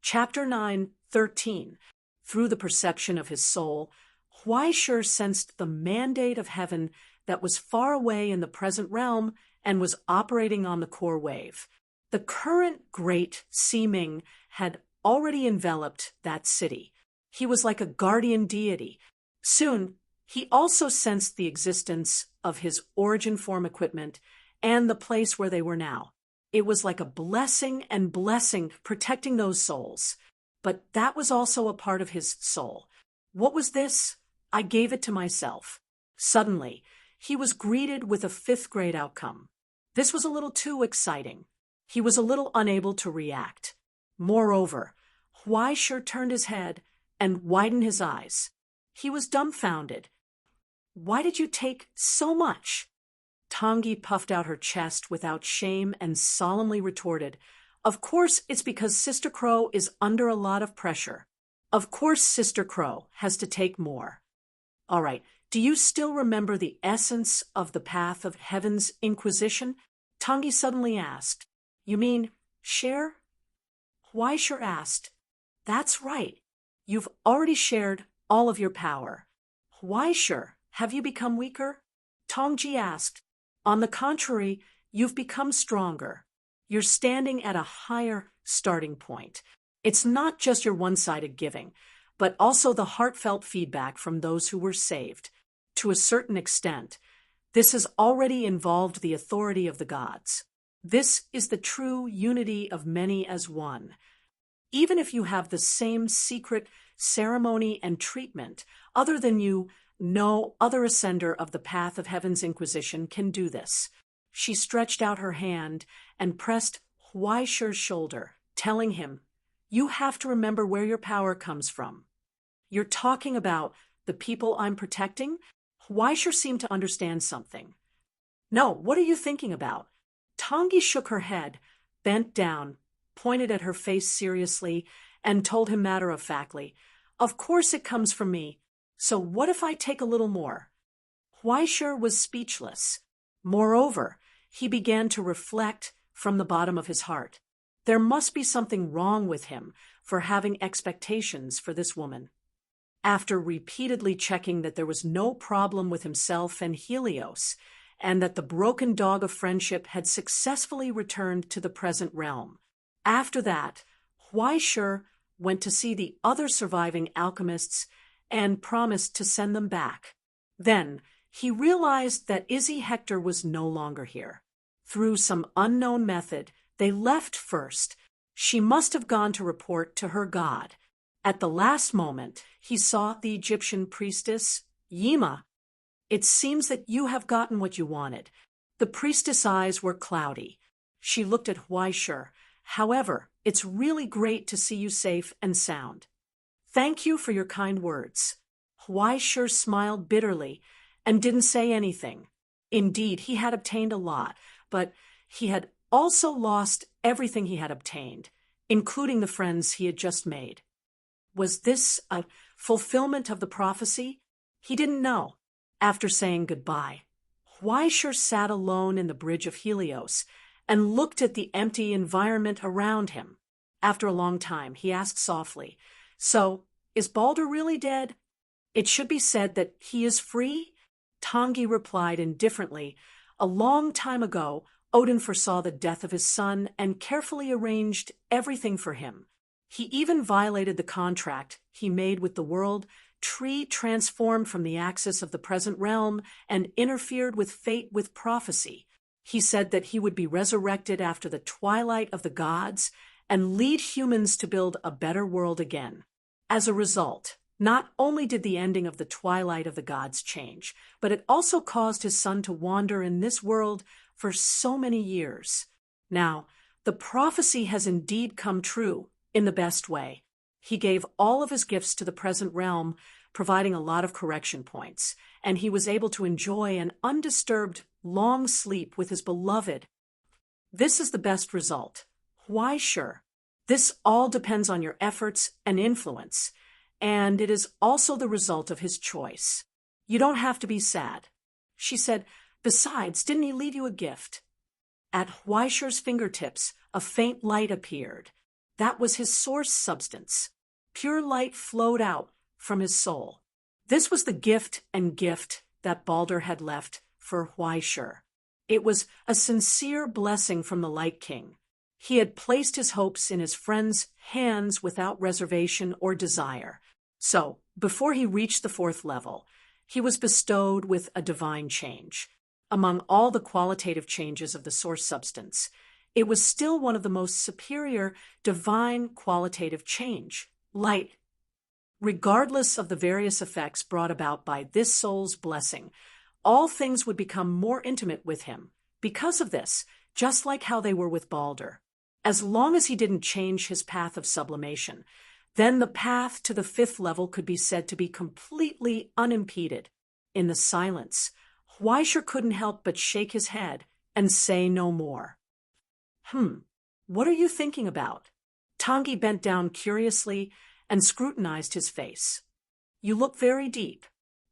Chapter 9:13. Through the perception of his soul, Huaishur sensed the mandate of heaven that was far away in the present realm and was operating on the core wave. The current great Siming had already enveloped that city. He was like a guardian deity. Soon, he also sensed the existence of his origin form equipment and the place where they were now. It was like a blessing and blessing protecting those souls. But that was also a part of his soul. What was this? I gave it to myself. Suddenly, he was greeted with a 5th grade outcome. This was a little too exciting. He was a little unable to react. Moreover, Huaishur turned his head and widened his eyes. He was dumbfounded. Why did you take so much? Tangi puffed out her chest without shame and solemnly retorted, Of course it's because Sister Crow is under a lot of pressure. Of course Sister Crow has to take more. All right, do you still remember the essence of the path of Heaven's Inquisition? Tangi suddenly asked. You mean share? Huaishur asked. That's right. You've already shared all of your power. Huaishur, have you become weaker? Tongji asked. On the contrary, you've become stronger. You're standing at a higher starting point. It's not just your one-sided giving, but also the heartfelt feedback from those who were saved. To a certain extent, this has already involved the authority of the gods. This is the true unity of many as one. Even if you have the same secret ceremony and treatment, other than you, no other ascender of the path of Heaven's Inquisition can do this. She stretched out her hand and pressed Huaishur's shoulder, telling him, You have to remember where your power comes from. You're talking about the people I'm protecting? Huaishur seemed to understand something. No, what are you thinking about? Tangi shook her head, bent down, pointed at her face seriously, and told him matter-of-factly, Of course it comes from me. So what if I take a little more? Huaishur was speechless. Moreover, he began to reflect from the bottom of his heart. There must be something wrong with him for having expectations for this woman. After repeatedly checking that there was no problem with himself and Helios, and that the broken dog of friendship had successfully returned to the present realm. After that, Huaishur went to see the other surviving alchemists and promised to send them back. Then, he realized that Izzy Hector was no longer here. Through some unknown method, they left first. She must have gone to report to her god. At the last moment, he saw the Egyptian priestess, Yima. It seems that you have gotten what you wanted. The priestess' eyes were cloudy. She looked at Huaishur. However, it's really great to see you safe and sound. Thank you for your kind words. Huaishur smiled bitterly and didn't say anything. Indeed, he had obtained a lot, but he had also lost everything he had obtained, including the friends he had just made. Was this a fulfillment of the prophecy? He didn't know. After saying goodbye, Huaishur sat alone in the bridge of Helios and looked at the empty environment around him. After a long time, he asked softly, So, is Balder really dead? It should be said that he is free? Tangi replied indifferently, A long time ago, Odin foresaw the death of his son and carefully arranged everything for him. He even violated the contract he made with the world. Tree transformed from the axis of the present realm and interfered with fate with prophecy. He said that he would be resurrected after the twilight of the gods and lead humans to build a better world again. As a result, not only did the ending of the twilight of the gods change, but it also caused his son to wander in this world for so many years. Now, the prophecy has indeed come true in the best way. He gave all of his gifts to the present realm, providing a lot of correction points, and he was able to enjoy an undisturbed, long sleep with his beloved. This is the best result. Huaishur. This all depends on your efforts and influence, and it is also the result of his choice. You don't have to be sad. She said, Besides, didn't he leave you a gift? At Huaishur's fingertips, a faint light appeared. That was his source substance. Pure light flowed out from his soul. This was the gift that Balder had left for Huaishur. It was a sincere blessing from the Light King. He had placed his hopes in his friend's hands without reservation or desire. So, before he reached the 4th level, he was bestowed with a divine change. Among all the qualitative changes of the source substance, it was still one of the most superior divine qualitative change, light. Regardless of the various effects brought about by this soul's blessing, all things would become more intimate with him because of this, just like how they were with Balder. As long as he didn't change his path of sublimation, then the path to the 5th level could be said to be completely unimpeded. In the silence, Huaishur couldn't help but shake his head and say no more. What are you thinking about? Tangi bent down curiously and scrutinized his face. You look very deep.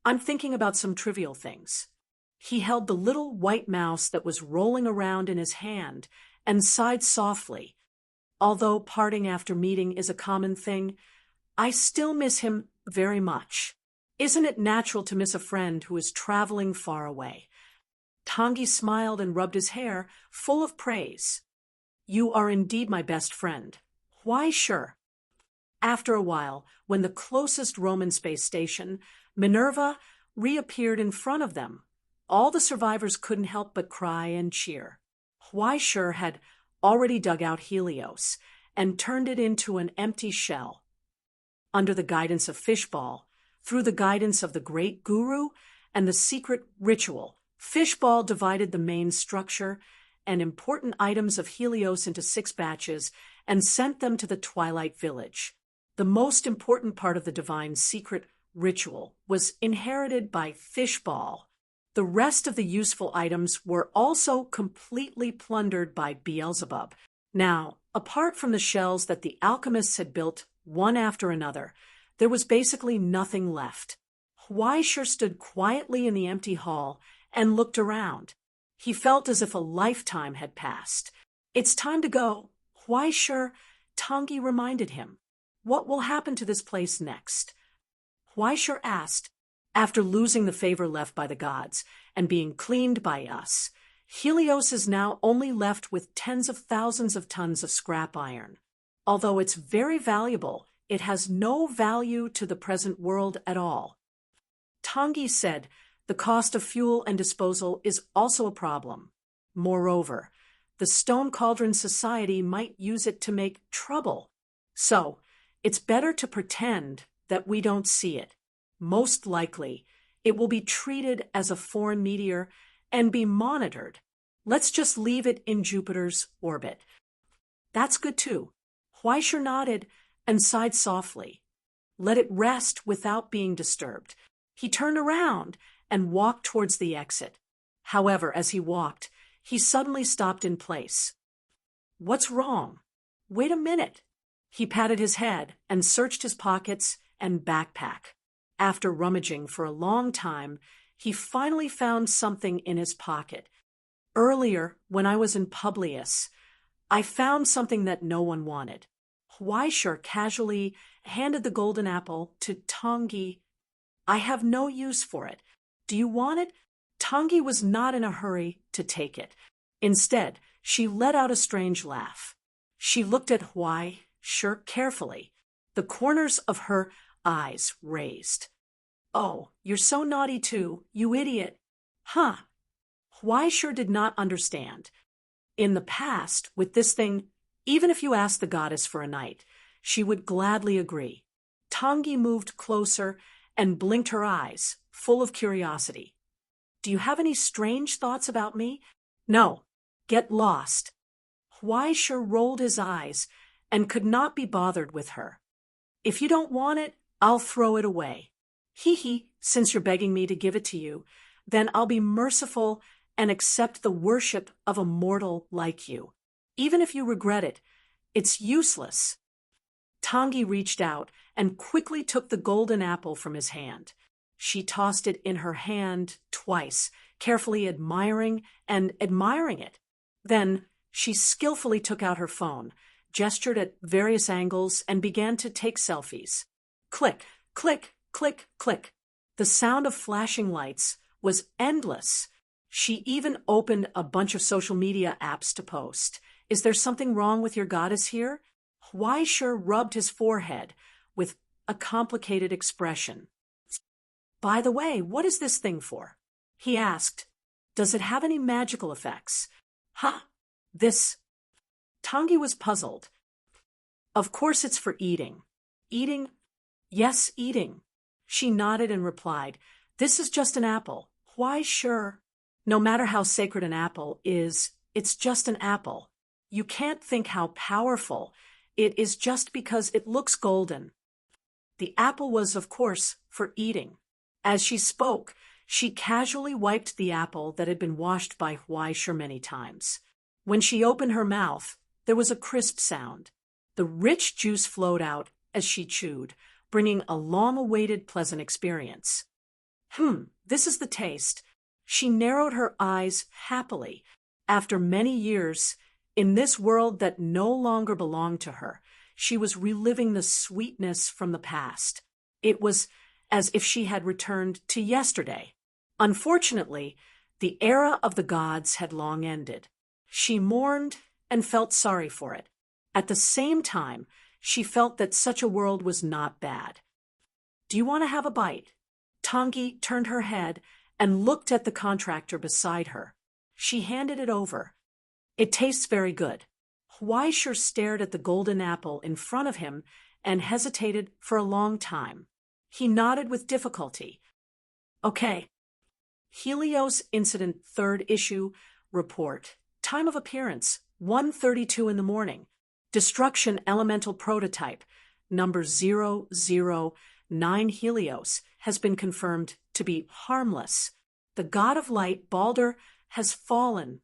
I'm thinking about some trivial things. He held the little white mouse that was rolling around in his hand and sighed softly. Although parting after meeting is a common thing, I still miss him very much. Isn't it natural to miss a friend who is traveling far away? Tangi smiled and rubbed his hair, full of praise. You are indeed my best friend. Why, sure. After a while, when the closest Roman space station, Minerva, reappeared in front of them, all the survivors couldn't help but cry and cheer. Huaishur had already dug out Helios and turned it into an empty shell. Under the guidance of Fishball, through the guidance of the great guru and the secret ritual, Fishball divided the main structure and important items of Helios into 6 batches and sent them to the Twilight Village. The most important part of the divine secret ritual was inherited by Fishball. The rest of the useful items were also completely plundered by Beelzebub. Now, apart from the shells that the alchemists had built one after another, there was basically nothing left. Huaishur stood quietly in the empty hall and looked around. He felt as if a lifetime had passed. It's time to go. Huaishur, Tangi reminded him. What will happen to this place next? Huaishur asked. After losing the favor left by the gods and being cleaned by us, Helios is now only left with tens of thousands of tons of scrap iron. Although it's very valuable, it has no value to the present world at all. Tangi said the cost of fuel and disposal is also a problem. Moreover, the Stone Cauldron Society might use it to make trouble. So, it's better to pretend that we don't see it. Most likely, it will be treated as a foreign meteor and be monitored. Let's just leave it in Jupiter's orbit. That's good too. Huaishur nodded and sighed softly. Let it rest without being disturbed. He turned around and walked towards the exit. However, as he walked, he suddenly stopped in place. What's wrong? Wait a minute. He patted his head and searched his pockets and backpack. After rummaging for a long time, he finally found something in his pocket. Earlier, when I was in Publius, I found something that no one wanted. Huaishur casually handed the golden apple to Tangi. I have no use for it. Do you want it? Tangi was not in a hurry to take it. Instead, she let out a strange laugh. She looked at Huaishur carefully, the corners of her eyes raised. Oh, you're so naughty too, you idiot. Huh. Huaishur did not understand. In the past, with this thing, even if you asked the goddess for a night, she would gladly agree. Tangi moved closer and blinked her eyes, full of curiosity. Do you have any strange thoughts about me? No. Get lost. Huaishur rolled his eyes and could not be bothered with her. If you don't want it, I'll throw it away. Hee, since you're begging me to give it to you, then I'll be merciful and accept the worship of a mortal like you. Even if you regret it, it's useless. Tangi reached out and quickly took the golden apple from his hand. She tossed it in her hand twice, carefully admiring and admiring it. Then she skillfully took out her phone, gestured at various angles, and began to take selfies. Click, click, click, click. The sound of flashing lights was endless. She even opened a bunch of social media apps to post. Is there something wrong with your goddess here? Huaishir rubbed his forehead with a complicated expression. By the way, what is this thing for? He asked. Does it have any magical effects? This. Tangi was puzzled. Of course it's for eating. Eating? Yes, eating. She nodded and replied, This is just an apple. Huaishir. No matter how sacred an apple is, it's just an apple. You can't think how powerful it is just because it looks golden. The apple was, of course, for eating. As she spoke, she casually wiped the apple that had been washed by Huaishir many times. When she opened her mouth, there was a crisp sound. The rich juice flowed out as she chewed, bringing a long-awaited pleasant experience. This is the taste. She narrowed her eyes happily. After many years, in this world that no longer belonged to her, she was reliving the sweetness from the past. It was as if she had returned to yesterday. Unfortunately, the era of the gods had long ended. She mourned and felt sorry for it. At the same time, she felt that such a world was not bad. Do you want to have a bite? Tangi turned her head and looked at the contractor beside her. She handed it over. It tastes very good. Huaishir stared at the golden apple in front of him and hesitated for a long time. He nodded with difficulty. Okay. Helios Incident 3rd Issue Report. Time of appearance, 1:32 in the morning. Destruction Elemental Prototype, number 009 Helios, has been confirmed to be harmless. The god of light, Balder, has fallen.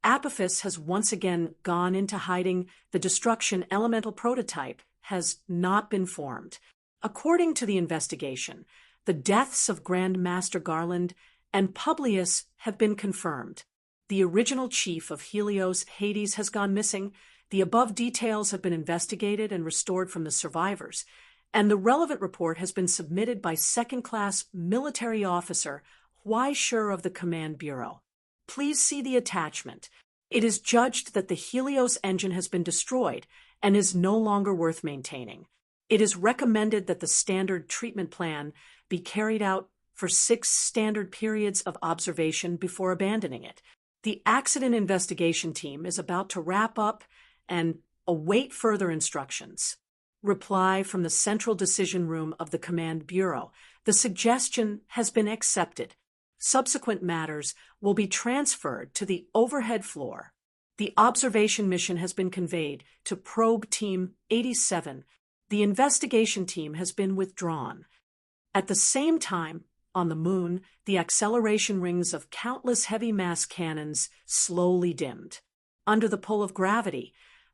Apophis has once again gone into hiding. The destruction elemental prototype has not been formed. According to the investigation, the deaths of Grand Master Garland and Publius have been confirmed. The original chief of Helios, Hades, has gone missing. The above details have been investigated and restored from the survivors, and the relevant report has been submitted by second-class military officer Huaishir of the Command Bureau. Please see the attachment. It is judged that the Helios engine has been destroyed and is no longer worth maintaining. It is recommended that the standard treatment plan be carried out for 6 standard periods of observation before abandoning it. The accident investigation team is about to wrap up and await further instructions. Reply from the Central Decision Room of the Command Bureau. The suggestion has been accepted. Subsequent matters will be transferred to the overhead floor. The observation mission has been conveyed to Probe Team 87. The investigation team has been withdrawn. At the same time, on the moon, the acceleration rings of countless heavy mass cannons slowly dimmed. Under the pull of gravity,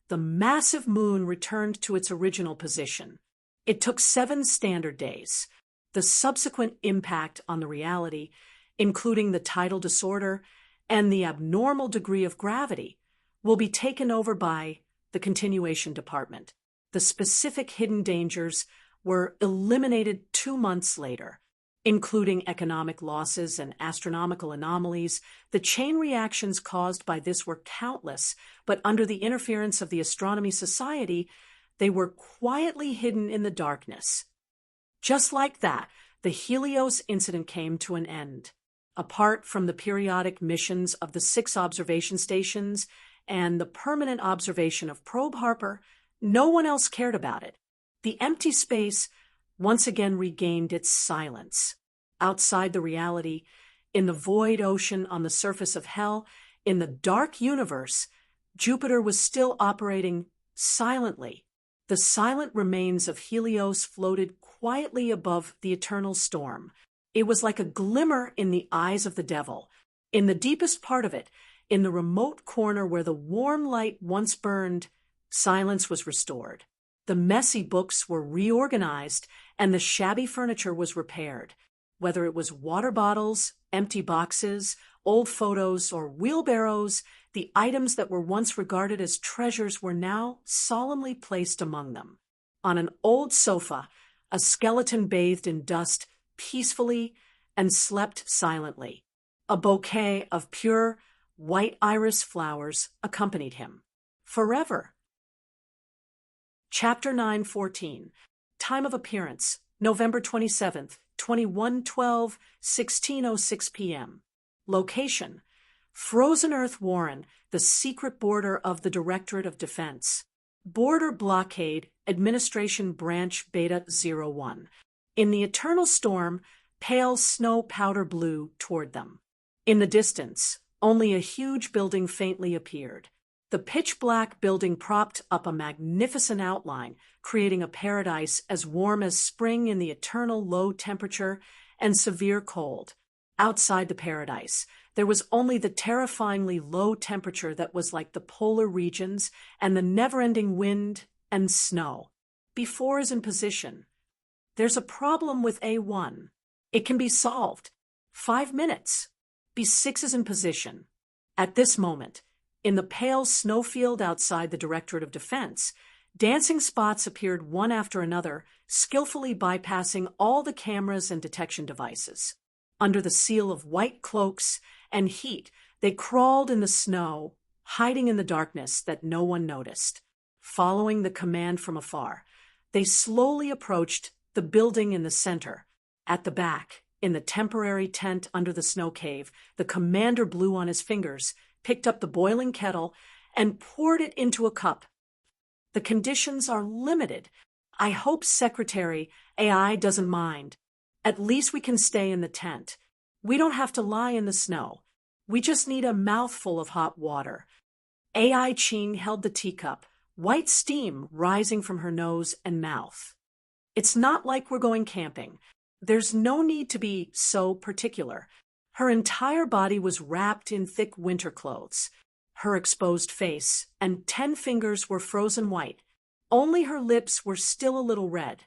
the massive moon returned to its original position. It took 7 standard days. The subsequent impact on the reality, including the tidal disorder and the abnormal degree of gravity, will be taken over by the continuation department. The specific hidden dangers were eliminated 2 months later, including economic losses and astronomical anomalies. The chain reactions caused by this were countless, but under the interference of the Astronomy Society, they were quietly hidden in the darkness. Just like that, the Helios incident came to an end. Apart from the periodic missions of the 6 observation stations and the permanent observation of Probe Harper, no one else cared about it. The empty space once again regained its silence. Outside the reality, in the void ocean on the surface of hell, in the dark universe, Jupiter was still operating silently. The silent remains of Helios floated quietly above the eternal storm. It was like a glimmer in the eyes of the devil. In the deepest part of it, in the remote corner where the warm light once burned, silence was restored. The messy books were reorganized and the shabby furniture was repaired. Whether it was water bottles, empty boxes, old photos or wheelbarrows, the items that were once regarded as treasures were now solemnly placed among them. On an old sofa, a skeleton bathed in dust peacefully and slept silently. A bouquet of pure white iris flowers accompanied him. Forever. Chapter 9:14. Time of appearance, November 27th, 2112, 16:06 p.m. Location, Frozen Earth Warren, the secret border of the Directorate of Defense. Border Blockade, Administration Branch Beta 01. In the eternal storm, pale snow powder blue toward them. In the distance, only a huge building faintly appeared. The pitch-black building propped up a magnificent outline, creating a paradise as warm as spring in the eternal low temperature and severe cold. Outside the paradise, there was only the terrifyingly low temperature that was like the polar regions and the never-ending wind and snow. B4 is in position. There's a problem with A1. It can be solved. 5 minutes. B6 is in position. At this moment, in the pale snowfield outside the Directorate of Defense, dancing spots appeared one after another, skillfully bypassing all the cameras and detection devices. Under the seal of white cloaks and heat, they crawled in the snow, hiding in the darkness that no one noticed. Following the command from afar, they slowly approached the building in the center. At the back, in the temporary tent under the snow cave, the commander blew on his fingers, picked up the boiling kettle, and poured it into a cup. The conditions are limited. I hope Secretary AI doesn't mind. At least we can stay in the tent. We don't have to lie in the snow. We just need a mouthful of hot water. AI Ching held the teacup, white steam rising from her nose and mouth. It's not like we're going camping. There's no need to be so particular. Her entire body was wrapped in thick winter clothes. Her exposed face and 10 fingers were frozen white. Only her lips were still a little red.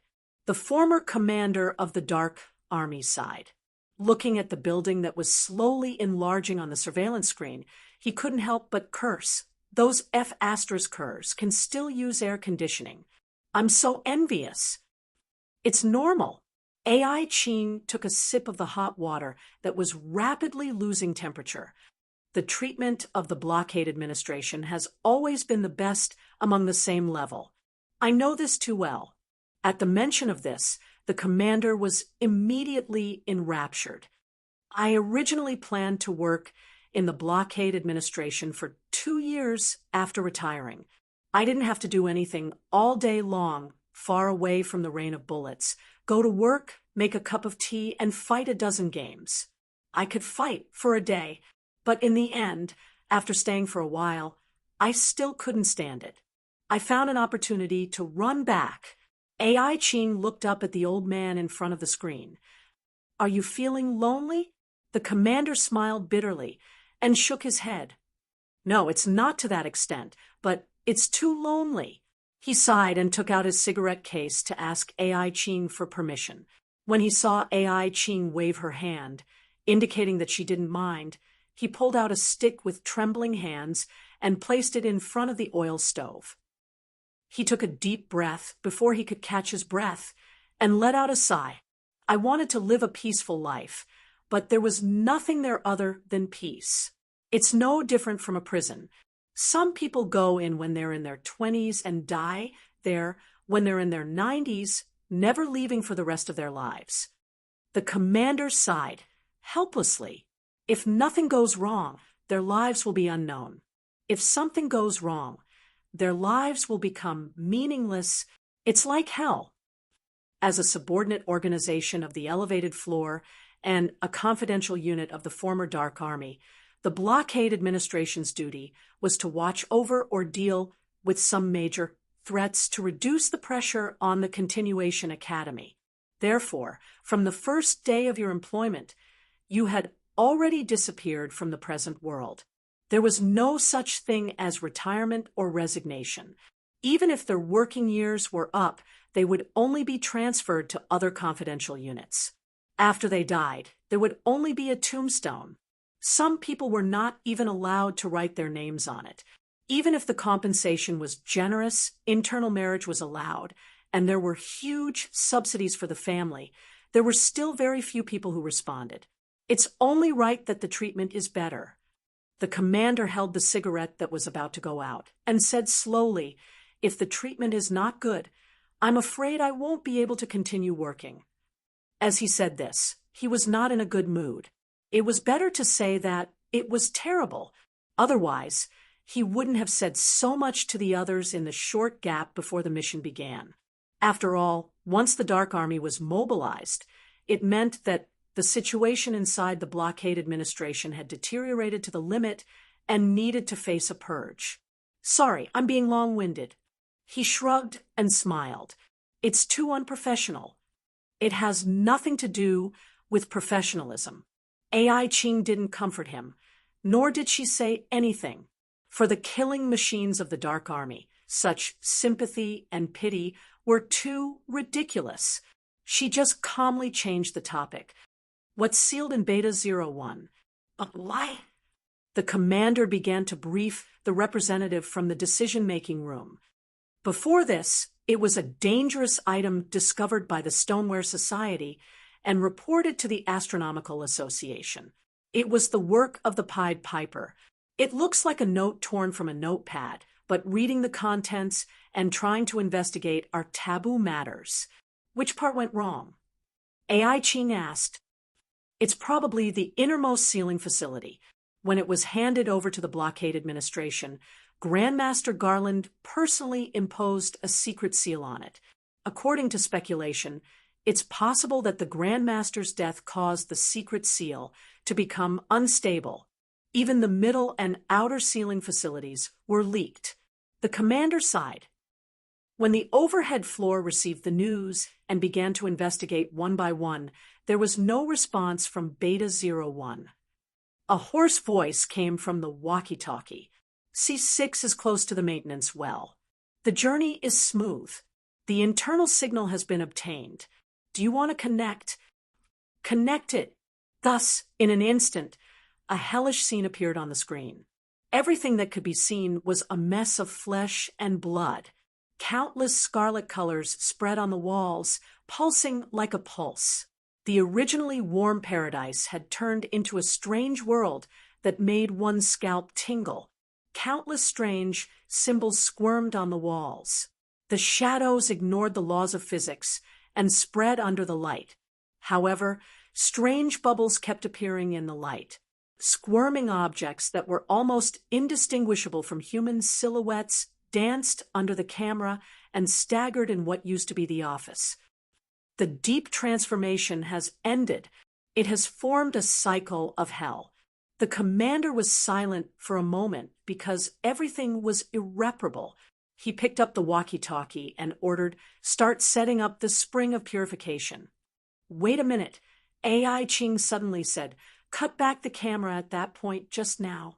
The former commander of the Dark Army sighed. Looking at the building that was slowly enlarging on the surveillance screen, he couldn't help but curse. Those F***ers can still use air conditioning. I'm so envious. It's normal. AI Ching took a sip of the hot water that was rapidly losing temperature. The treatment of the blockade administration has always been the best among the same level. I know this too well. At the mention of this, the commander was immediately enraptured. I originally planned to work in the blockade administration for 2 years after retiring. I didn't have to do anything all day long, far away from the rain of bullets. Go to work, make a cup of tea, and fight a dozen games. I could fight for a day, but in the end, after staying for a while, I still couldn't stand it. I found an opportunity to run back. AI Ching looked up at the old man in front of the screen. Are you feeling lonely? The commander smiled bitterly and shook his head. No, it's not to that extent, but it's too lonely. He sighed and took out his cigarette case to ask AI Ching for permission. When he saw AI Ching wave her hand, indicating that she didn't mind, he pulled out a stick with trembling hands and placed it in front of the oil stove. He took a deep breath before he could catch his breath and let out a sigh. I wanted to live a peaceful life, but there was nothing there other than peace. It's no different from a prison. Some people go in when they're in their 20s and die there when they're in their 90s, never leaving for the rest of their lives. The commander sighed, helplessly. If nothing goes wrong, their lives will be unknown. If something goes wrong, their lives will become meaningless. It's like hell. As a subordinate organization of the elevated floor and a confidential unit of the former Dark Army, the blockade administration's duty was to watch over or deal with some major threats to reduce the pressure on the Continuation Academy. Therefore, from the first day of your employment, you had already disappeared from the present world. There was no such thing as retirement or resignation. Even if their working years were up, they would only be transferred to other confidential units. After they died, there would only be a tombstone. Some people were not even allowed to write their names on it. Even if the compensation was generous, internal marriage was allowed, and there were huge subsidies for the family, there were still very few people who responded. It's only right that the treatment is better. The commander held the cigarette that was about to go out and said slowly, "If the treatment is not good, I'm afraid I won't be able to continue working." As he said this, he was not in a good mood. It was better to say that it was terrible. Otherwise, he wouldn't have said so much to the others in the short gap before the mission began. After all, once the Dark Army was mobilized, it meant that the situation inside the blockade administration had deteriorated to the limit and needed to face a purge. "Sorry, I'm being long-winded." He shrugged and smiled. "It's too unprofessional." It has nothing to do with professionalism. AI Ching didn't comfort him, nor did she say anything. For the killing machines of the Dark Army, such sympathy and pity were too ridiculous. She just calmly changed the topic. "What's sealed in Beta 01? But why?" The commander began to brief the representative from the decision-making room. Before this, it was a dangerous item discovered by the Stoneware Society and reported to the Astronomical Association. It was the work of the Pied Piper. It looks like a note torn from a notepad, but reading the contents and trying to investigate are taboo matters. Which part went wrong? AI Ching asked. "It's probably the innermost sealing facility. When it was handed over to the blockade administration, Grandmaster Garland personally imposed a secret seal on it. According to speculation, it's possible that the Grandmaster's death caused the secret seal to become unstable. Even the middle and outer sealing facilities were leaked." The commander sighed. When the overhead floor received the news and began to investigate one by one, there was no response from Beta 01. A hoarse voice came from the walkie-talkie. "C6 is close to the maintenance well. The journey is smooth. The internal signal has been obtained. Do you want to connect?" "Connect it." Thus, in an instant, a hellish scene appeared on the screen. Everything that could be seen was a mess of flesh and blood. Countless scarlet colors spread on the walls, pulsing like a pulse. The originally warm paradise had turned into a strange world that made one's scalp tingle. Countless strange symbols squirmed on the walls. The shadows ignored the laws of physics and spread under the light. However, strange bubbles kept appearing in the light. Squirming objects that were almost indistinguishable from human silhouettes danced under the camera and staggered in what used to be the office. The deep transformation has ended. It has formed a cycle of hell. The commander was silent for a moment because everything was irreparable. He picked up the walkie-talkie and ordered, "Start setting up the spring of purification." "Wait a minute," AI Ching suddenly said. "Cut back the camera at that point just now."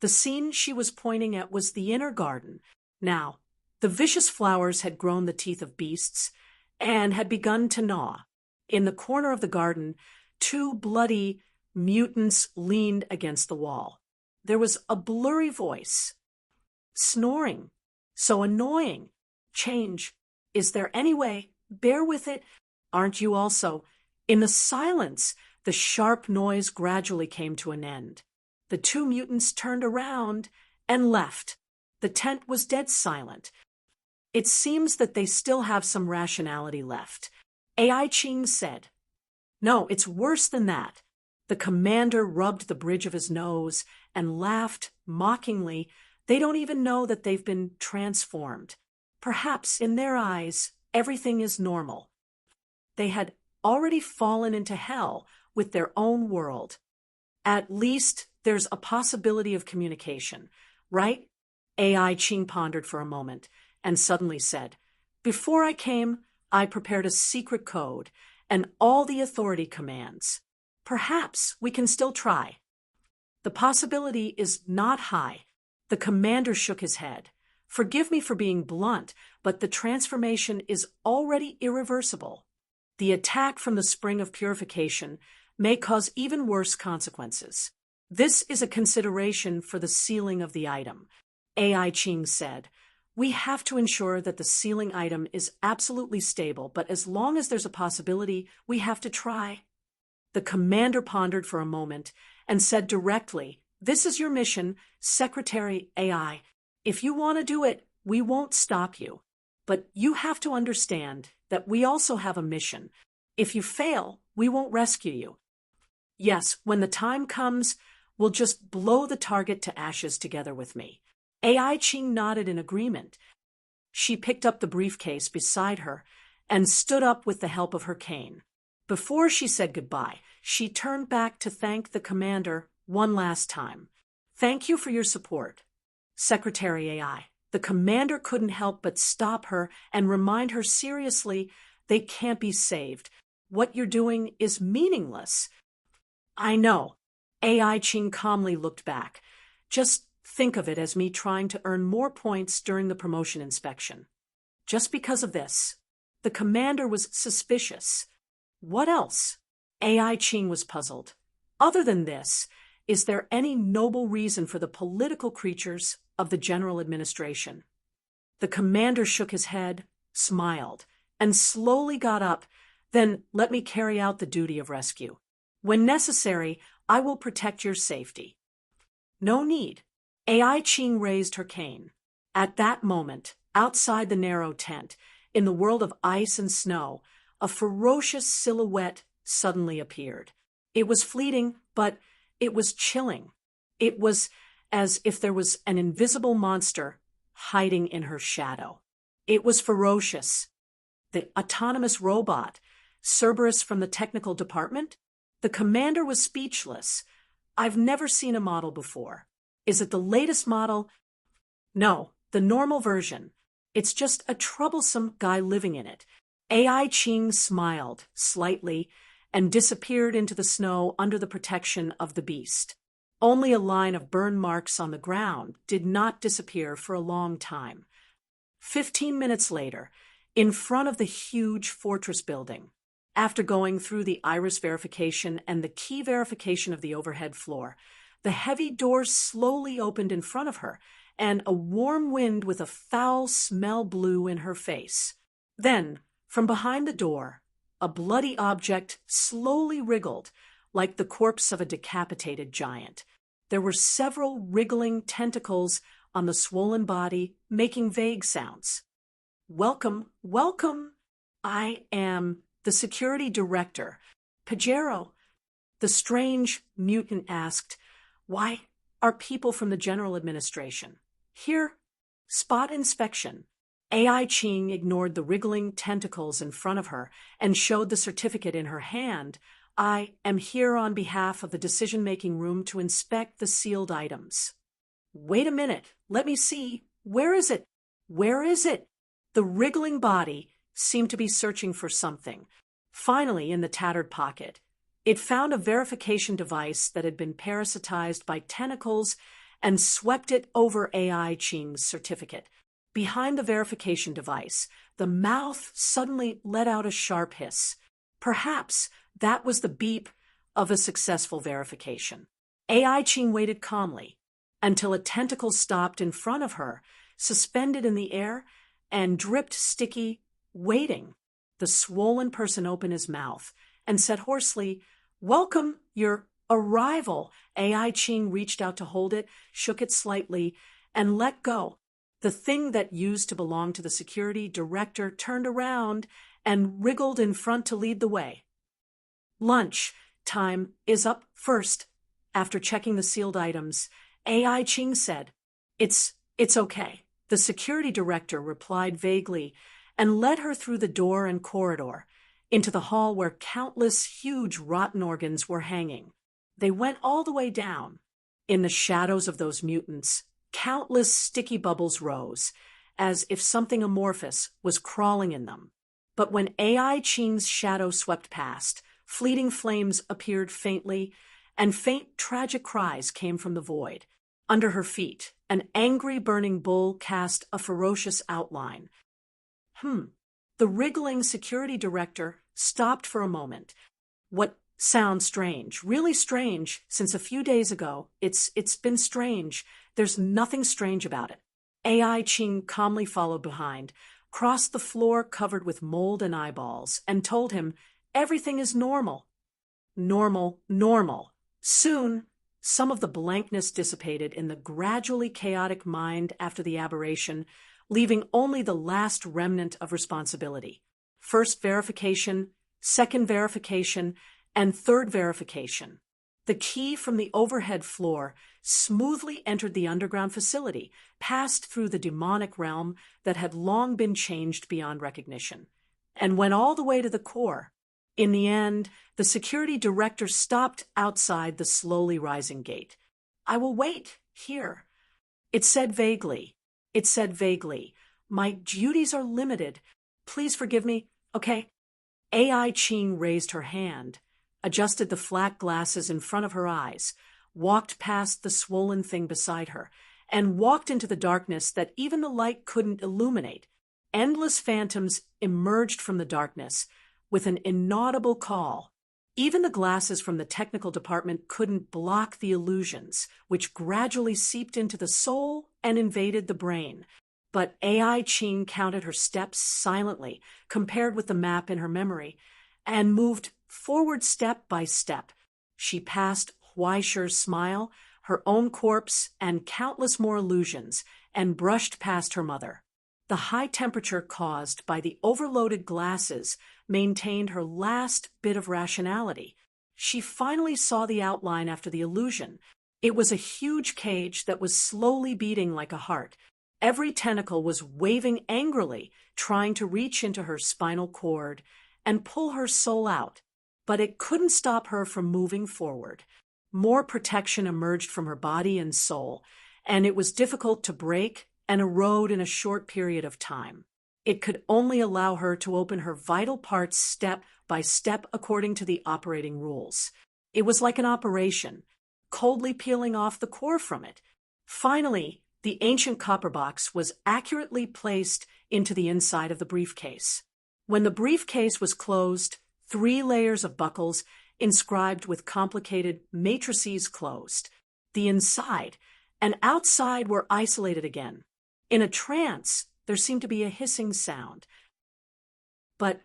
The scene she was pointing at was the inner garden. Now, the vicious flowers had grown the teeth of beasts and had begun to gnaw. In the corner of the garden, two bloody mutants leaned against the wall. There was a blurry voice. Snoring. So annoying. Change. Is there any way? Bear with it. Aren't you also? In the silence, the sharp noise gradually came to an end. The two mutants turned around and left. The tent was dead silent. It seems that they still have some rationality left. AI Ching said. "No, it's worse than that." The commander rubbed the bridge of his nose and laughed mockingly. "They don't even know that they've been transformed. Perhaps in their eyes, everything is normal. They had already fallen into hell with their own world. At least there's a possibility of communication, right?" AI Ching pondered for a moment and suddenly said, "Before I came, I prepared a secret code and all the authority commands. Perhaps we can still try." "The possibility is not high." The commander shook his head. "Forgive me for being blunt, but the transformation is already irreversible. The attack from the spring of purification may cause even worse consequences. This is a consideration for the sealing of the item. AI Ching said, "We have to ensure that the sealing item is absolutely stable, but as long as there's a possibility, we have to try." The commander pondered for a moment and said directly, "This is your mission, Secretary AI. If you want to do it, we won't stop you. But you have to understand that we also have a mission. If you fail, we won't rescue you. Yes, when the time comes, we'll just blow the target to ashes together with me." AI Ching nodded in agreement. She picked up the briefcase beside her and stood up with the help of her cane. Before she said goodbye, she turned back to thank the commander one last time. "Thank you for your support, Secretary AI." The commander couldn't help but stop her and remind her seriously, "They can't be saved. What you're doing is meaningless." "I know." AI Ching calmly looked back. "Just think of it as me trying to earn more points during the promotion inspection. Just because of this." The commander was suspicious. "What else?" AI Ching was puzzled. "Other than this, is there any noble reason for the political creatures of the general administration?" The commander shook his head, smiled, and slowly got up. "Then let me carry out the duty of rescue. When necessary, I will protect your safety." "No need." AI Ching raised her cane. At that moment, outside the narrow tent, in the world of ice and snow, a ferocious silhouette suddenly appeared. It was fleeting, but it was chilling. It was as if there was an invisible monster hiding in her shadow. It was ferocious. The autonomous robot, Cerberus from the technical department? The commander was speechless. "I've never seen a model before. Is it the latest model?" "No, the normal version. It's just a troublesome guy living in it." AI Ching smiled slightly and disappeared into the snow under the protection of the beast. Only a line of burn marks on the ground did not disappear for a long time. 15 minutes later, in front of the huge fortress building, after going through the iris verification and the key verification of the overhead floor, the heavy doors slowly opened in front of her, and a warm wind with a foul smell blew in her face. Then, from behind the door, a bloody object slowly wriggled, like the corpse of a decapitated giant. There were several wriggling tentacles on the swollen body, making vague sounds. "Welcome, welcome. I am the security director, Pajero." The strange mutant asked, "Why are people from the general administration here?" "Spot inspection." AI Ching ignored the wriggling tentacles in front of her and showed the certificate in her hand. "I am here on behalf of the decision-making room to inspect the sealed items." "Wait a minute. Let me see. Where is it? Where is it?" The wriggling body seemed to be searching for something. Finally, in the tattered pocket, it found a verification device that had been parasitized by tentacles and swept it over AI Ching's certificate. Behind the verification device, the mouth suddenly let out a sharp hiss. Perhaps that was the beep of a successful verification. AI Ching waited calmly until a tentacle stopped in front of her, suspended in the air, and dripped sticky, waiting. The swollen person opened his mouth and said hoarsely, "Welcome, your arrival." AI Ching reached out to hold it, shook it slightly, and let go. The thing that used to belong to the security director turned around and wriggled in front to lead the way. "Lunch time is up first." After checking the sealed items, AI Ching said, It's okay." The security director replied vaguely and led her through the door and corridor into the hall where countless huge rotten organs were hanging. They went all the way down. In the shadows of those mutants, countless sticky bubbles rose, as if something amorphous was crawling in them. But when AI Ching's shadow swept past, fleeting flames appeared faintly, and faint tragic cries came from the void. Under her feet, an angry burning bull cast a ferocious outline. The wriggling security director stopped for a moment. "What Sounds strange, really strange. Since a few days ago, it's been strange. There's nothing strange about it. AI Ching calmly followed behind, crossed the floor covered with mold and eyeballs, and told him everything is normal. Normal, normal. Soon, some of the blankness dissipated in the gradually chaotic mind after the aberration, leaving only the last remnant of responsibility. First verification, second verification, and third verification. The key from the overhead floor smoothly entered the underground facility, passed through the demonic realm that had long been changed beyond recognition, and went all the way to the core. In the end, the security director stopped outside the slowly rising gate. "I will wait, here." It said vaguely. "My duties are limited. Please forgive me, okay?" AI Ching raised her hand, adjusted the flat glasses in front of her eyes, walked past the swollen thing beside her, and walked into the darkness that even the light couldn't illuminate. Endless phantoms emerged from the darkness with an inaudible call. Even the glasses from the technical department couldn't block the illusions, which gradually seeped into the soul and invaded the brain. But AI Ching counted her steps silently, compared with the map in her memory, and moved forward step by step. She passed Huaishi's smile, her own corpse, and countless more illusions, and brushed past her mother. The high temperature caused by the overloaded glasses maintained her last bit of rationality. She finally saw the outline after the illusion. It was a huge cage that was slowly beating like a heart. Every tentacle was waving angrily, trying to reach into her spinal cord and pull her soul out. But it couldn't stop her from moving forward. More protection emerged from her body and soul, and it was difficult to break and erode in a short period of time. It could only allow her to open her vital parts step by step according to the operating rules. It was like an operation, coldly peeling off the core from it. Finally, the ancient copper box was accurately placed into the inside of the briefcase. When the briefcase was closed, 3 layers of buckles inscribed with complicated matrices closed. The inside and outside were isolated again. In a trance, there seemed to be a hissing sound. But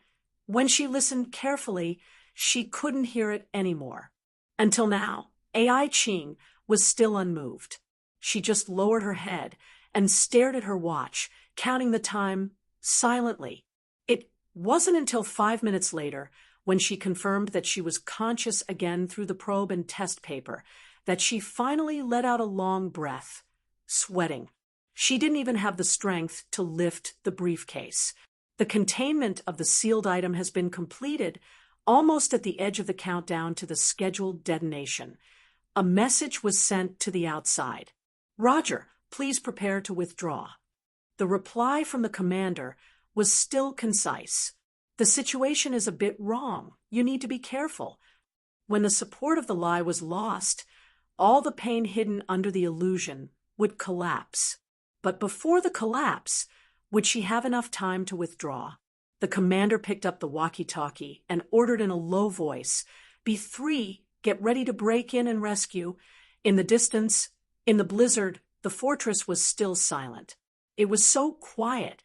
when she listened carefully, she couldn't hear it anymore. Until now, AI Ching was still unmoved. She just lowered her head and stared at her watch, counting the time silently. It wasn't until 5 minutes later, when she confirmed that she was conscious again through the probe and test paper, that she finally let out a long breath, sweating. She didn't even have the strength to lift the briefcase. The containment of the sealed item has been completed, almost at the edge of the countdown to the scheduled detonation. A message was sent to the outside. "Roger, please prepare to withdraw." The reply from the commander was still concise. "The situation is a bit wrong. You need to be careful." When the support of the lie was lost, all the pain hidden under the illusion would collapse. But before the collapse, would she have enough time to withdraw? The commander picked up the walkie-talkie and ordered in a low voice, "B3, get ready to break in and rescue." In the distance, in the blizzard, the fortress was still silent. It was so quiet.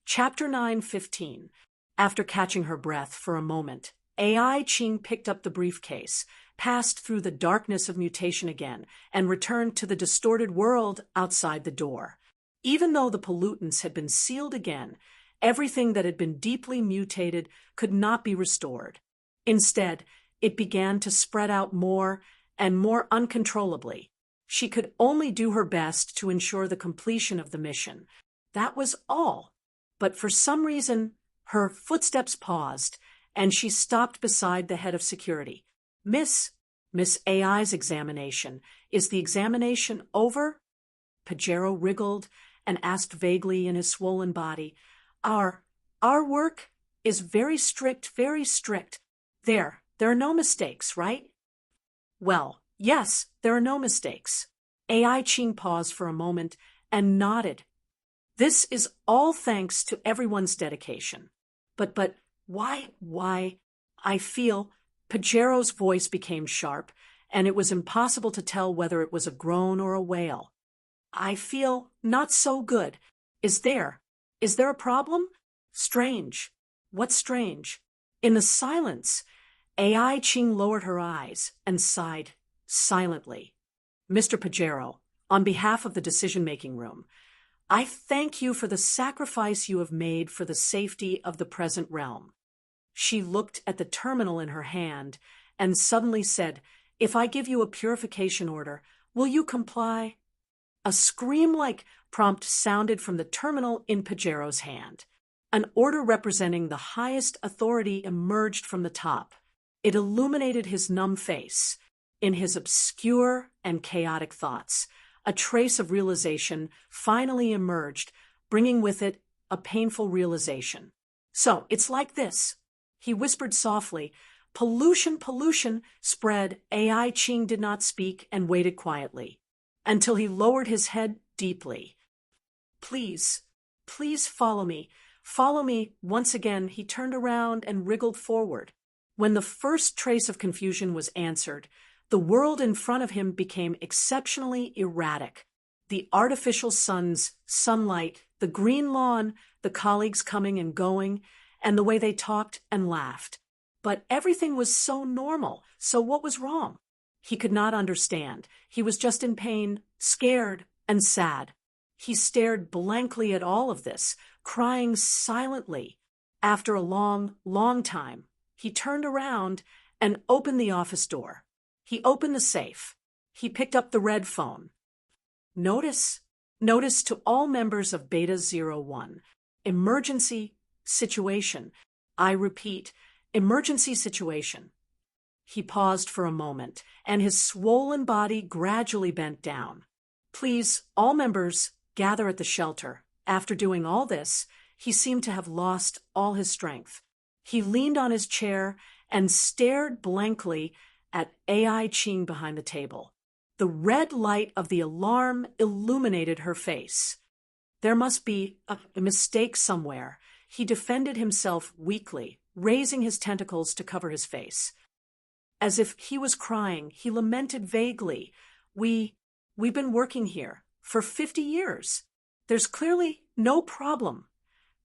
Chapter 9:15. After catching her breath for a moment, AI Ching picked up the briefcase, passed through the darkness of mutation again, and returned to the distorted world outside the door. Even though the pollutants had been sealed again, everything that had been deeply mutated could not be restored. Instead, it began to spread out more and more uncontrollably. She could only do her best to ensure the completion of the mission. That was all. But for some reason, her footsteps paused, and she stopped beside the head of security. Miss AI's examination. Is the examination over?" Pajero wriggled and asked vaguely in his swollen body. Our work is very strict, very strict. There are no mistakes, right?" "Well, yes, there are no mistakes." AI Ching paused for a moment and nodded. "This is all thanks to everyone's dedication. But why? I feel, Pajero's voice became sharp, and it was impossible to tell whether it was a groan or a wail. I feel not so good. Is there a problem? Strange. What's strange? In the silence, AI Ching lowered her eyes and sighed silently. Mr. Pajero, on behalf of the decision-making room, I thank you for the sacrifice you have made for the safety of the present realm. She looked at the terminal in her hand and suddenly said, If I give you a purification order, will you comply? A scream-like prompt sounded from the terminal in Pajero's hand. An order representing the highest authority emerged from the top. It illuminated his numb face. In his obscure and chaotic thoughts, a trace of realization finally emerged, bringing with it a painful realization. So, it's like this. He whispered softly. Pollution spread. AI Ching did not speak and waited quietly until he lowered his head deeply. Please follow me. Follow me. Once again, he turned around and wriggled forward. When the first trace of confusion was answered, the world in front of him became exceptionally erratic. The artificial sun's sunlight, the green lawn, the colleagues coming and going, and the way they talked and laughed. But everything was so normal, so what was wrong? He could not understand. He was just in pain, scared, and sad. He stared blankly at all of this, crying silently. After a long, long time, he turned around and opened the office door. He opened the safe. He picked up the red phone. Notice to all members of Beta 01. Emergency situation. I repeat, emergency situation. He paused for a moment, and his swollen body gradually bent down. Please, all members, gather at the shelter. After doing all this, he seemed to have lost all his strength. He leaned on his chair and stared blankly at AI Ching behind the table. The red light of the alarm illuminated her face. There must be a mistake somewhere. He defended himself weakly, raising his tentacles to cover his face. As if he was crying, he lamented vaguely. We've been working here for 50 years. There's clearly no problem.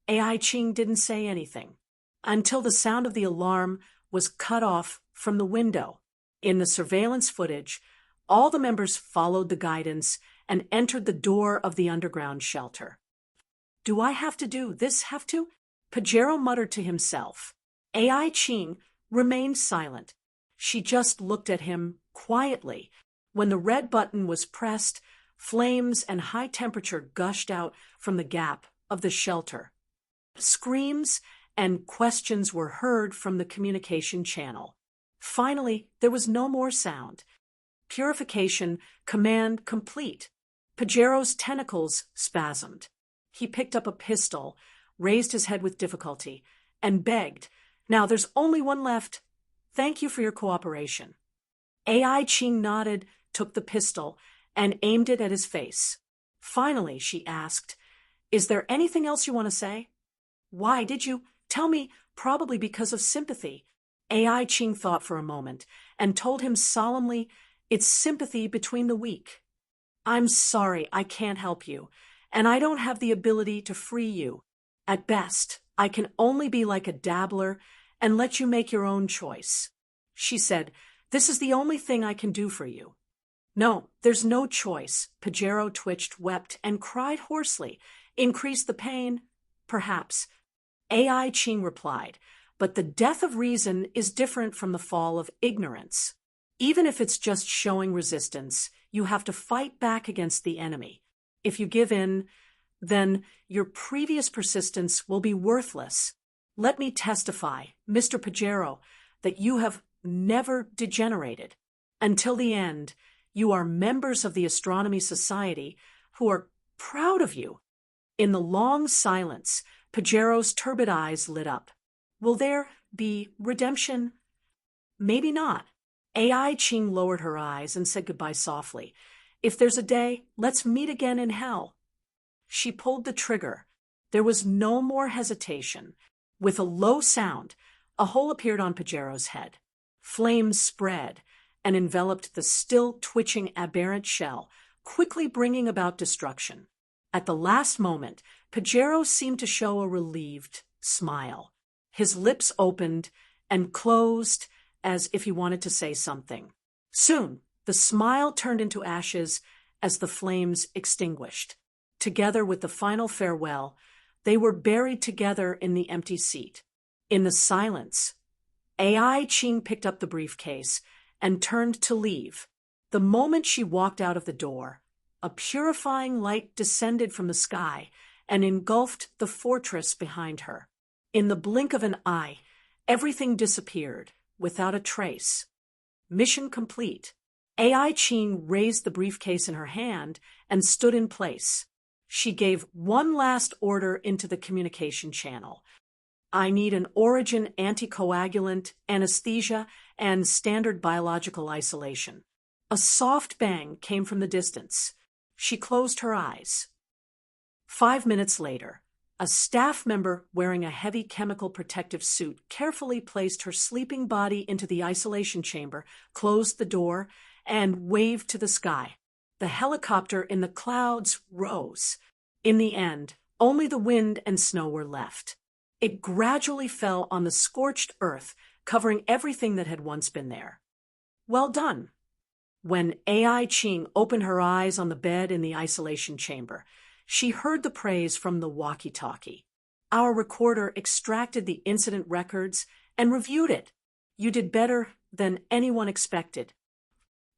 AI Ching didn't say anything until the sound of the alarm was cut off from the window. In the surveillance footage, all the members followed the guidance and entered the door of the underground shelter. Do I have to do this? Pajero muttered to himself. AI Ching remained silent. She just looked at him quietly. When the red button was pressed, flames and high temperature gushed out from the gap of the shelter. Screams and questions were heard from the communication channel. Finally, there was no more sound. Purification command complete. Pajero's tentacles spasmed. He picked up a pistol, raised his head with difficulty, and begged, Now there's only one left. Thank you for your cooperation. AI Ching nodded, took the pistol, and aimed it at his face. Finally, she asked, Is there anything else you want to say? Why did you tell me? Probably because of sympathy. AI Ching thought for a moment and told him solemnly, It's sympathy between the weak. I'm sorry, I can't help you, and I don't have the ability to free you. At best, I can only be like a dabbler and let you make your own choice. She said, This is the only thing I can do for you. No, there's no choice. Pajero twitched, wept, and cried hoarsely. Increase the pain? Perhaps. AI Ching replied, But the death of reason is different from the fall of ignorance. Even if it's just showing resistance, you have to fight back against the enemy. If you give in, then your previous persistence will be worthless. Let me testify, Mr. Pajero, that you have never degenerated. Until the end, you are members of the Astronomy Society who are proud of you. In the long silence, Pajero's turbid eyes lit up. Will there be redemption? Maybe not. AI Ching lowered her eyes and said goodbye softly. If there's a day, let's meet again in hell. She pulled the trigger. There was no more hesitation. With a low sound, A hole appeared on Pajero's head. Flames spread and enveloped the still twitching aberrant shell, quickly bringing about destruction. At the last moment, Pajero seemed to show a relieved smile. His lips opened and closed as if he wanted to say something. Soon, the smile turned into ashes as the flames extinguished. Together with the final farewell, they were buried together in the empty seat. In the silence, Ai Ching picked up the briefcase and turned to leave. The moment she walked out of the door, a purifying light descended from the sky and engulfed the fortress behind her. In the blink of an eye, everything disappeared, without a trace. Mission complete. Ai Ching raised the briefcase in her hand and stood in place. She gave one last order into the communication channel. I need an origin anticoagulant, anesthesia, and standard biological isolation. A soft bang came from the distance. She closed her eyes. 5 minutes later, a staff member wearing a heavy chemical protective suit carefully placed her sleeping body into the isolation chamber, closed the door, and waved to the sky. The helicopter in the clouds rose. In the end, only the wind and snow were left. It gradually fell on the scorched earth, covering everything that had once been there. Well done. When Ai Ching opened her eyes on the bed in the isolation chamber, she heard the praise from the walkie-talkie. Our recorder extracted the incident records and reviewed it. You did better than anyone expected.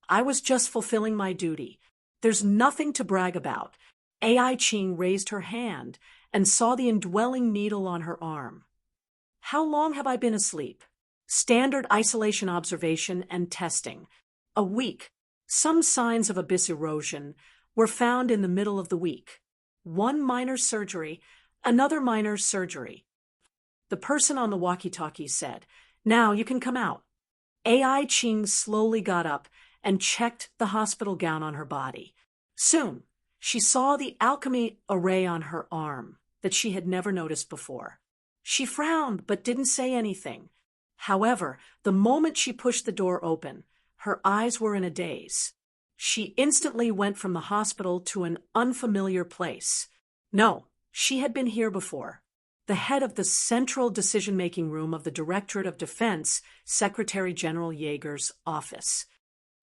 I was just fulfilling my duty. There's nothing to brag about. Ai Ching raised her hand and saw the indwelling needle on her arm. How long have I been asleep? Standard isolation observation and testing. A week. Some signs of abyss erosion were found in the middle of the week. One minor surgery, another minor surgery. The person on the walkie-talkie said, "Now you can come out." Ai Ching slowly got up and checked the hospital gown on her body. Soon, she saw the alchemy array on her arm that she had never noticed before. She frowned but didn't say anything. However, the moment she pushed the door open, her eyes were in a daze. She instantly went from the hospital to an unfamiliar place. No, she had been here before. The head of the central decision-making room of the Directorate of Defense, Secretary General Yeager's office.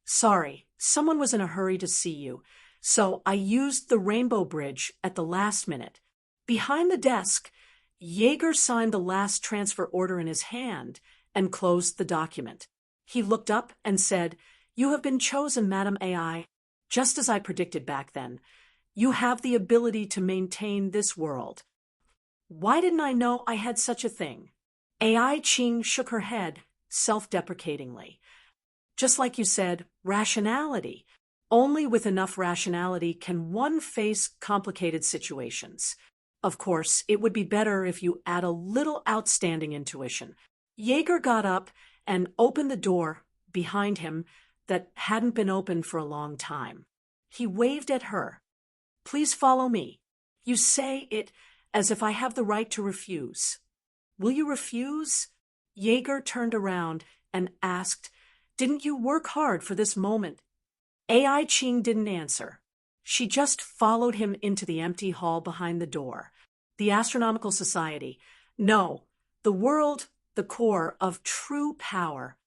"Sorry, someone was in a hurry to see you, so I used the Rainbow Bridge at the last minute." Behind the desk, Yeager signed the last transfer order in his hand and closed the document. He looked up and said, "You have been chosen, Madam Ai. Just as I predicted back then, you have the ability to maintain this world." Why didn't I know I had such a thing? Ai Ching shook her head self-deprecatingly. Just like you said, rationality. Only with enough rationality can one face complicated situations. Of course, it would be better if you add a little outstanding intuition. Yeager got up and opened the door behind him that hadn't been opened for a long time. He waved at her. "Please follow me. You say it as if I have the right to refuse. Will you refuse?" Yeager turned around and asked, "Didn't you work hard for this moment?" Ai Ching didn't answer. She just followed him into the empty hall behind the door. The Astronomical Society. No, the world, the core of true power.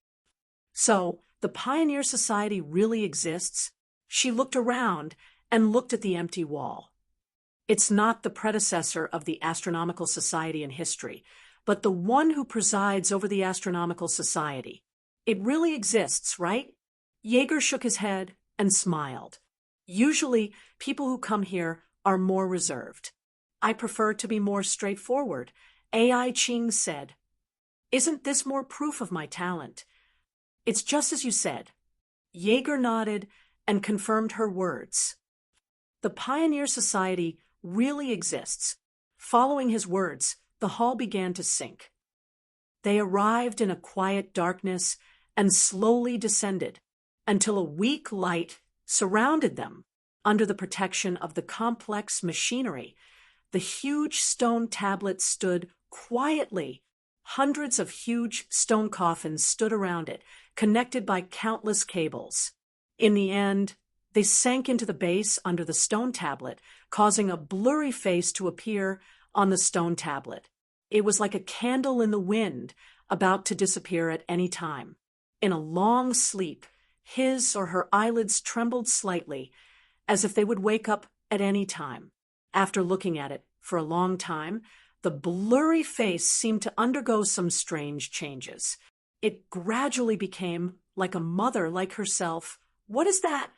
So, the Pioneer Society really exists? She looked around and looked at the empty wall. It's not the predecessor of the Astronomical Society in history, but the one who presides over the Astronomical Society. It really exists, right? Yeager shook his head and smiled. Usually, people who come here are more reserved. I prefer to be more straightforward, Ai Ching said. Isn't this more proof of my talent? It's just as you said. Yeager nodded and confirmed her words. The Pioneer Society really exists. Following his words, the hall began to sink. They arrived in a quiet darkness and slowly descended until a weak light surrounded them. Under the protection of the complex machinery, the huge stone tablet stood quietly, Hundreds of huge stone coffins stood around it, connected by countless cables. In the end, they sank into the base under the stone tablet, causing a blurry face to appear on the stone tablet. It was like a candle in the wind, about to disappear at any time. In a long sleep, his or her eyelids trembled slightly, as if they would wake up at any time. After looking at it for a long time, the blurry face seemed to undergo some strange changes. It gradually became like a mother like herself. What is that?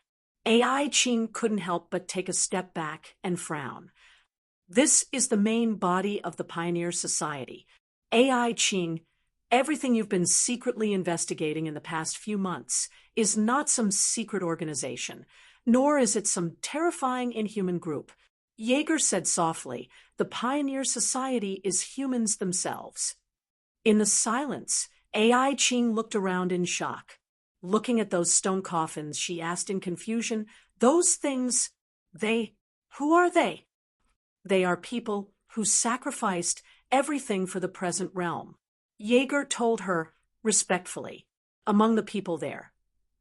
AI Ching couldn't help but take a step back and frown. This is the main body of the Pioneer Society. AI Ching, everything you've been secretly investigating in the past few months, is not some secret organization, nor is it some terrifying inhuman group. Jaeger said softly, the Pioneer Society is humans themselves. In the silence, AI Ching looked around in shock. Looking at those stone coffins, she asked in confusion, those things, who are they? They are people who sacrificed everything for the present realm. Jaeger told her respectfully. Among the people there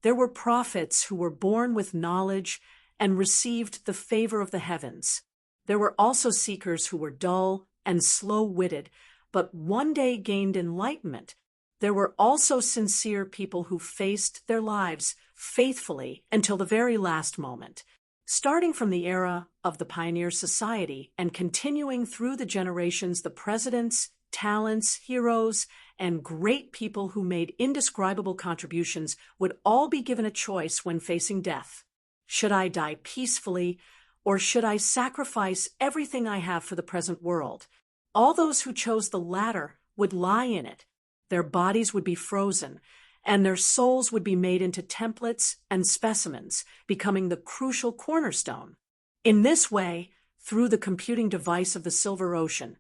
were prophets who were born with knowledge and received the favor of the heavens. There were also seekers who were dull and slow-witted, but one day gained enlightenment. There were also sincere people who faced their lives faithfully until the very last moment. Starting from the era of the Pioneer Society and continuing through the generations, the presidents, talents, heroes, and great people who made indescribable contributions would all be given a choice when facing death. Should I die peacefully, or should I sacrifice everything I have for the present world? All those who chose the latter would lie in it. Their bodies would be frozen, and their souls would be made into templates and specimens, becoming the crucial cornerstone. In this way, through the computing device of the Silver Ocean,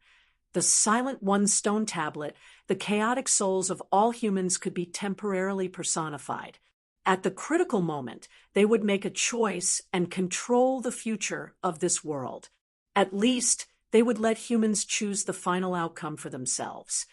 the Silent One stone tablet, the chaotic souls of all humans could be temporarily personified. At the critical moment, they would make a choice and control the future of this world. At least, they would let humans choose the final outcome for themselves.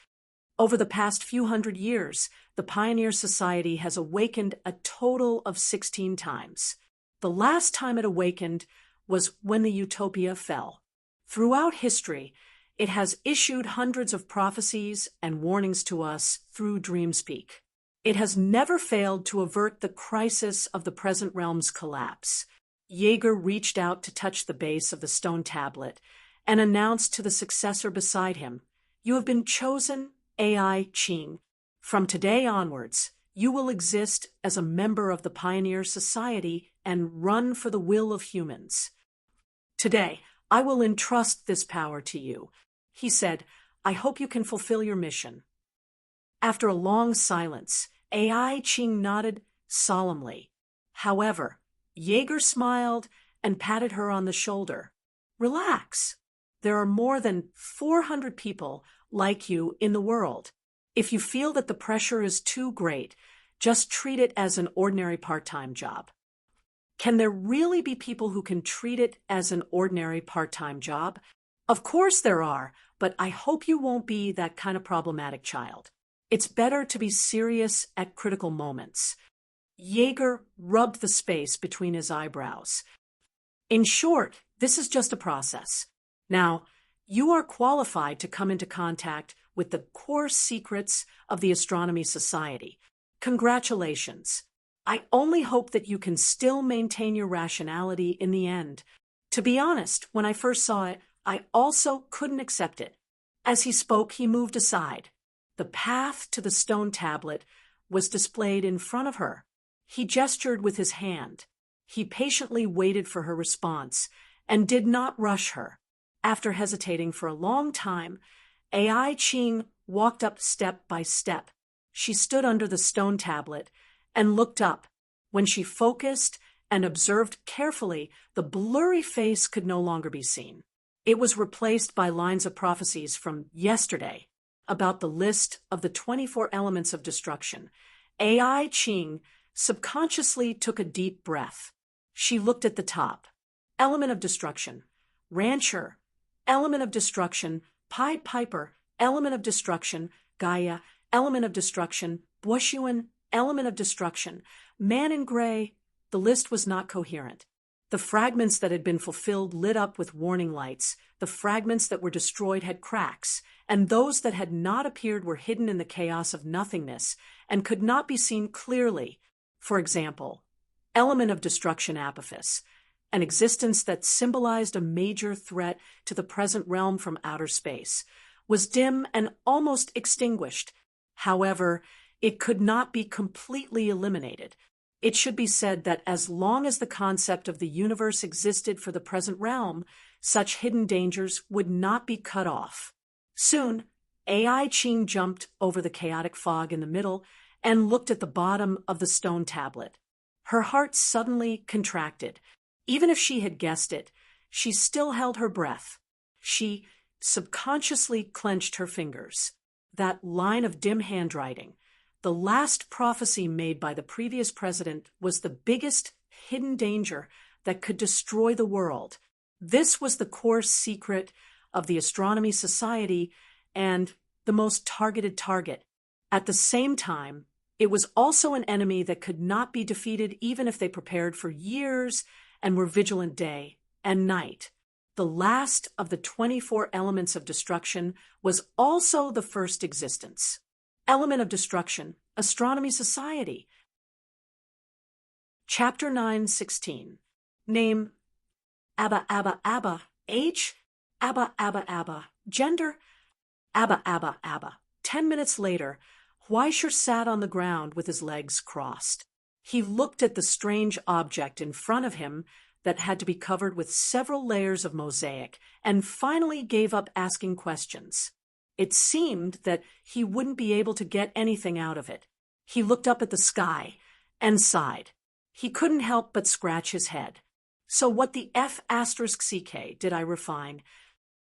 Over the past few hundred years, the Pioneer Society has awakened a total of 16 times. The last time it awakened was when the Utopia fell. Throughout history, it has issued hundreds of prophecies and warnings to us through Dreamspeak. It has never failed to avert the crisis of the present realm's collapse. Jaeger reached out to touch the base of the stone tablet and announced to the successor beside him, "You have been chosen, AI Ching. From today onwards, you will exist as a member of the Pioneer Society and run for the will of humans. Today, I will entrust this power to you." He said, "I hope you can fulfill your mission." After a long silence, AI Ching nodded solemnly. However, Jaeger smiled and patted her on the shoulder. "Relax. There are more than 400 people like you in the world. If you feel that the pressure is too great, just treat it as an ordinary part-time job." Can there really be people who can treat it as an ordinary part-time job? Of course there are, but I hope you won't be that kind of problematic child. It's better to be serious at critical moments. Jaeger rubbed the space between his eyebrows. In short, this is just a process. Now, you are qualified to come into contact with the core secrets of the Astronomy Society. Congratulations. I only hope that you can still maintain your rationality in the end. To be honest, when I first saw it, I also couldn't accept it. As he spoke, he moved aside. The path to the stone tablet was displayed in front of her. He gestured with his hand. He patiently waited for her response and did not rush her. After hesitating for a long time, AI Ching walked up step by step. She stood under the stone tablet and looked up. When she focused and observed carefully, the blurry face could no longer be seen. It was replaced by lines of prophecies from yesterday about the list of the 24 elements of destruction. AI Ching subconsciously took a deep breath. She looked at the top. Element of destruction, rancher. Element of destruction, Pied Piper, element of destruction, Gaia, element of destruction, Boishuan, element of destruction, man in gray. The list was not coherent. The fragments that had been fulfilled lit up with warning lights, the fragments that were destroyed had cracks, and those that had not appeared were hidden in the chaos of nothingness and could not be seen clearly. For example, element of destruction Apophis, an existence that symbolized a major threat to the present realm from outer space, was dim and almost extinguished. However, it could not be completely eliminated. It should be said that as long as the concept of the universe existed for the present realm, such hidden dangers would not be cut off. Soon, Ai Ching jumped over the chaotic fog in the middle and looked at the bottom of the stone tablet. Her heart suddenly contracted. Even if she had guessed it, she still held her breath. She subconsciously clenched her fingers. That line of dim handwriting, the last prophecy made by the previous president, was the biggest hidden danger that could destroy the world. This was the core secret of the Astronomy Society and the most targeted target. At the same time, it was also an enemy that could not be defeated even if they prepared for years and were vigilant day and night. The last of the 24 elements of destruction was also the first existence. Element of destruction, Astronomy Society. Chapter 9:16. Name, Abba Abba Abba. Age, Abba Abba Abba. Gender, Abba Abba Abba. 10 minutes later, Huaisher sat on the ground with his legs crossed. He looked at the strange object in front of him that had to be covered with several layers of mosaic, and finally gave up asking questions. It seemed that he wouldn't be able to get anything out of it. He looked up at the sky and sighed. He couldn't help but scratch his head. So what the F***CK did I refine?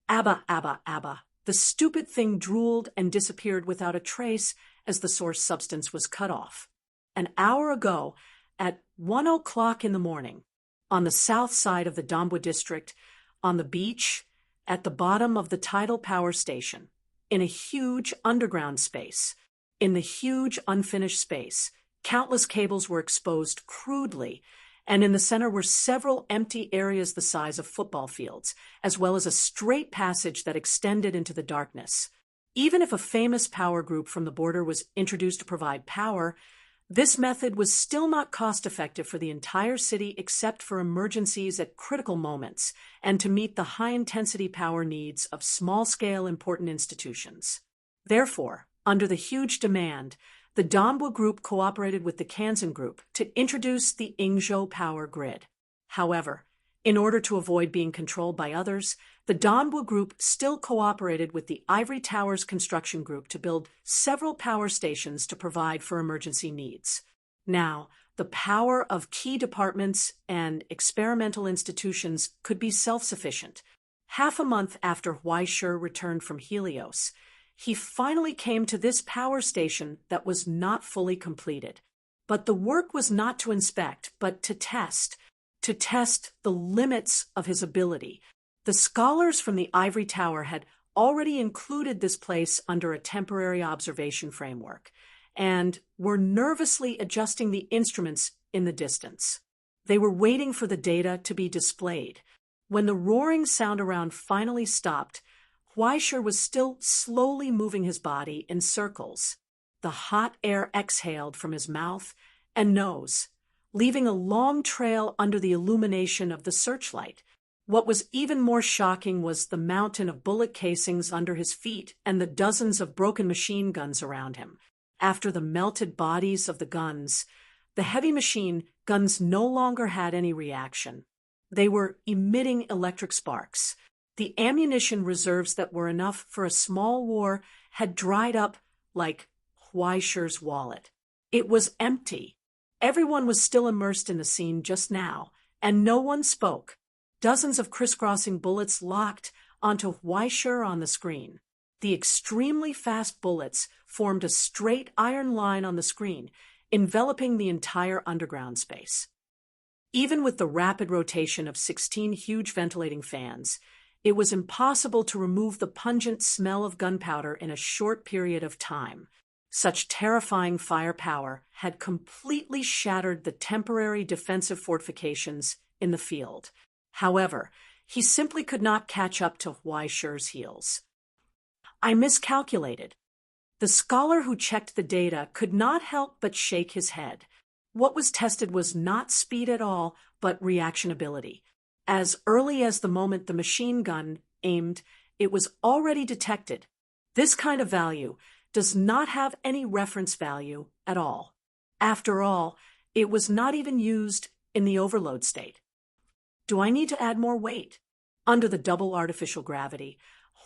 Abba, Abba, Abba. The stupid thing drooled and disappeared without a trace as the source substance was cut off. An hour ago, at 1 o'clock in the morning, on the south side of the Doomsday district, on the beach, at the bottom of the tidal power station, in a huge underground space, in the huge unfinished space, countless cables were exposed crudely, and in the center were several empty areas the size of football fields, as well as a straight passage that extended into the darkness. Even if a famous power group from the border was introduced to provide power, this method was still not cost-effective for the entire city except for emergencies at critical moments and to meet the high-intensity power needs of small-scale important institutions. Therefore, under the huge demand, the Doomsday group cooperated with the Kansan group to introduce the Ingzhou power grid. However, in order to avoid being controlled by others, the Doomsday group still cooperated with the Ivory Towers construction group to build several power stations to provide for emergency needs. Now, the power of key departments and experimental institutions could be self-sufficient. Half a month after Huaisher returned from Helios, he finally came to this power station that was not fully completed. But the work was not to inspect, but to test the limits of his ability. The scholars from the Ivory Tower had already included this place under a temporary observation framework and were nervously adjusting the instruments in the distance. They were waiting for the data to be displayed. When the roaring sound around finally stopped, Huaisher was still slowly moving his body in circles. The hot air exhaled from his mouth and nose, leaving a long trail under the illumination of the searchlight. What was even more shocking was the mountain of bullet casings under his feet and the dozens of broken machine guns around him. After the melted bodies of the guns, the heavy machine guns no longer had any reaction. They were emitting electric sparks. The ammunition reserves that were enough for a small war had dried up like Huaisher's wallet. It was empty. Everyone was still immersed in the scene just now, and no one spoke. Dozens of crisscrossing bullets locked onto Huaisher on the screen. The extremely fast bullets formed a straight iron line on the screen, enveloping the entire underground space. Even with the rapid rotation of 16 huge ventilating fans, It was impossible to remove the pungent smell of gunpowder in a short period of time. Such terrifying firepower had completely shattered the temporary defensive fortifications in the field. However, he simply could not catch up to Huaishi's heels. I miscalculated. The scholar who checked the data could not help but shake his head. What was tested was not speed at all, but reactionability. As early as the moment the machine gun aimed, it was already detected. This kind of value does not have any reference value at all. After all, it was not even used in the overload state. Do I need to add more weight? Under the double artificial gravity,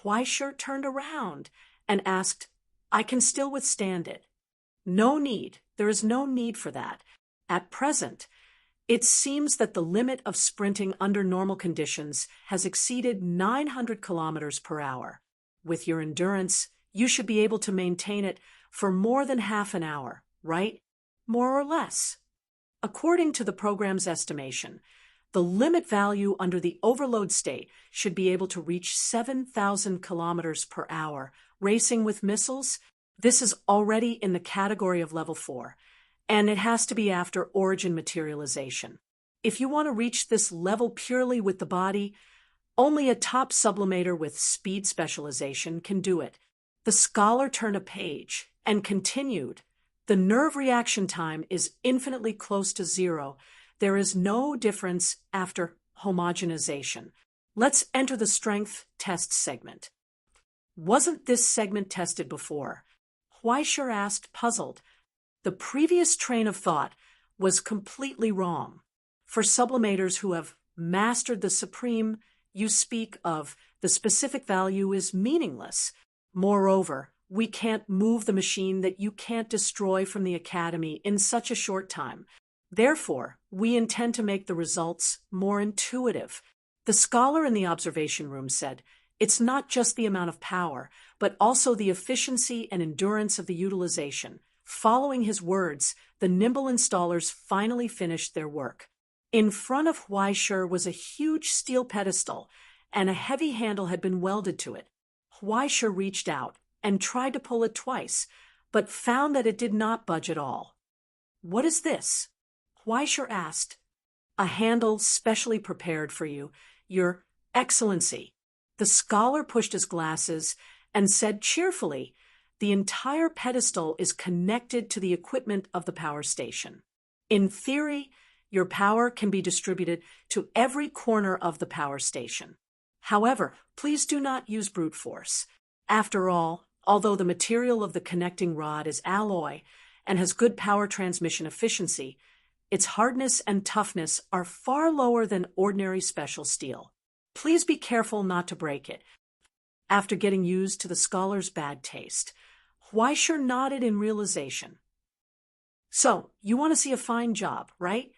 Huaishi turned around and asked, I can still withstand it. No need. There is no need for that. At present, it seems that the limit of sprinting under normal conditions has exceeded 900 kilometers per hour. With your endurance, you should be able to maintain it for more than half an hour, right? More or less. According to the program's estimation, the limit value under the overload state should be able to reach 7,000 kilometers per hour. Racing with missiles, this is already in the category of level 4, and it has to be after origin materialization. If you want to reach this level purely with the body, only a top sublimator with speed specialization can do it. The scholar turned a page and continued. The nerve reaction time is infinitely close to zero. There is no difference after homogenization. Let's enter the strength test segment. Wasn't this segment tested before? Huaishi asked, puzzled. The previous train of thought was completely wrong. For sublimators who have mastered the supreme, you speak of the specific value is meaningless. Moreover, we can't move the machine that you can't destroy from the academy in such a short time. Therefore, we intend to make the results more intuitive. The scholar in the observation room said, it's not just the amount of power, but also the efficiency and endurance of the utilization. Following his words, the nimble installers finally finished their work. In front of Huaishi was a huge steel pedestal, and a heavy handle had been welded to it. Huaishi reached out and tried to pull it twice, but found that it did not budge at all. What is this? Huaishi asked. A handle specially prepared for you, Your Excellency. The scholar pushed his glasses and said cheerfully, the entire pedestal is connected to the equipment of the power station. In theory, your power can be distributed to every corner of the power station. However, please do not use brute force. After all, although the material of the connecting rod is alloy and has good power transmission efficiency, its hardness and toughness are far lower than ordinary special steel. Please be careful not to break it. After getting used to the scholar's bad taste, Huaishi nodded in realization. So, you want to see a fine job, right?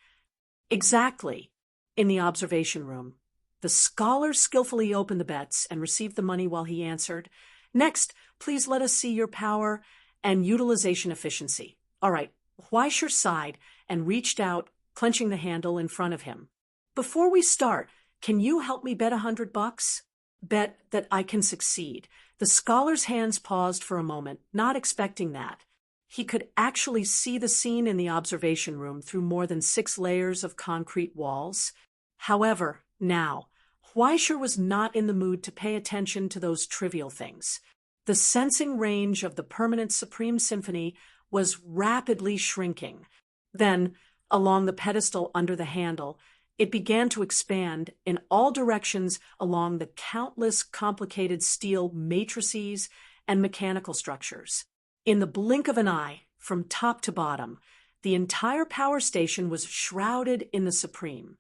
Exactly. In the observation room, the scholar skillfully opened the bets and received the money while he answered, Next, please let us see your power and utilization efficiency. All right. Huaishi sighed and reached out, clenching the handle in front of him. Before we start, can you help me bet $100? Bet that I can succeed. The scholar's hands paused for a moment, not expecting that. He could actually see the scene in the observation room through more than 6 layers of concrete walls. However, now, Huaishi was not in the mood to pay attention to those trivial things. The sensing range of the permanent Supreme Symphony was rapidly shrinking. Then, along the pedestal under the handle, it began to expand in all directions along the countless complicated steel matrices and mechanical structures. In the blink of an eye, from top to bottom, the entire power station was shrouded in the Supreme.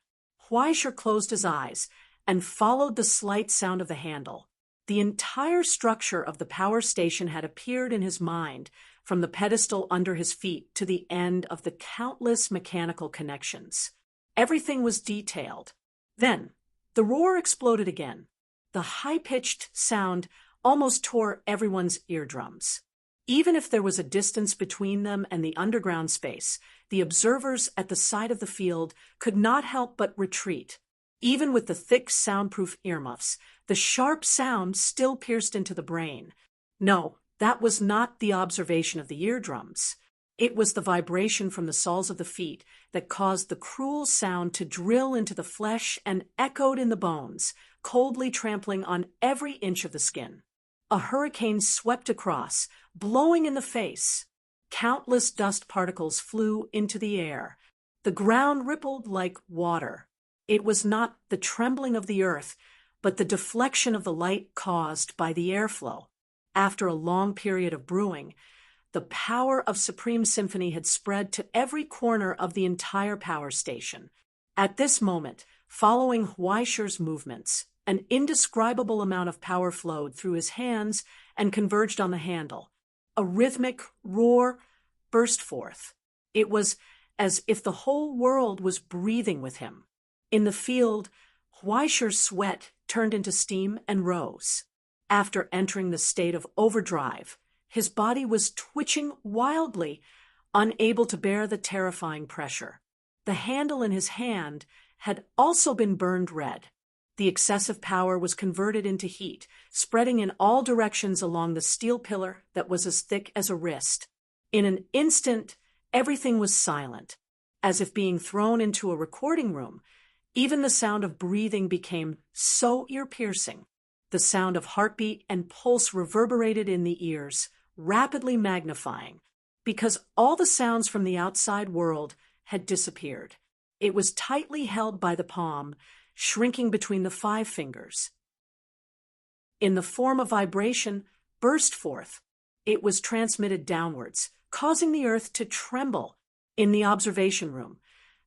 Huaishi closed his eyes and followed the slight sound of the handle. The entire structure of the power station had appeared in his mind, from the pedestal under his feet to the end of the countless mechanical connections. Everything was detailed. Then, the roar exploded again. The high-pitched sound almost tore everyone's eardrums. Even if there was a distance between them and the underground space, the observers at the side of the field could not help but retreat. Even with the thick soundproof earmuffs, the sharp sound still pierced into the brain. No, that was not the observation of the eardrums. It was the vibration from the soles of the feet that caused the cruel sound to drill into the flesh and echoed in the bones, coldly trampling on every inch of the skin. A hurricane swept across, blowing in the face. Countless dust particles flew into the air. The ground rippled like water. It was not the trembling of the earth, but the deflection of the light caused by the airflow. After a long period of brewing, the power of Supreme Symphony had spread to every corner of the entire power station. At this moment, following Huaisher's movements, an indescribable amount of power flowed through his hands and converged on the handle. A rhythmic roar burst forth. It was as if the whole world was breathing with him. In the field, Huaisher's sweat turned into steam and rose. After entering the state of overdrive, his body was twitching wildly, unable to bear the terrifying pressure. The handle in his hand had also been burned red. The excessive power was converted into heat, spreading in all directions along the steel pillar that was as thick as a wrist. In an instant, everything was silent, as if being thrown into a recording room. Even the sound of breathing became so ear-piercing. The sound of heartbeat and pulse reverberated in the ears, rapidly magnifying, because all the sounds from the outside world had disappeared. It was tightly held by the palm, shrinking between the 5 fingers. In the form of vibration, burst forth. It was transmitted downwards, causing the earth to tremble. In the observation room,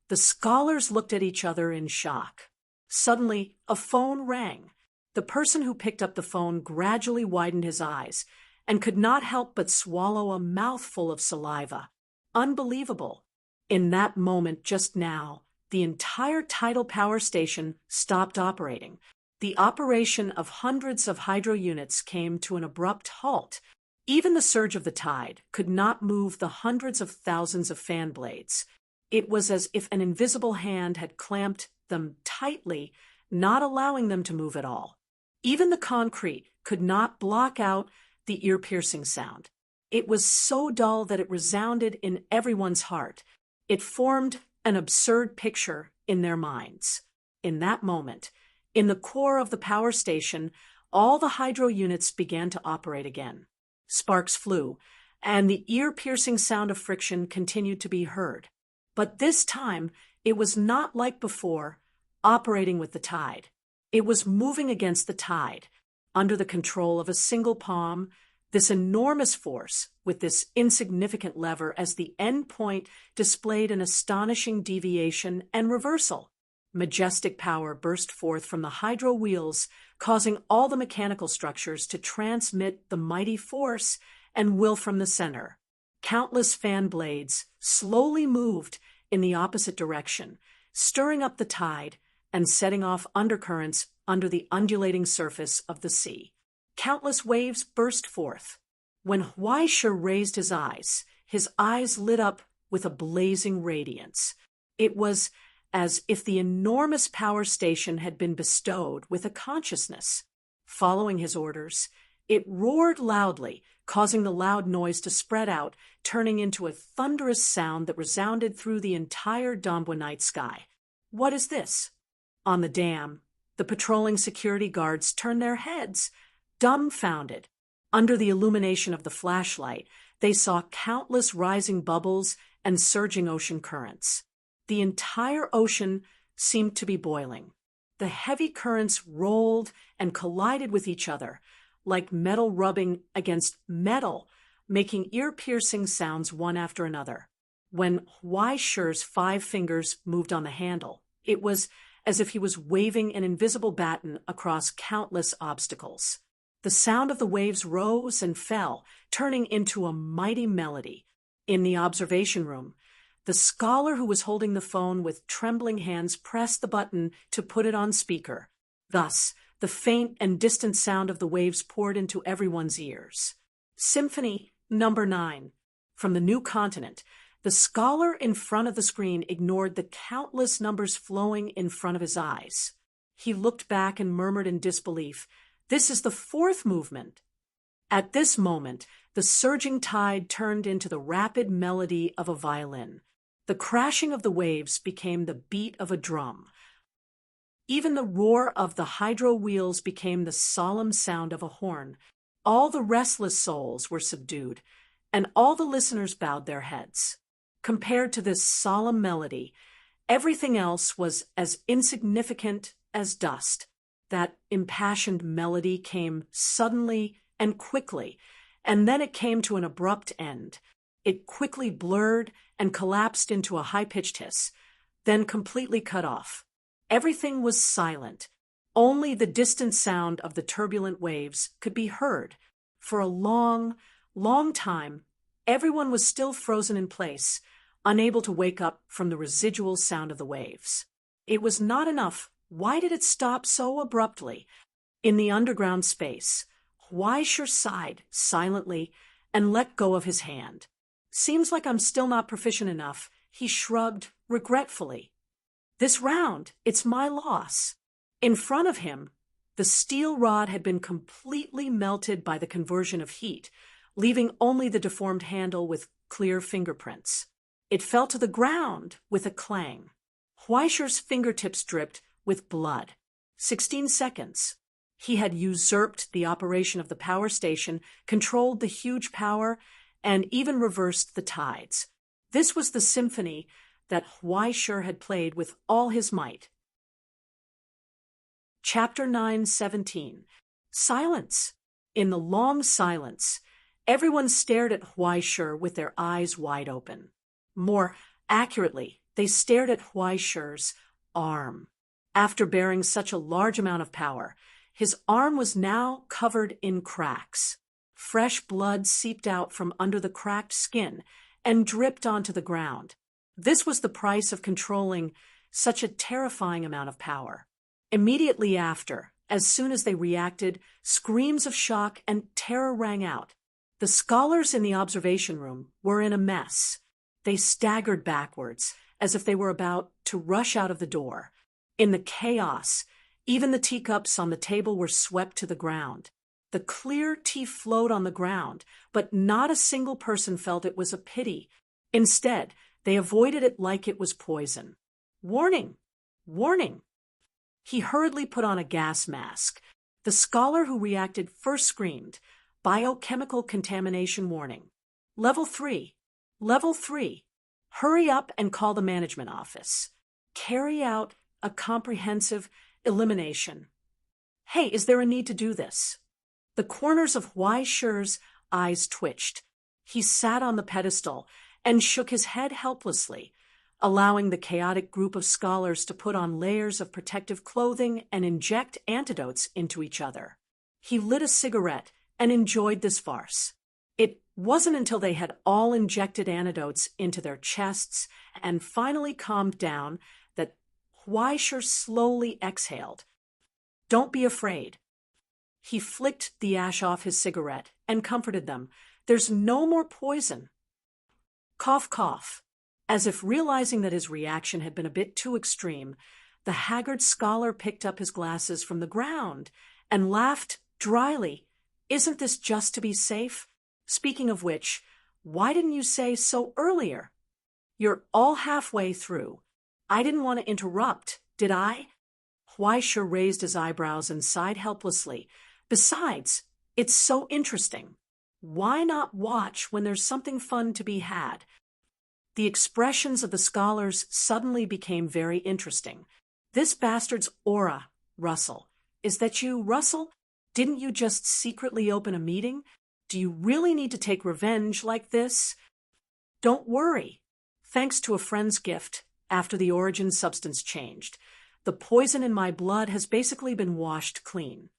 the scholars looked at each other in shock. Suddenly, a phone rang. The person who picked up the phone gradually widened his eyes and could not help but swallow a mouthful of saliva. Unbelievable. In that moment just now, the entire tidal power station stopped operating. The operation of hundreds of hydro units came to an abrupt halt. Even the surge of the tide could not move the hundreds of thousands of fan blades. It was as if an invisible hand had clamped them tightly, not allowing them to move at all. Even the concrete could not block out the ear-piercing sound. It was so dull that it resounded in everyone's heart. It formed an absurd picture in their minds. In that moment, in the core of the power station, all the hydro units began to operate again. Sparks flew, and the ear-piercing sound of friction continued to be heard. But this time, it was not like before, operating with the tide. It was moving against the tide, under the control of a single palm. This enormous force, with this insignificant lever as the end point, displayed an astonishing deviation and reversal. Majestic power burst forth from the hydro wheels, causing all the mechanical structures to transmit the mighty force and will from the center. Countless fan blades slowly moved in the opposite direction, stirring up the tide and setting off undercurrents under the undulating surface of the sea. Countless waves burst forth. When Huaisher raised his eyes lit up with a blazing radiance. It was as if the enormous power station had been bestowed with a consciousness. Following his orders, it roared loudly, causing the loud noise to spread out, turning into a thunderous sound that resounded through the entire Dombwa night sky. What is this? On the dam, the patrolling security guards turned their heads, dumbfounded. Under the illumination of the flashlight, they saw countless rising bubbles and surging ocean currents. The entire ocean seemed to be boiling. The heavy currents rolled and collided with each other, like metal rubbing against metal, making ear-piercing sounds one after another. When Huaisher's 5 fingers moved on the handle, it was as if he was waving an invisible baton across countless obstacles. The sound of the waves rose and fell, turning into a mighty melody. In the observation room, the scholar who was holding the phone with trembling hands pressed the button to put it on speaker. Thus, the faint and distant sound of the waves poured into everyone's ears. Symphony number 9. From the new continent, the scholar in front of the screen ignored the countless numbers flowing in front of his eyes. He looked back and murmured in disbelief, "This is the fourth movement." At this moment, the surging tide turned into the rapid melody of a violin. The crashing of the waves became the beat of a drum. Even the roar of the hydro wheels became the solemn sound of a horn. All the restless souls were subdued, and all the listeners bowed their heads. Compared to this solemn melody, everything else was as insignificant as dust. That impassioned melody came suddenly and quickly, and then it came to an abrupt end. It quickly blurred and collapsed into a high-pitched hiss, then completely cut off. Everything was silent. Only the distant sound of the turbulent waves could be heard. For a long, long time, everyone was still frozen in place, unable to wake up from the residual sound of the waves. It was not enough. Why did it stop so abruptly? In the underground space, Huaisher sighed silently and let go of his hand. "Seems like I'm still not proficient enough," he shrugged regretfully. "This round, it's my loss." In front of him, the steel rod had been completely melted by the conversion of heat, leaving only the deformed handle with clear fingerprints. It fell to the ground with a clang. Huaisher's fingertips dripped with blood. 16 seconds. He had usurped the operation of the power station, controlled the huge power, and even reversed the tides. This was the symphony that Huaisher had played with all his might. Chapter 9:17. Silence. In the long silence, everyone stared at Huaisher with their eyes wide open. More accurately, they stared at Huaisher's arm. After bearing such a large amount of power, his arm was now covered in cracks. Fresh blood seeped out from under the cracked skin and dripped onto the ground. This was the price of controlling such a terrifying amount of power. Immediately after, as soon as they reacted, screams of shock and terror rang out. The scholars in the observation room were in a mess. They staggered backwards, as if they were about to rush out of the door. In the chaos, even the teacups on the table were swept to the ground. The clear tea flowed on the ground, but not a single person felt it was a pity. Instead, they avoided it like it was poison. "Warning! Warning!" He hurriedly put on a gas mask. The scholar who reacted first screamed, "Biochemical contamination warning. Level 3. Level 3. Hurry up and call the management office. Carry out a comprehensive elimination." "Hey, is there a need to do this?" The corners of Huaisher's eyes twitched. He sat on the pedestal and shook his head helplessly, allowing the chaotic group of scholars to put on layers of protective clothing and inject antidotes into each other. He lit a cigarette and enjoyed this farce. It wasn't until they had all injected antidotes into their chests and finally calmed down that Huaisher slowly exhaled. "Don't be afraid." He flicked the ash off his cigarette and comforted them. "There's no more poison." Cough, cough. As if realizing that his reaction had been a bit too extreme, the haggard scholar picked up his glasses from the ground and laughed dryly. "Isn't this just to be safe? Speaking of which, why didn't you say so earlier? You're all halfway through. I didn't want to interrupt, did I?" Huaisher raised his eyebrows and sighed helplessly. "Besides, it's so interesting. Why not watch when there's something fun to be had?" The expressions of the scholars suddenly became very interesting. "This bastard's aura, Russell. Is that you, Russell? Didn't you just secretly open a meeting? Do you really need to take revenge like this?" "Don't worry. Thanks to a friend's gift, after the origin substance changed, the poison in my blood has basically been washed clean."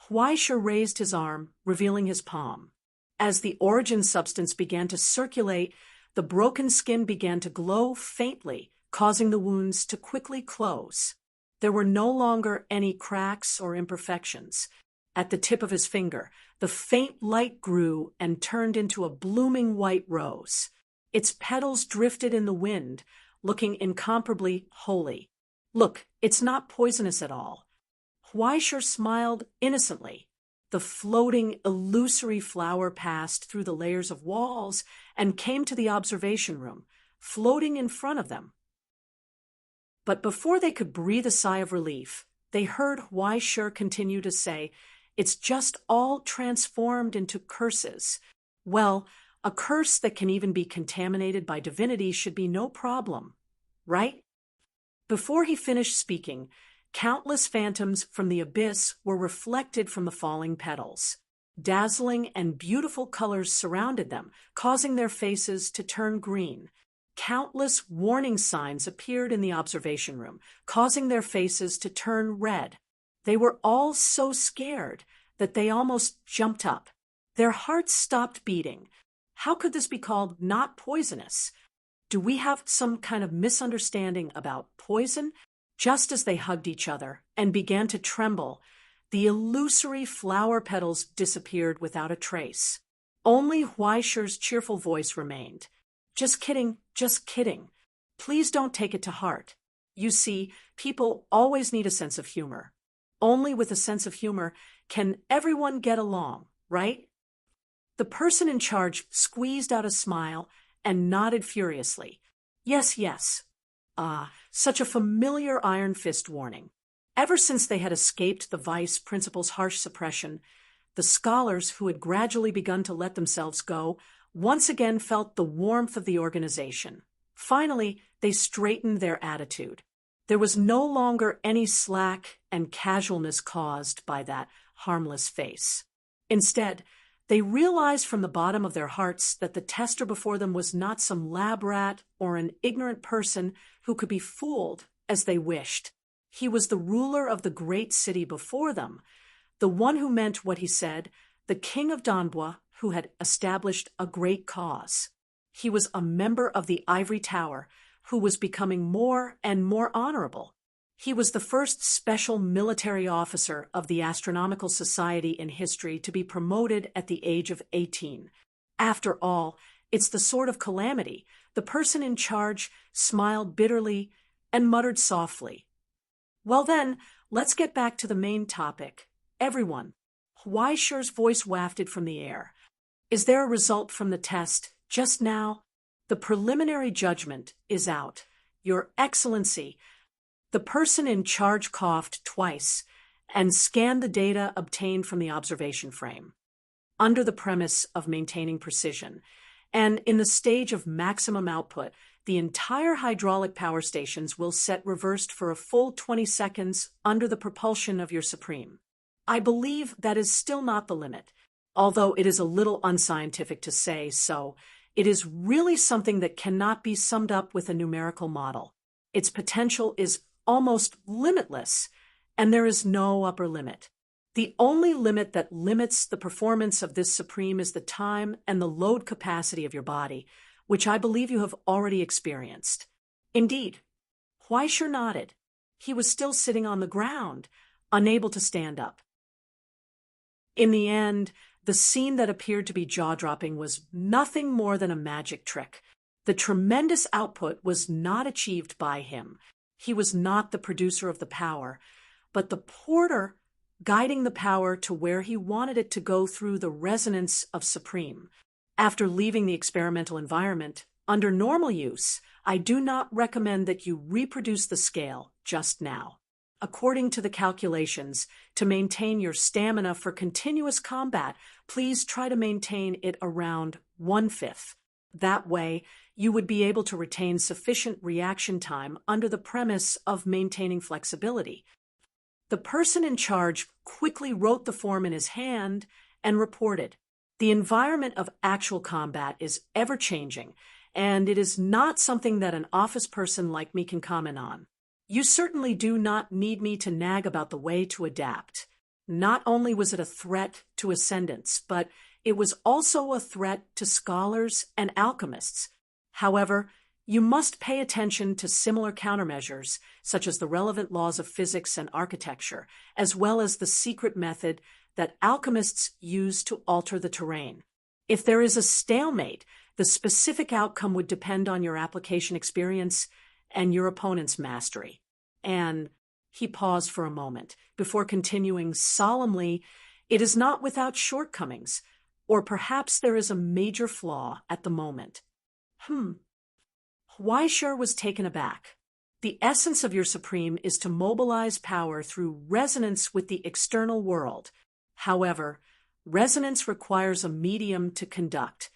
Huaisher raised his arm, revealing his palm. As the origin substance began to circulate, the broken skin began to glow faintly, causing the wounds to quickly close. There were no longer any cracks or imperfections. At the tip of his finger, the faint light grew and turned into a blooming white rose. Its petals drifted in the wind, looking incomparably holy. "Look, it's not poisonous at all. Huaisher smiled innocently. The floating, illusory flower passed through the layers of walls and came to the observation room, floating in front of them. But before they could breathe a sigh of relief, they heard Huaisher continue to say, "It's just all transformed into curses. Well, a curse that can even be contaminated by divinity should be no problem, right?" Before he finished speaking, countless phantoms from the abyss were reflected from the falling petals. Dazzling and beautiful colors surrounded them, causing their faces to turn green. Countless warning signs appeared in the observation room, causing their faces to turn red. They were all so scared that they almost jumped up. Their hearts stopped beating. How could this be called not poisonous? Do we have some kind of misunderstanding about poison? Just as they hugged each other and began to tremble, the illusory flower petals disappeared without a trace. Only Huaisher's cheerful voice remained. "Just kidding, just kidding. Please don't take it to heart. You see, people always need a sense of humor. Only with a sense of humor can everyone get along, right?" The person in charge squeezed out a smile and nodded furiously. "Yes, yes." Such a familiar iron fist warning. Ever since they had escaped the vice principal's harsh suppression, the scholars who had gradually begun to let themselves go once again felt the warmth of the organization. Finally, they straightened their attitude. There was no longer any slack and casualness caused by that harmless face. Instead, they realized from the bottom of their hearts that the tester before them was not some lab rat or an ignorant person who could be fooled as they wished. He was the ruler of the great city before them, the one who meant what he said, the king of Donbua who had established a great cause. He was a member of the Ivory Tower who was becoming more and more honorable. He was the first special military officer of the Astronomical Society in history to be promoted at the age of 18. After all, it's the sort of calamity. The person in charge smiled bitterly and muttered softly, "Well then, let's get back to the main topic. Everyone." Huaisher's voice wafted from the air. "Is there a result from the test just now? The preliminary judgment is out. Your Excellency." The person in charge coughed twice and scanned the data obtained from the observation frame. Under the premise of maintaining precision, and in the stage of maximum output, the entire hydraulic power stations will set reversed for a full 20 seconds under the propulsion of your Supreme. I believe that is still not the limit, although it is a little unscientific to say so. It is really something that cannot be summed up with a numerical model. Its potential is almost limitless, and there is no upper limit. The only limit that limits the performance of this Supreme is the time and the load capacity of your body, which I believe you have already experienced. Indeed. Huaisher nodded. He was still sitting on the ground, unable to stand up. In the end, the scene that appeared to be jaw-dropping was nothing more than a magic trick. The tremendous output was not achieved by him. He was not the producer of the power, but the porter guiding the power to where he wanted it to go through the resonance of Supreme. After leaving the experimental environment, under normal use, I do not recommend that you reproduce the scale just now. According to the calculations, to maintain your stamina for continuous combat, please try to maintain it around 1/5. That way, you would be able to retain sufficient reaction time under the premise of maintaining flexibility. The person in charge quickly wrote the form in his hand and reported, "The environment of actual combat is ever-changing, and it is not something that an office person like me can comment on. You certainly do not need me to nag about the way to adapt. Not only was it a threat to ascendants, but it was also a threat to scholars and alchemists. However, you must pay attention to similar countermeasures, such as the relevant laws of physics and architecture, as well as the secret method that alchemists use to alter the terrain. If there is a stalemate, the specific outcome would depend on your application experience and your opponent's mastery." And He paused for a moment, before continuing solemnly, "It is not without shortcomings, or perhaps there is a major flaw at the moment." Huaishur was taken aback. "The essence of your Supreme is to mobilize power through resonance with the external world. However, resonance requires a medium to conduct,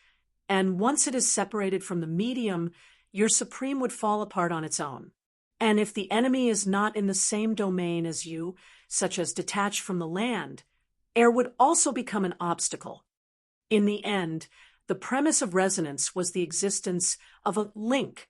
and once it is separated from the medium, your Supreme would fall apart on its own. And if the enemy is not in the same domain as you, such as detached from the land, air would also become an obstacle." In the end, the premise of resonance was the existence of a link.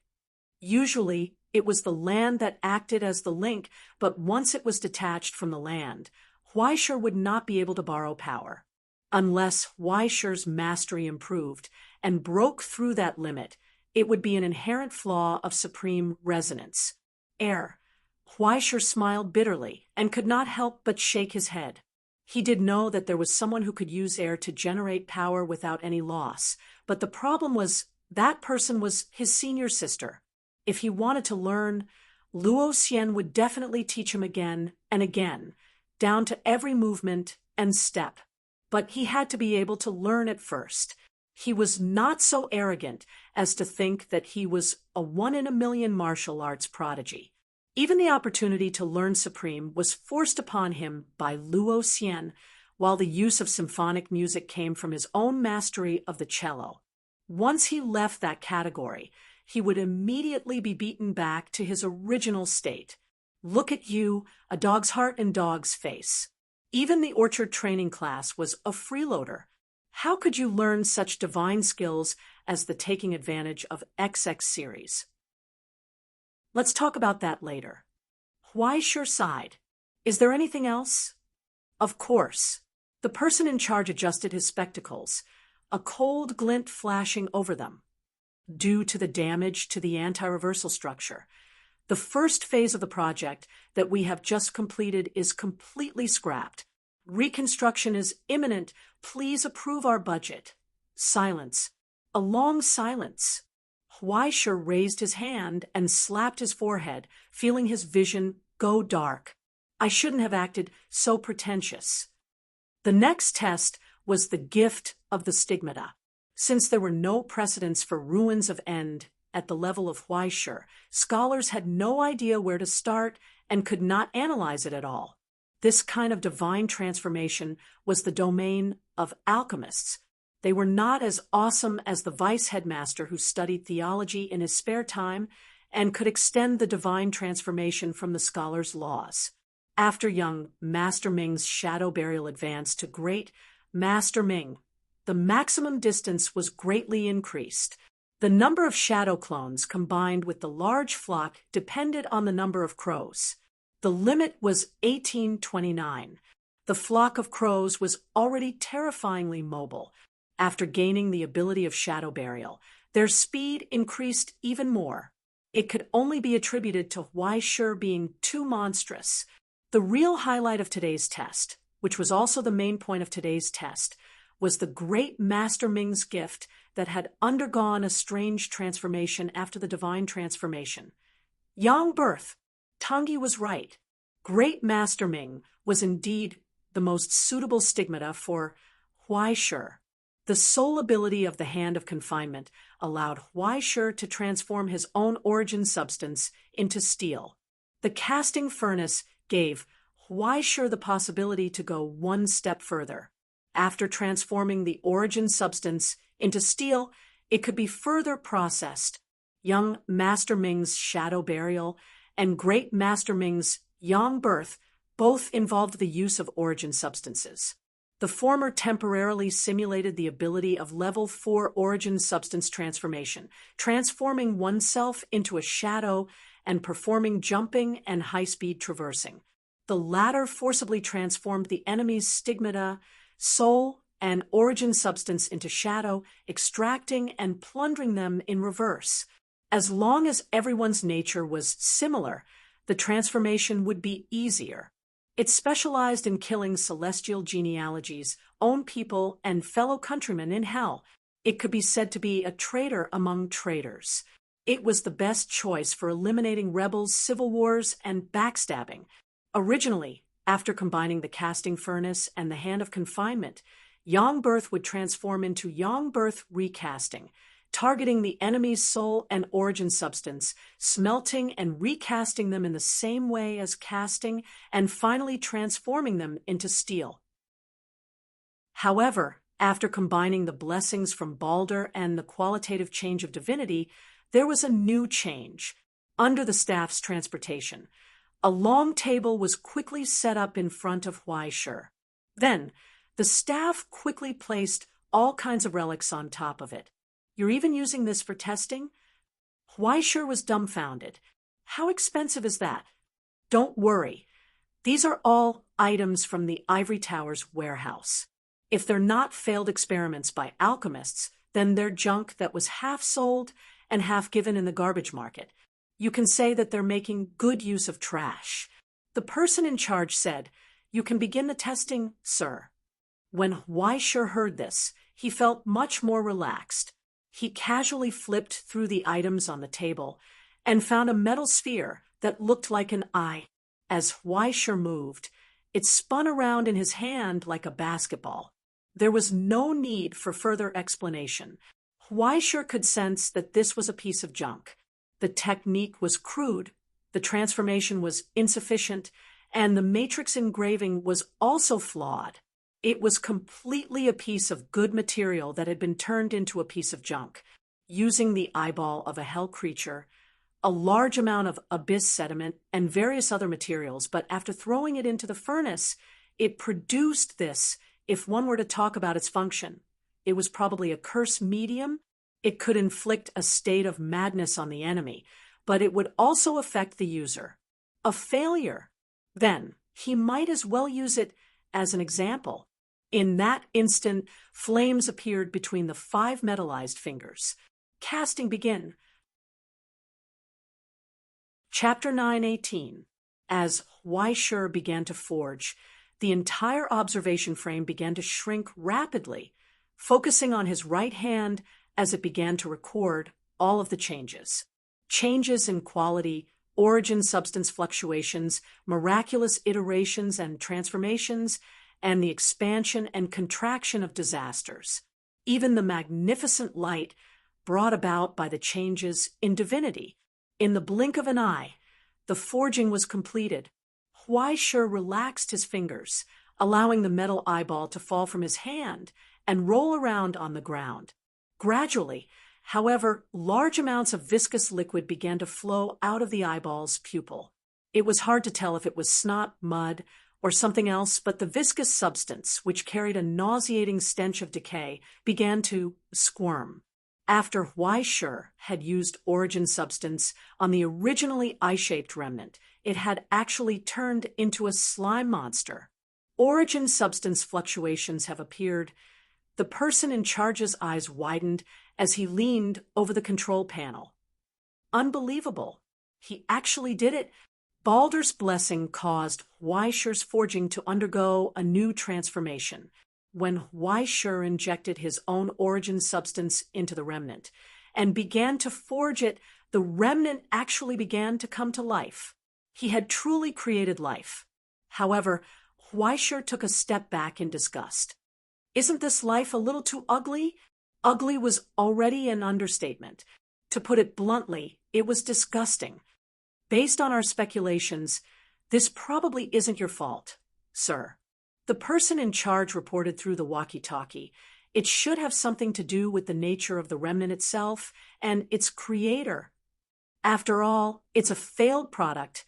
Usually, it was the land that acted as the link, but once it was detached from the land, Huaishur would not be able to borrow power. Unless Huaishur's mastery improved and broke through that limit, it would be an inherent flaw of supreme resonance. Air. Huaishur smiled bitterly and could not help but shake his head. He did know that there was someone who could use air to generate power without any loss, but the problem was that person was his senior sister. If he wanted to learn, Luo Xian would definitely teach him again and again, down to every movement and step. But he had to be able to learn at first. He was not so arrogant as to think that he was a one-in-a-million martial arts prodigy. Even the opportunity to learn Supreme was forced upon him by Luo Xian, while the use of symphonic music came from his own mastery of the cello. Once he left that category, he would immediately be beaten back to his original state. Look at you, a dog's heart and dog's face. Even the orchard training class was a freeloader. How could you learn such divine skills as the taking advantage of XX series? Let's talk about that later. Huaishur sighed. "Is there anything else?" Of course. The person in charge adjusted his spectacles, a cold glint flashing over them. "Due to the damage to the anti-reversal structure, the first phase of the project that we have just completed is completely scrapped. Reconstruction is imminent. Please approve our budget." Silence. A long silence. Huaishur raised his hand and slapped his forehead, feeling his vision go dark. "I shouldn't have acted so pretentious." The next test was the gift of the stigmata. Since there were no precedents for ruins of end at the level of Huaishur, scholars had no idea where to start and could not analyze it at all. This kind of divine transformation was the domain of alchemists. They were not as awesome as the vice headmaster who studied theology in his spare time and could extend the divine transformation from the scholar's laws. After young Master Ming's shadow burial advanced to great Master Ming, the maximum distance was greatly increased. The number of shadow clones combined with the large flock depended on the number of crows. The limit was 1829. The flock of crows was already terrifyingly mobile. After gaining the ability of shadow burial, their speed increased even more. It could only be attributed to Huaishur being too monstrous. The real highlight of today's test, which was also the main point of today's test, was the great Master Ming's gift that had undergone a strange transformation after the divine transformation. Yang birth. Tangyi was right. Great Master Ming was indeed the most suitable stigmata for Huaishur. The sole ability of the Hand of Confinement allowed Huaishur to transform his own origin substance into steel. The casting furnace gave Huaishur the possibility to go one step further. After transforming the origin substance into steel, it could be further processed. Young Master Ming's shadow burial and Great Master Ming's yang birth both involved the use of origin substances. The former temporarily simulated the ability of level 4 origin substance transformation, transforming oneself into a shadow and performing jumping and high-speed traversing. The latter forcibly transformed the enemy's stigmata, soul, and origin substance into shadow, extracting and plundering them in reverse. As long as everyone's nature was similar, the transformation would be easier. It specialized in killing celestial genealogies, own people, and fellow countrymen in hell. It could be said to be a traitor among traitors. It was the best choice for eliminating rebels, civil wars, and backstabbing. Originally, after combining the casting furnace and the hand of confinement, Yongbirth would transform into Yongbirth recasting, targeting the enemy's soul and origin substance, smelting and recasting them in the same way as casting, and finally transforming them into steel. However, after combining the blessings from Balder and the qualitative change of divinity, there was a new change. Under the staff's transportation, a long table was quickly set up in front of Huaishur. Then, the staff quickly placed all kinds of relics on top of it. You're even using this for testing? Huaishur was dumbfounded. How expensive is that? Don't worry. These are all items from the Ivory Tower's warehouse. If they're not failed experiments by alchemists, then they're junk that was half sold and half given in the garbage market. You can say that they're making good use of trash. The person in charge said, "You can begin the testing, sir." When Huaishur heard this, he felt much more relaxed. He casually flipped through the items on the table and found a metal sphere that looked like an eye. As Huaishur moved, it spun around in his hand like a basketball. There was no need for further explanation. Huaishur could sense that this was a piece of junk. The technique was crude, the transformation was insufficient, and the matrix engraving was also flawed. It was completely a piece of good material that had been turned into a piece of junk, using the eyeball of a hell creature, a large amount of abyss sediment, and various other materials, but after throwing it into the furnace, it produced this. If one were to talk about its function, it was probably a curse medium. It could inflict a state of madness on the enemy, but it would also affect the user. A failure. Then, he might as well use it as an example. In that instant, flames appeared between the 5 metallized fingers. Casting begin. Chapter 9:18. As Huaishur began to forge, the entire observation frame began to shrink rapidly, focusing on his right hand as it began to record all of the changes. Changes in quality, origin substance fluctuations, miraculous iterations and transformations, and the expansion and contraction of disasters. Even the magnificent light brought about by the changes in divinity. In the blink of an eye, the forging was completed. Huaishur relaxed his fingers, allowing the metal eyeball to fall from his hand and roll around on the ground. Gradually, however, large amounts of viscous liquid began to flow out of the eyeball's pupil. It was hard to tell if it was snot, mud, or something else, but the viscous substance, which carried a nauseating stench of decay, began to squirm. After Huaishur had used origin substance on the originally eye-shaped remnant, it had actually turned into a slime monster. Origin substance fluctuations have appeared. The person in charge's eyes widened as he leaned over the control panel. Unbelievable. He actually did it. Balder's blessing caused Huaishur's forging to undergo a new transformation. When Huaishur injected his own origin substance into the remnant and began to forge it, the remnant actually began to come to life. He had truly created life. However, Huaishur took a step back in disgust. Isn't this life a little too ugly? Ugly was already an understatement. To put it bluntly, it was disgusting. Based on our speculations, this probably isn't your fault, sir. The person in charge reported through the walkie-talkie. It should have something to do with the nature of the remnant itself and its creator. After all, it's a failed product,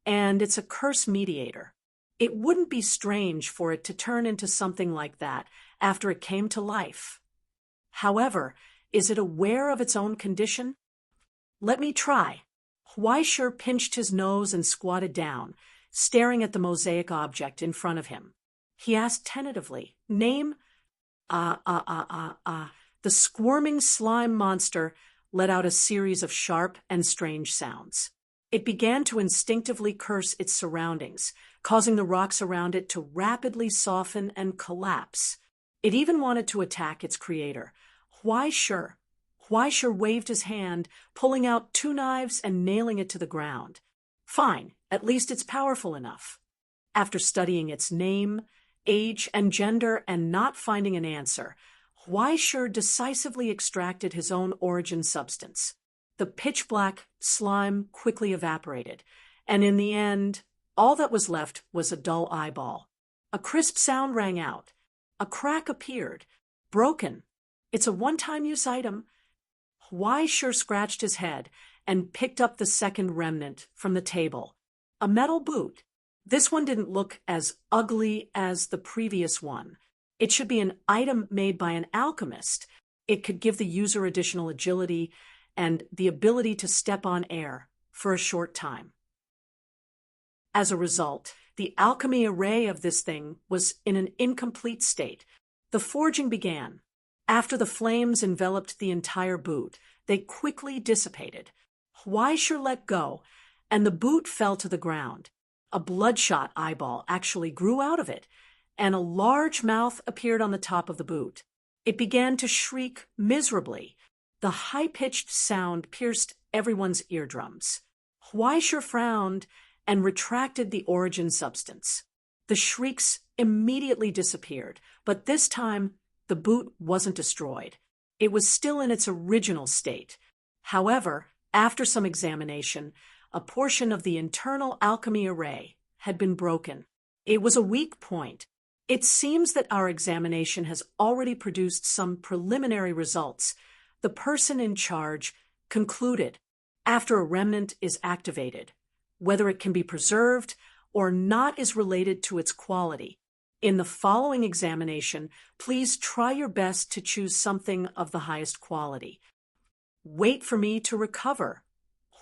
and it's a curse mediator. It wouldn't be strange for it to turn into something like that after it came to life. However, is it aware of its own condition? Let me try. Huaishur pinched his nose and squatted down, staring at the mosaic object in front of him. He asked tentatively, "Name?" The squirming slime monster let out a series of sharp and strange sounds. It began to instinctively curse its surroundings, causing the rocks around it to rapidly soften and collapse. It even wanted to attack its creator, Huaishur. Huaishur waved his hand, pulling out 2 knives and nailing it to the ground. Fine, at least it's powerful enough. After studying its name, age, and gender and not finding an answer, Weischer decisively extracted his own origin substance. The pitch-black slime quickly evaporated, and in the end, all that was left was a dull eyeball. A crisp sound rang out. A crack appeared. Broken. It's a one-time use item. Weischer scratched his head and picked up the second remnant from the table. A metal boot. This one didn't look as ugly as the previous one. It should be an item made by an alchemist. It could give the user additional agility and the ability to step on air for a short time. As a result, the alchemy array of this thing was in an incomplete state. The forging began. After the flames enveloped the entire boot, they quickly dissipated. Weischer let go, and the boot fell to the ground. A bloodshot eyeball actually grew out of it, and a large mouth appeared on the top of the boot. It began to shriek miserably. The high-pitched sound pierced everyone's eardrums. Weischer frowned and retracted the origin substance. The shrieks immediately disappeared, but this time the boot wasn't destroyed. It was still in its original state. However, after some examination, a portion of the internal alchemy array had been broken. It was a weak point. It seems that our examination has already produced some preliminary results. The person in charge concluded, after a remnant is activated, whether it can be preserved or not is related to its quality. In the following examination, please try your best to choose something of the highest quality. Wait for me to recover.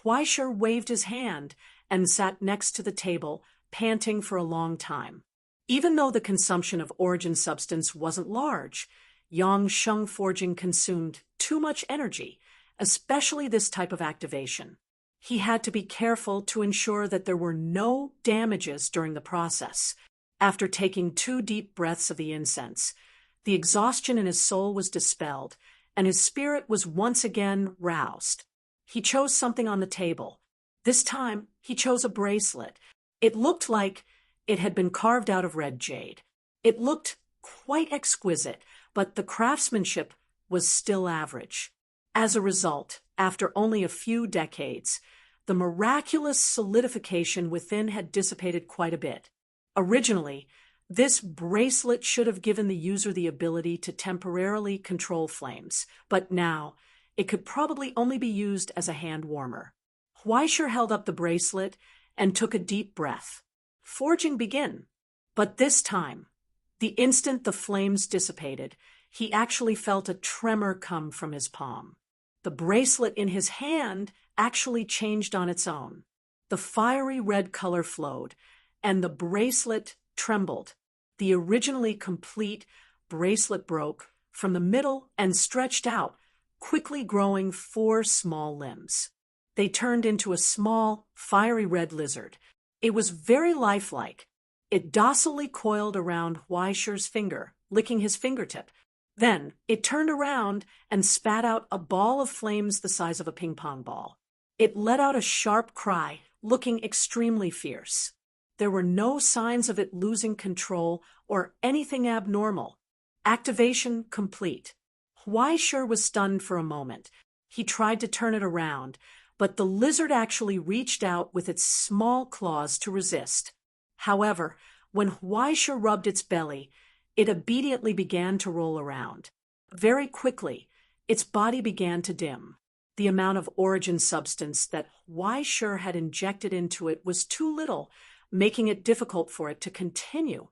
Weischer waved his hand and sat next to the table, panting for a long time. Even though the consumption of origin substance wasn't large, Yangsheng forging consumed too much energy, especially this type of activation. He had to be careful to ensure that there were no damages during the process. After taking 2 deep breaths of the incense, the exhaustion in his soul was dispelled, and his spirit was once again roused. He chose something on the table. This time, he chose a bracelet. It looked like it had been carved out of red jade. It looked quite exquisite, but the craftsmanship was still average. As a result, after only a few decades, the miraculous solidification within had dissipated quite a bit. Originally, this bracelet should have given the user the ability to temporarily control flames, but now it could probably only be used as a hand warmer. Weischer held up the bracelet and took a deep breath. Forging began. But this time, the instant the flames dissipated, he actually felt a tremor come from his palm. The bracelet in his hand actually changed on its own. The fiery red color flowed, and the bracelet trembled. The originally complete bracelet broke from the middle and stretched out, quickly growing 4 small limbs. They turned into a small, fiery red lizard. It was very lifelike. It docilely coiled around Weischer's finger, licking his fingertip. Then it turned around and spat out a ball of flames the size of a ping-pong ball. It let out a sharp cry, looking extremely fierce. There were no signs of it losing control or anything abnormal. Activation complete. Weischer was stunned for a moment. He tried to turn it around, but the lizard actually reached out with its small claws to resist. However, when Weischer rubbed its belly, it obediently began to roll around. Very quickly, its body began to dim. The amount of origin substance that Weischer had injected into it was too little, making it difficult for it to continue.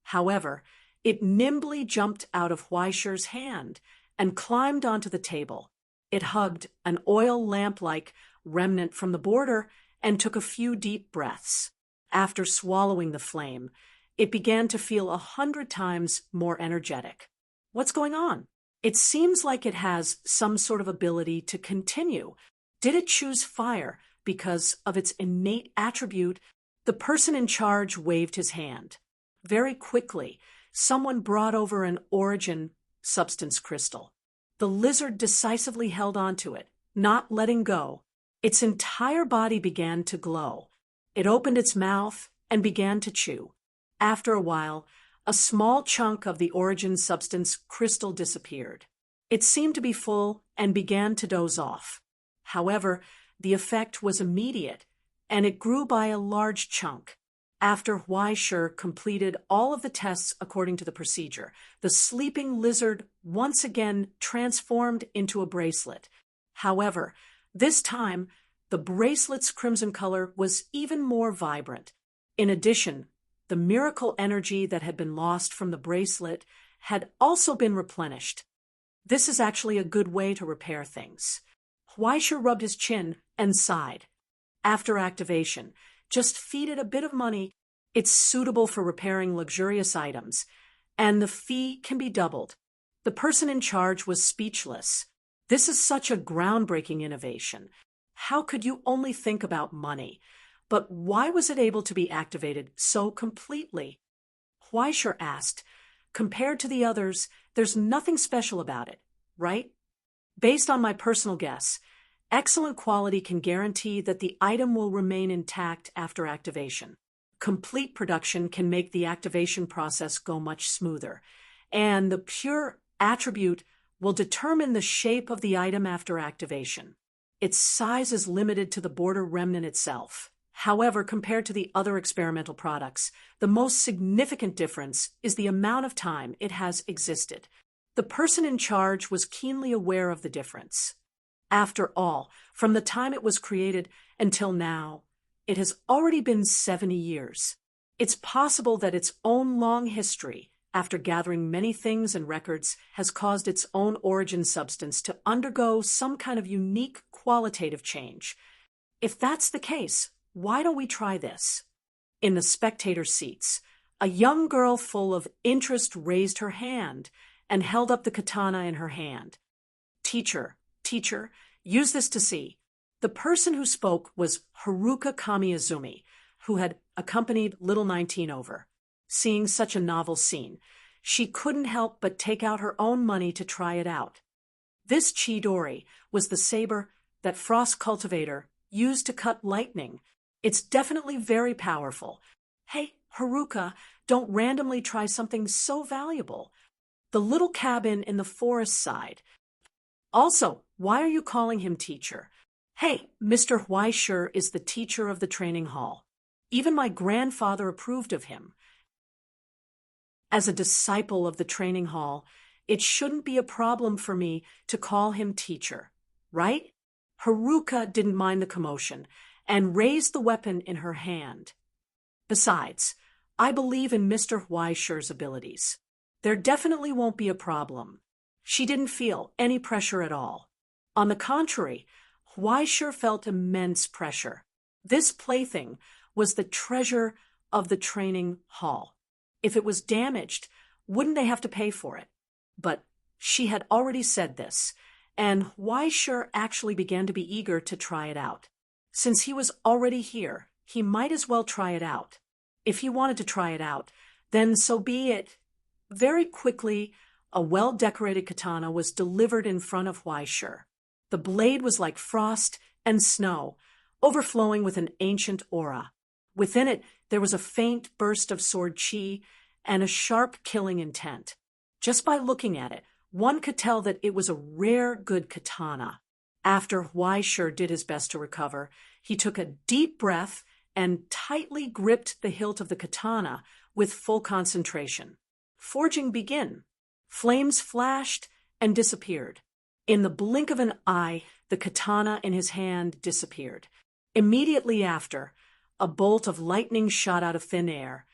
However, it nimbly jumped out of Weischer's hand and climbed onto the table. It hugged an oil lamp-like remnant from the border and took a few deep breaths. After swallowing the flame, it began to feel 100 times more energetic. What's going on? It seems like it has some sort of ability to continue. Did it choose fire because of its innate attribute? The person in charge waved his hand. Very quickly, someone brought over an origin substance crystal. The lizard decisively held onto it, not letting go. Its entire body began to glow. It opened its mouth and began to chew. After a while, a small chunk of the origin substance crystal disappeared. It seemed to be full and began to doze off. However, the effect was immediate, and it grew by a large chunk. After Huaishir completed all of the tests according to the procedure, the sleeping lizard once again transformed into a bracelet. However, this time, the bracelet's crimson color was even more vibrant. In addition, the miracle energy that had been lost from the bracelet had also been replenished. This is actually a good way to repair things. Huaishir rubbed his chin and sighed. After activation, just feed it a bit of money. It's suitable for repairing luxurious items, and the fee can be doubled. The person in charge was speechless. This is such a groundbreaking innovation. How could you only think about money? But why was it able to be activated so completely? Huaishir asked. Compared to the others, there's nothing special about it, right? Based on my personal guess, excellent quality can guarantee that the item will remain intact after activation. Complete production can make the activation process go much smoother, and the pure attribute will determine the shape of the item after activation. Its size is limited to the border remnant itself. However, compared to the other experimental products, the most significant difference is the amount of time it has existed. The person in charge was keenly aware of the difference. After all, from the time it was created until now, it has already been 70 years. It's possible that its own long history, after gathering many things and records, has caused its own origin substance to undergo some kind of unique qualitative change. If that's the case, why don't we try this? In the spectator seats, a young girl full of interest raised her hand and held up the katana in her hand. Teacher, use this to see. The person who spoke was Haruka Kamiizumi, who had accompanied Little 19 over. Seeing such a novel scene, she couldn't help but take out her own money to try it out. This Chidori was the saber that Frost Cultivator used to cut lightning. It's definitely very powerful. Hey, Haruka, don't randomly try something so valuable. The little cabin in the forest side. Also, why are you calling him teacher? Hey, Mr. Huaishir is the teacher of the training hall. Even my grandfather approved of him. As a disciple of the training hall, it shouldn't be a problem for me to call him teacher, right? Haruka didn't mind the commotion and raised the weapon in her hand. Besides, I believe in Mr. Huaishir's abilities. There definitely won't be a problem. She didn't feel any pressure at all. On the contrary, Huaishir felt immense pressure. This plaything was the treasure of the training hall. If it was damaged, wouldn't they have to pay for it? But she had already said this, and Huaishir actually began to be eager to try it out. Since he was already here, he might as well try it out. If he wanted to try it out, then so be it. Very quickly, a well-decorated katana was delivered in front of Huaishir. The blade was like frost and snow, overflowing with an ancient aura. Within it, there was a faint burst of sword chi and a sharp killing intent. Just by looking at it, one could tell that it was a rare good katana. After Huaishir did his best to recover, he took a deep breath and tightly gripped the hilt of the katana with full concentration. Forging began. Flames flashed and disappeared. In the blink of an eye, the katana in his hand disappeared. Immediately after, a bolt of lightning shot out of thin air,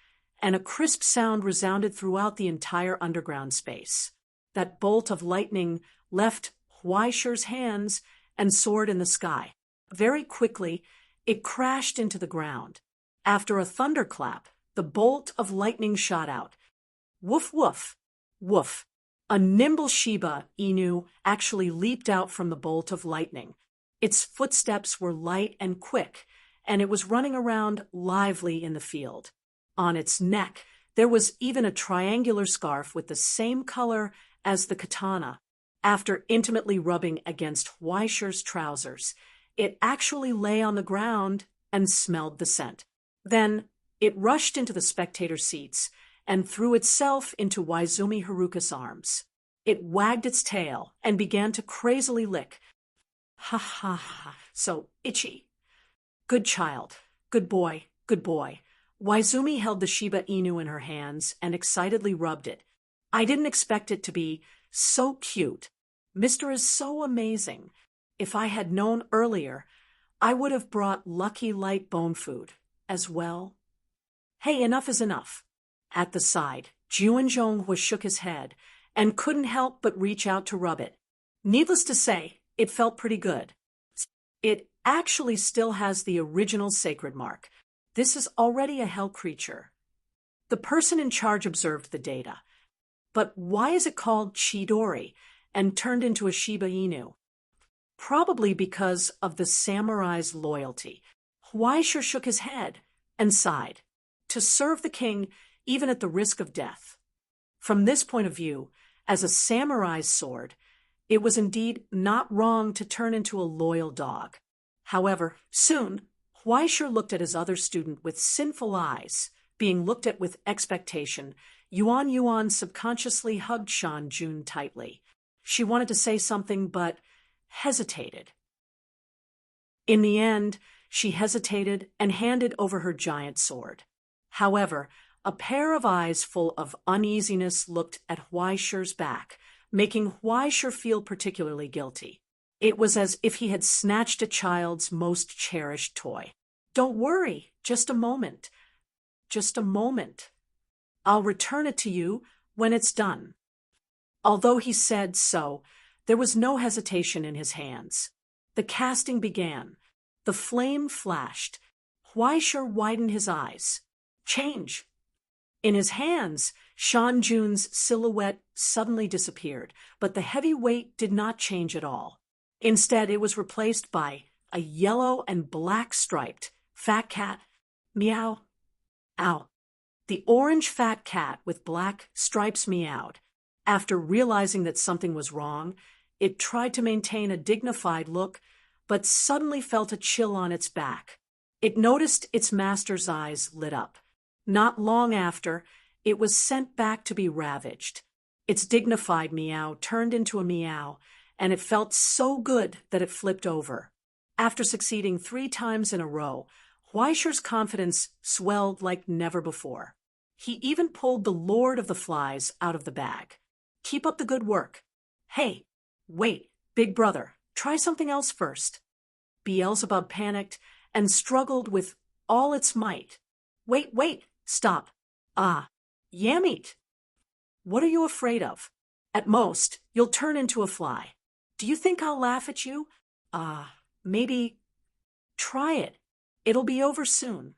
and a crisp sound resounded throughout the entire underground space. That bolt of lightning left Huaishir's hands and soared in the sky. Very quickly, it crashed into the ground. After a thunderclap, the bolt of lightning shot out. Woof, woof, woof. A nimble Shiba Inu actually leaped out from the bolt of lightning. Its footsteps were light and quick, and it was running around lively in the field. On its neck, there was even a triangular scarf with the same color as the katana. After intimately rubbing against Huaishir's trousers, it actually lay on the ground and smelled the scent. Then, It rushed into the spectator seats and threw itself into Waizumi Haruka's arms. It wagged its tail and began to crazily lick. Ha ha ha, so itchy. Good child, good boy, good boy. Waizumi held the Shiba Inu in her hands and excitedly rubbed it. I didn't expect it to be so cute. Mister is so amazing. If I had known earlier, I would have brought Lucky Light bone food as well. Hey, enough is enough. At the side, Juanzhong shook his head and couldn't help but reach out to rub it. Needless to say, it felt pretty good. It actually still has the original sacred mark. This is already a hell creature. The person in charge observed the data. But why is it called Chidori and turned into a Shiba Inu? Probably because of the samurai's loyalty. Huaishir shook his head and sighed. To serve the king, even at the risk of death. From this point of view, as a samurai's sword, it was indeed not wrong to turn into a loyal dog. However, soon, Huaishir looked at his other student with sinful eyes, being looked at with expectation. Yuan subconsciously hugged Shan Jun tightly. She wanted to say something, but hesitated. In the end, she hesitated and handed over her giant sword. However, a pair of eyes full of uneasiness looked at Huaishir's back, making Huaishir feel particularly guilty. It was as if he had snatched a child's most cherished toy. Don't worry, just a moment. Just a moment. I'll return it to you when it's done. Although he said so, there was no hesitation in his hands. The casting began. The flame flashed. Huaishir widened his eyes. Change. In his hands, Shan Jun's silhouette suddenly disappeared, but the heavy weight did not change at all. Instead, it was replaced by a yellow and black striped fat cat. Meow. Ow. The orange fat cat with black stripes meowed. After realizing that something was wrong, it tried to maintain a dignified look, but suddenly felt a chill on its back. It noticed its master's eyes lit up. Not long after, it was sent back to be ravaged. Its dignified meow turned into a meow, and it felt so good that it flipped over. After succeeding 3 times in a row, Huaishir's confidence swelled like never before. He even pulled the Lord of the Flies out of the bag. Keep up the good work. Hey, wait, big brother, try something else first. Beelzebub panicked and struggled with all its might. Wait, stop. Yammeet. What are you afraid of? At most, you'll turn into a fly. Do you think I'll laugh at you? Maybe. Try it. It'll be over soon.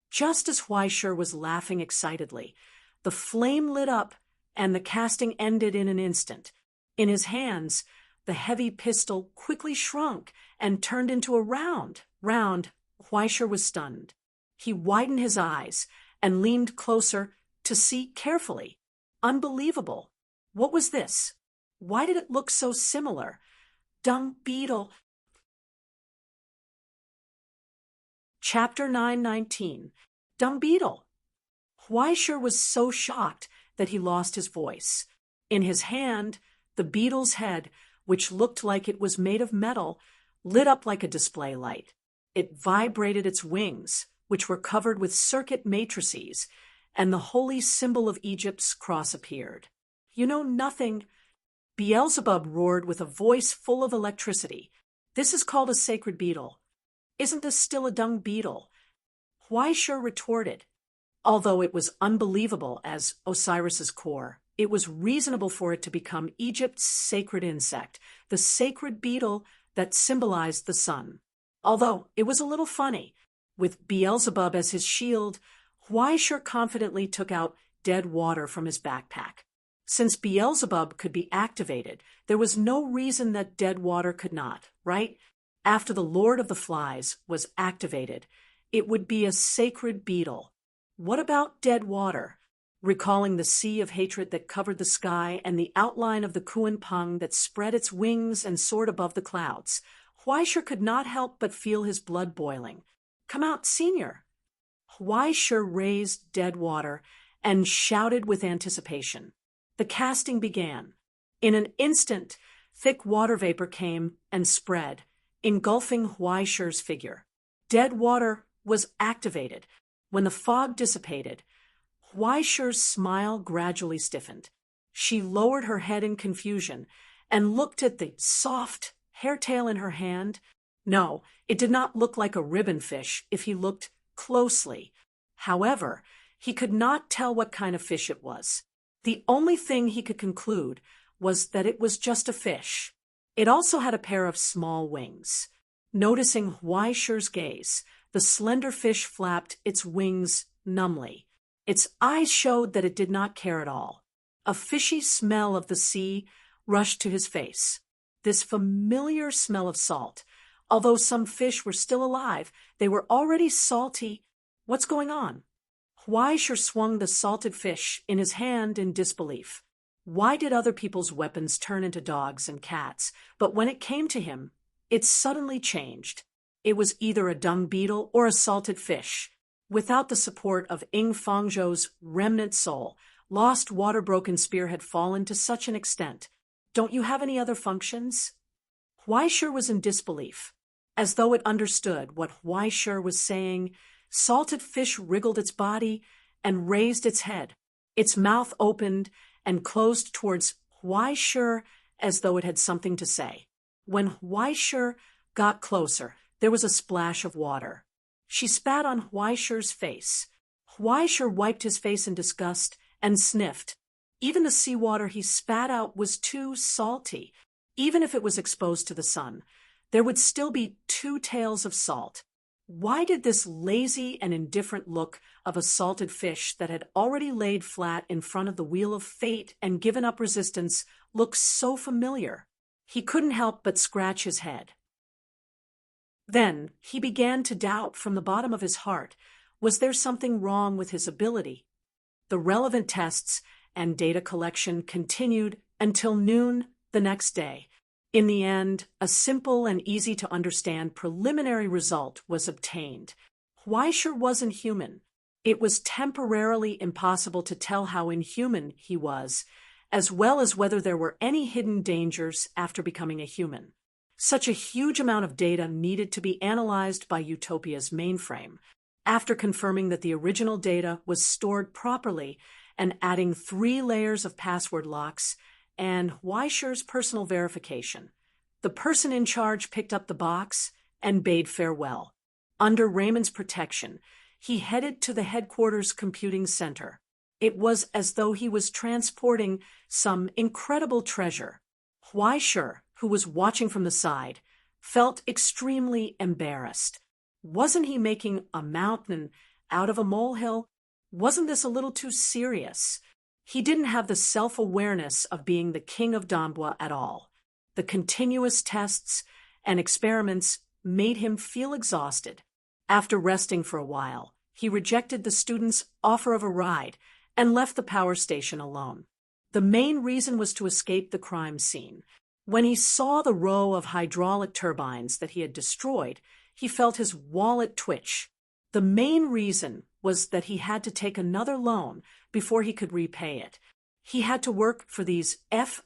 Just as Huaishir was laughing excitedly, the flame lit up and the casting ended in an instant. In his hands, the heavy pistol quickly shrunk and turned into a round. Huaishir was stunned. He widened his eyes and leaned closer to see carefully. Unbelievable. What was this? Why did it look so similar? Dung beetle. Chapter 919. Dung beetle. Huaishir was so shocked that he lost his voice. In his hand, the beetle's head, which looked like it was made of metal, lit up like a display light. It vibrated its wings, which were covered with circuit matrices, and the holy symbol of Egypt's cross appeared. You know nothing. Beelzebub roared with a voice full of electricity. This is called a sacred beetle. Isn't this still a dung beetle? Huaishir retorted. Although it was unbelievable as Osiris's core, it was reasonable for it to become Egypt's sacred insect, the sacred beetle that symbolized the sun. Although it was a little funny. With Beelzebub as his shield, Huaishir confidently took out dead water from his backpack. Since Beelzebub could be activated, there was no reason that dead water could not, right? After the Lord of the Flies was activated, it would be a sacred beetle. What about dead water? Recalling the sea of hatred that covered the sky and the outline of the Kuanpeng that spread its wings and soared above the clouds, Huaishir could not help but feel his blood boiling. Come out, senior. Huaisha raised dead water and shouted with anticipation. The casting began. In an instant, thick water vapor came and spread, engulfing Huaisha's figure. Dead water was activated. When the fog dissipated, Huaisha's smile gradually stiffened. She lowered her head in confusion and looked at the soft hairtail in her hand. No, it did not look like a ribbon fish if he looked closely. However, he could not tell what kind of fish it was. The only thing he could conclude was that it was just a fish. It also had a pair of small wings. Noticing Huaisha's gaze, the slender fish flapped its wings numbly. Its eyes showed that it did not care at all. A fishy smell of the sea rushed to his face. This familiar smell of salt. Although some fish were still alive, they were already salty. What's going on? Huaisha swung the salted fish in his hand in disbelief. Why did other people's weapons turn into dogs and cats? But when it came to him, it suddenly changed. It was either a dung beetle or a salted fish. Without the support of Ying Fangzhou's remnant soul, lost water-broken spear had fallen to such an extent. Don't you have any other functions? Huaisha was in disbelief. As though it understood what Huaisha was saying, salted fish wriggled its body and raised its head. Its mouth opened and closed towards Huaisha as though it had something to say. When Huaisha got closer, there was a splash of water. She spat on Huaisha's face. Huaisha wiped his face in disgust and sniffed. Even the seawater he spat out was too salty. Even if it was exposed to the sun, there would still be 2 tails of salt. Why did this lazy and indifferent look of a salted fish that had already laid flat in front of the wheel of fate and given up resistance look so familiar? He couldn't help but scratch his head. Then he began to doubt from the bottom of his heart, was there something wrong with his ability? The relevant tests and data collection continued until noon the next day. In the end, a simple and easy-to-understand preliminary result was obtained. Huaisha wasn't human. It was temporarily impossible to tell how inhuman he was, as well as whether there were any hidden dangers after becoming a human. Such a huge amount of data needed to be analyzed by Utopia's mainframe. After confirming that the original data was stored properly and adding 3 layers of password locks, and Huaisha's personal verification, the person in charge picked up the box and bade farewell. Under Raymond's protection, he headed to the headquarters computing center. It was as though he was transporting some incredible treasure. Huaisha, who was watching from the side, felt extremely embarrassed. Wasn't he making a mountain out of a molehill? Wasn't this a little too serious? He didn't have the self-awareness of being the king of Donbua at all. The continuous tests and experiments made him feel exhausted. After resting for a while, he rejected the student's offer of a ride and left the power station alone. The main reason was to escape the crime scene. When he saw the row of hydraulic turbines that he had destroyed, he felt his wallet twitch. The main reason was that he had to take another loan before he could repay it. He had to work for these F**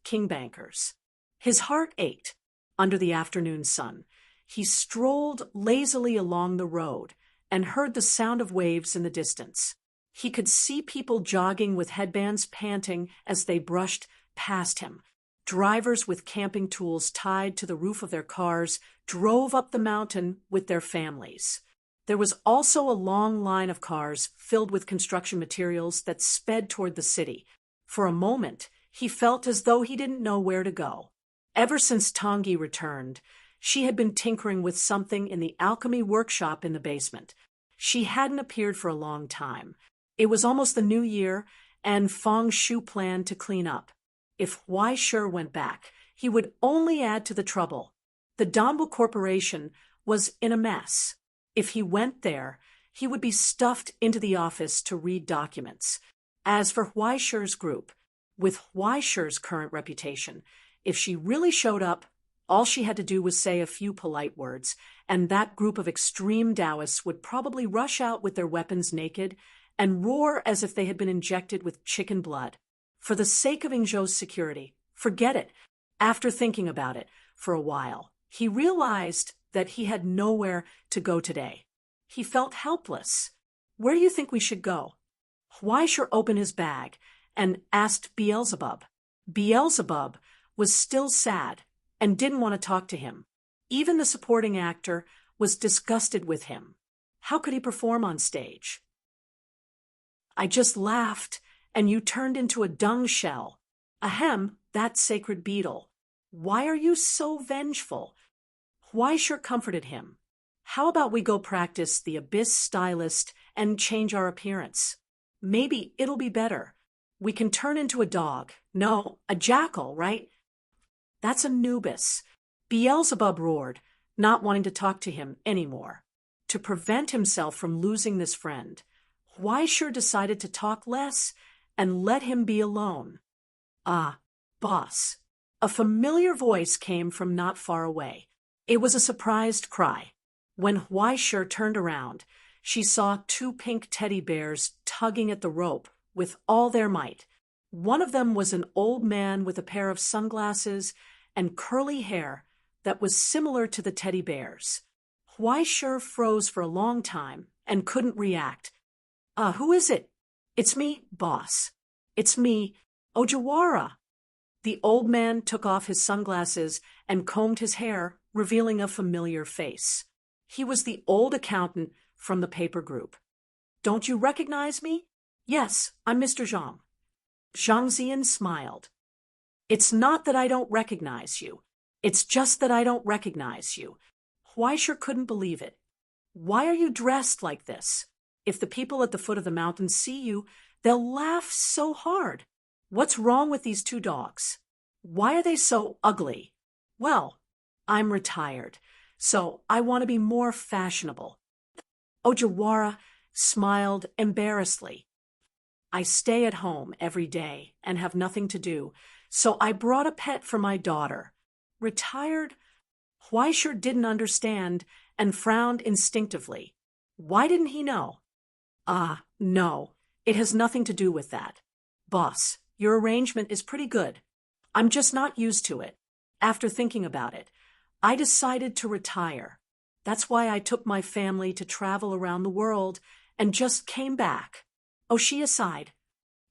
king bankers. His heart ached. Under the afternoon sun, he strolled lazily along the road and heard the sound of waves in the distance. He could see people jogging with headbands panting as they brushed past him. Drivers with camping tools tied to the roof of their cars drove up the mountain with their families. There was also a long line of cars filled with construction materials that sped toward the city. For a moment, he felt as though he didn't know where to go. Ever since Tanguy returned, she had been tinkering with something in the alchemy workshop in the basement. She hadn't appeared for a long time. It was almost the new year, and Fang Shu planned to clean up. If Huaisha went back, he would only add to the trouble. The Donbua Corporation was in a mess. If he went there, he would be stuffed into the office to read documents. As for Huaisha's group, with Huaisha's current reputation, if she really showed up, All she had to do was say a few polite words, and that group of extreme Taoists would probably rush out with their weapons naked and roar as if they had been injected with chicken blood. For the sake of Ingzhou's security, forget it. After thinking about it for a while, he realized that he had nowhere to go today. He felt helpless. Where do you think we should go? Huaisheng opened his bag and asked Beelzebub. Beelzebub was still sad and didn't want to talk to him. Even the supporting actor was disgusted with him. How could he perform on stage? I just laughed, and you turned into a dung shell. Ahem, that sacred beetle. Why are you so vengeful? Huaisheng comforted him. How about we go practice the abyss stylist and change our appearance? Maybe it'll be better. We can turn into a dog. No, a jackal, right? That's Anubis. Beelzebub roared, not wanting to talk to him anymore. To prevent himself from losing this friend, Huaisheng decided to talk less and let him be alone. Ah, boss. A familiar voice came from not far away. It was a surprised cry. When Huaisheng turned around, she saw two pink teddy bears tugging at the rope with all their might. One of them was an old man with a pair of sunglasses and curly hair that was similar to the teddy bears. Huaisheng froze for a long time and couldn't react. Who is it? It's me, boss. It's me, Ojawara. The old man took off his sunglasses and combed his hair, revealing a familiar face. He was the old accountant from the paper group. Don't you recognize me? Yes, I'm Mr. Zhang. Zhang Ziyan smiled. It's not that I don't recognize you. It's just that I don't recognize you. Huaisheng couldn't believe it. Why are you dressed like this? If the people at the foot of the mountain see you, they'll laugh so hard. What's wrong with these two dogs? Why are they so ugly? Well, I'm retired, so I want to be more fashionable. Ojawara smiled embarrassedly. I stay at home every day and have nothing to do, so I brought a pet for my daughter. Retired? Huaisheng didn't understand and frowned instinctively. Why didn't he know? No, it has nothing to do with that. Boss, your arrangement is pretty good. I'm just not used to it. After thinking about it, I decided to retire. That's why I took my family to travel around the world and just came back. Oshia sighed.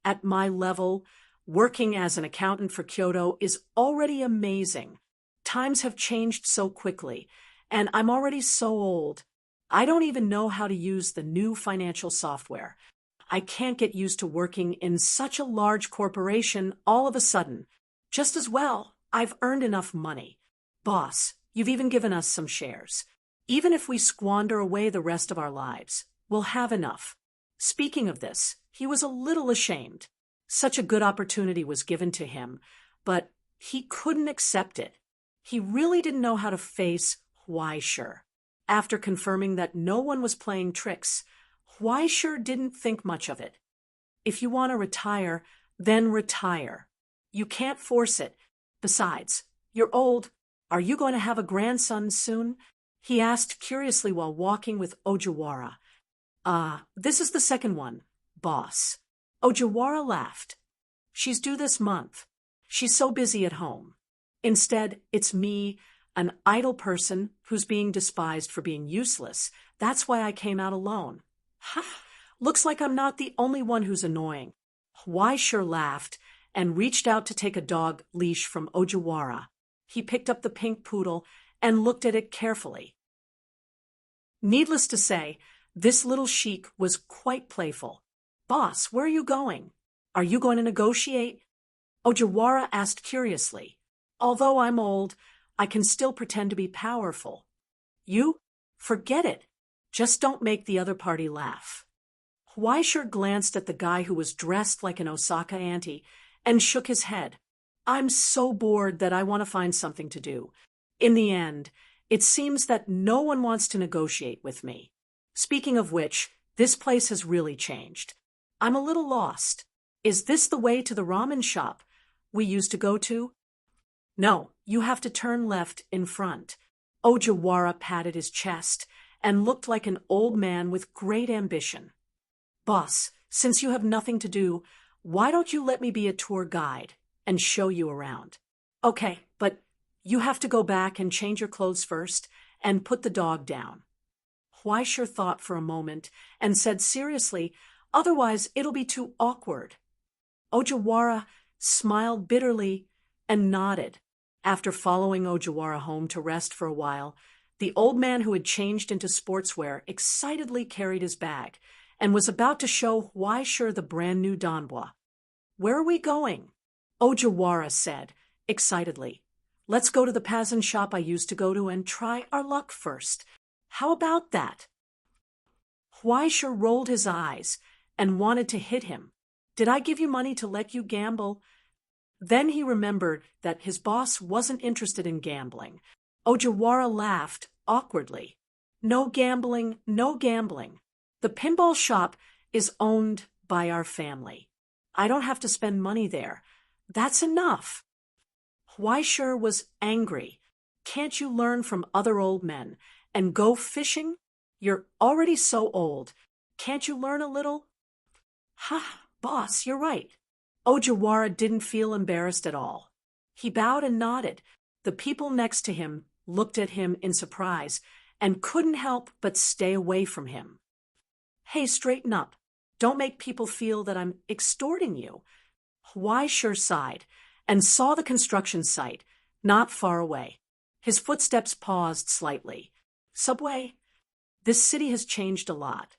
At my level, working as an accountant for Kyoto is already amazing. Times have changed so quickly, and I'm already so old. I don't even know how to use the new financial software. I can't get used to working in such a large corporation all of a sudden. Just as well, I've earned enough money. Boss, you've even given us some shares. Even if we squander away the rest of our lives, we'll have enough. Speaking of this, he was a little ashamed. Such a good opportunity was given to him, but he couldn't accept it. He really didn't know how to face Huaisheng. After confirming that no one was playing tricks, Huaisheng didn't think much of it. If you want to retire, then retire. You can't force it. Besides, you're old. Are you going to have a grandson soon? He asked curiously while walking with Ojawara. This is the second one, boss. Ojawara laughed. She's due this month. She's so busy at home. Instead, it's me, an idle person who's being despised for being useless. That's why I came out alone. Ha! Looks like I'm not the only one who's annoying. Huaisheng laughed and reached out to take a dog leash from Ojawara. He picked up the pink poodle and looked at it carefully. Needless to say, this little sheik was quite playful. Boss, where are you going? Are you going to negotiate? Ojawara asked curiously. Although I'm old, I can still pretend to be powerful. You? Forget it. Just don't make the other party laugh. Huaisheng glanced at the guy who was dressed like an Osaka auntie and shook his head. I'm so bored that I want to find something to do. In the end, it seems that no one wants to negotiate with me. Speaking of which, this place has really changed. I'm a little lost. Is this the way to the ramen shop we used to go to? No, you have to turn left in front. Ojawara patted his chest and looked like an old man with great ambition. Boss, since you have nothing to do, why don't you let me be a tour guide and show you around? Okay, but you have to go back and change your clothes first and put the dog down. Huaisher thought for a moment and said seriously, otherwise it'll be too awkward. Ojawara smiled bitterly and nodded. After following Ojawara home to rest for a while, the old man who had changed into sportswear excitedly carried his bag and was about to show Huaisher the brand new Danbo. Where are we going? Ojawara said, excitedly. Let's go to the Pazin shop I used to go to and try our luck first. How about that? Huaisher rolled his eyes and wanted to hit him. Did I give you money to let you gamble? Then he remembered that his boss wasn't interested in gambling. Ojawara laughed awkwardly. No gambling, no gambling. The pinball shop is owned by our family. I don't have to spend money there. That's enough. Huaisher was angry. Can't you learn from other old men and go fishing? You're already so old. Can't you learn a little? Ha, boss, you're right. Ojawara didn't feel embarrassed at all. He bowed and nodded. The people next to him looked at him in surprise and couldn't help but stay away from him. Hey, straighten up. Don't make people feel that I'm extorting you. Huaisher sighed and saw the construction site not far away. His footsteps paused slightly. Subway? This city has changed a lot.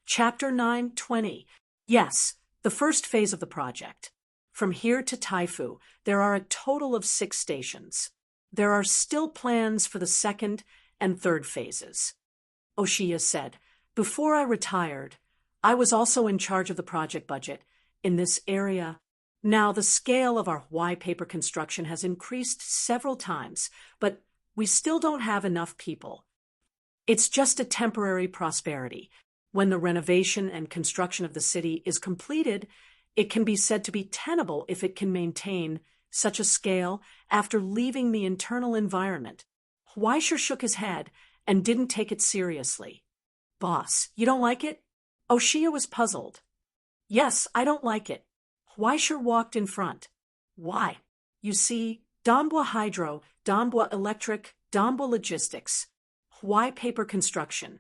Chapter 9:20. Yes, the first phase of the project. From here to Taifu, there are a total of 6 stations. There are still plans for the second and third phases. Oshiya said, before I retired, I was also in charge of the project budget in this area. Now the scale of our Hawaii paper construction has increased several times, but we still don't have enough people. It's just a temporary prosperity. When the renovation and construction of the city is completed, it can be said to be tenable if it can maintain such a scale after leaving the internal environment. Huaisher shook his head and didn't take it seriously. Boss, you don't like it? Oshiya was puzzled. Yes, I don't like it. Huaisher walked in front. Why? You see, Danbo Hydro, Danbo Electric, Danbo Logistics, Hawaii Paper Construction,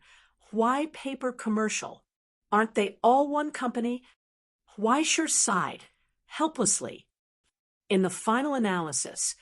Hawaii Paper Commercial. Aren't they all one company? Huaisher sighed, helplessly. In the final analysis,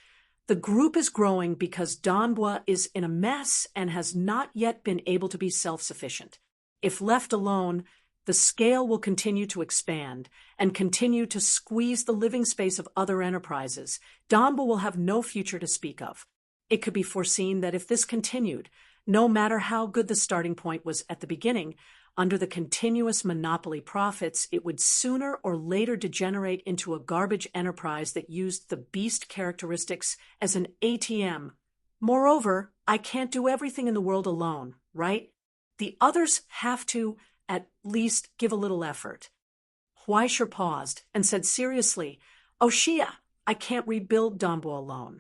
the group is growing because Danbo is in a mess and has not yet been able to be self-sufficient. If left alone, the scale will continue to expand and continue to squeeze the living space of other enterprises. Danbo will have no future to speak of. It could be foreseen that if this continued, no matter how good the starting point was at the beginning, under the continuous monopoly profits, it would sooner or later degenerate into a garbage enterprise that used the beast characteristics as an ATM. Moreover, I can't do everything in the world alone, right? The others have to, at least, give a little effort. Huaisher paused and said seriously, Oshiya, I can't rebuild Danbo alone.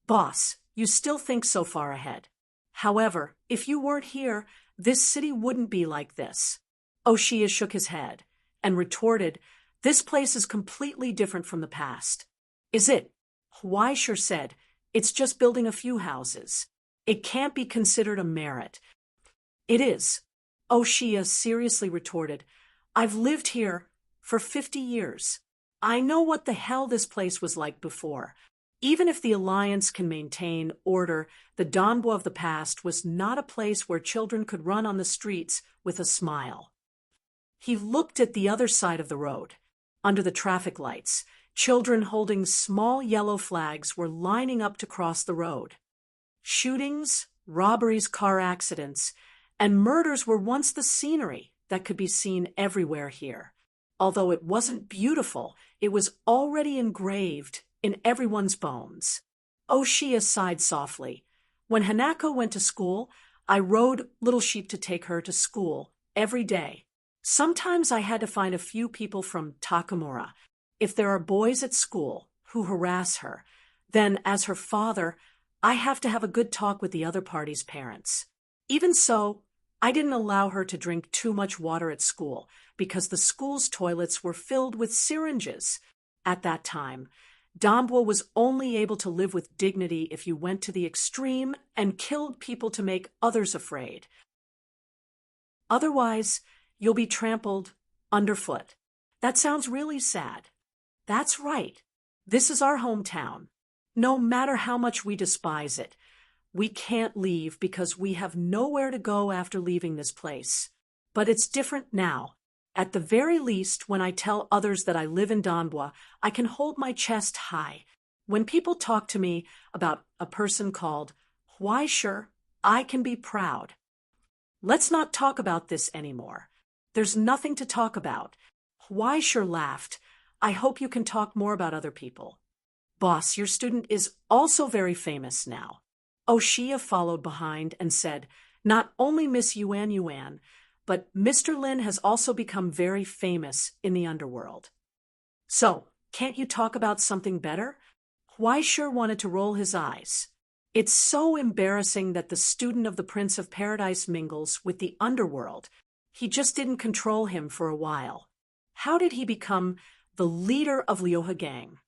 Boss, you still think so far ahead. However, if you weren't here, this city wouldn't be like this. Oshiya shook his head and retorted, this place is completely different from the past. Is it? Huaisher said, it's just building a few houses. It can't be considered a merit. It is. Oshiya seriously retorted, I've lived here for 50 years. I know what the hell this place was like before. Even if the Alliance can maintain order, the Danbo of the past was not a place where children could run on the streets with a smile. He looked at the other side of the road. Under the traffic lights, children holding small yellow flags were lining up to cross the road. Shootings, robberies, car accidents, and murders were once the scenery that could be seen everywhere here. Although it wasn't beautiful, it was already engraved in everyone's bones. Oshiya sighed softly. When Hanako went to school, I rode Little Sheep to take her to school every day. Sometimes I had to find a few people from Takamura. if there are boys at school who harass her, then as her father, I have to have a good talk with the other party's parents. Even so, I didn't allow her to drink too much water at school because the school's toilets were filled with syringes. At that time, Dambwa was only able to live with dignity if you went to the extreme and killed people to make others afraid. Otherwise, you'll be trampled underfoot. That sounds really sad. That's right. This is our hometown. No matter how much we despise it, we can't leave because we have nowhere to go after leaving this place. But it's different now. At the very least, when I tell others that I live in Donbwa, I can hold my chest high. When people talk to me about a person called Huaishir, I can be proud. Let's not talk about this anymore. There's nothing to talk about. Huaishir laughed. I hope you can talk more about other people. Boss, your student is also very famous now. Oshia followed behind and said, not only Miss Yuan Yuan, but Mr. Lin has also become very famous in the underworld. So, can't you talk about something better? Huaishir wanted to roll his eyes. It's so embarrassing that the student of the Prince of Paradise mingles with the underworld. He just didn't control him for a while. How did he become the leader of Liuhe Gang?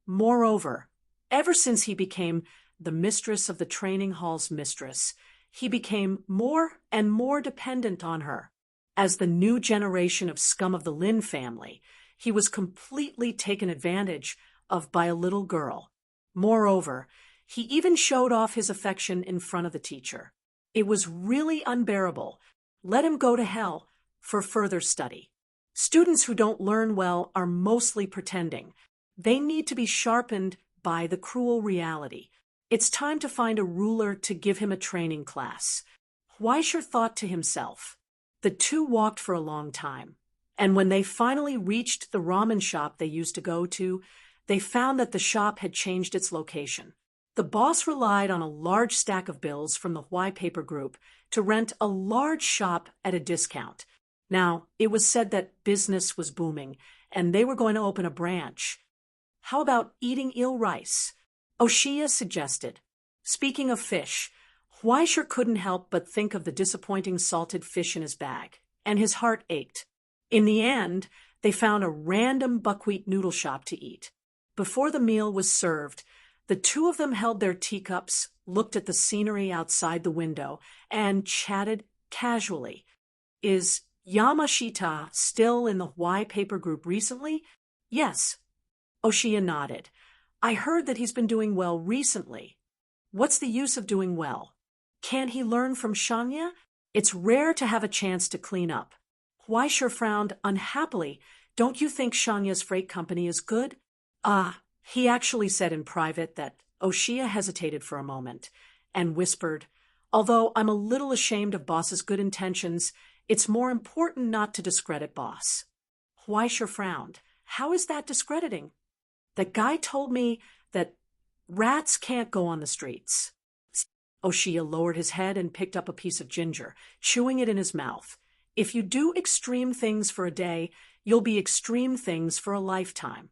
Moreover, ever since he became the mistress of the training hall's mistress, he became more and more dependent on her. As the new generation of scum of the Lin family, he was completely taken advantage of by a little girl. Moreover, he even showed off his affection in front of the teacher. It was really unbearable. Let him go to hell for further study. Students who don't learn well are mostly pretending. They need to be sharpened by the cruel reality. It's time to find a ruler to give him a training class. Huaishir thought to himself. The two walked for a long time, and when they finally reached the ramen shop they used to go to, they found that the shop had changed its location. The boss relied on a large stack of bills from the Huai paper group to rent a large shop at a discount. Now, it was said that business was booming, and they were going to open a branch. How about eating eel rice? Oshia suggested. Speaking of fish, Huaishir couldn't help but think of the disappointing salted fish in his bag, and his heart ached. In the end, they found a random buckwheat noodle shop to eat. Before the meal was served, the two of them held their teacups, looked at the scenery outside the window, and chatted casually. Is Yamashita still in the Huai paper group recently? Yes. Oshia nodded. I heard that he's been doing well recently. What's the use of doing well? Can't he learn from Shanya? It's rare to have a chance to clean up. Huaishir frowned unhappily. Don't you think Shanya's freight company is good? He actually said in private that Oshia hesitated for a moment and whispered, although I'm a little ashamed of boss's good intentions, it's more important not to discredit boss. Huaishir frowned. How is that discrediting? That guy told me that rats can't go on the streets. Oshia lowered his head and picked up a piece of ginger, chewing it in his mouth. If you do extreme things for a day, you'll be extreme things for a lifetime.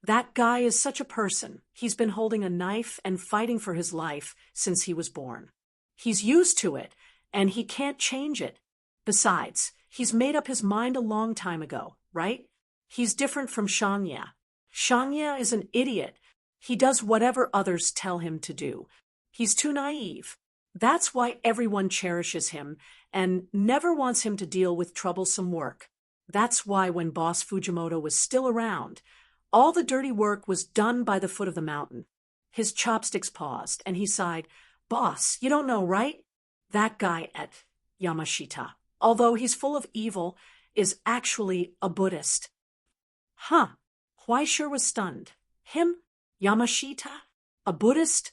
That guy is such a person. He's been holding a knife and fighting for his life since he was born. He's used to it, and he can't change it. Besides, he's made up his mind a long time ago, right? He's different from Shanya. Shanya is an idiot. He does whatever others tell him to do. He's too naive. That's why everyone cherishes him and never wants him to deal with troublesome work. That's why when Boss Fujimoto was still around, all the dirty work was done by the foot of the mountain. His chopsticks paused, and he sighed, Boss, you don't know, right? That guy at Yamashita, although he's full of evil, is actually a Buddhist. Huh. Huaishir was stunned. Him? Yamashita? A Buddhist?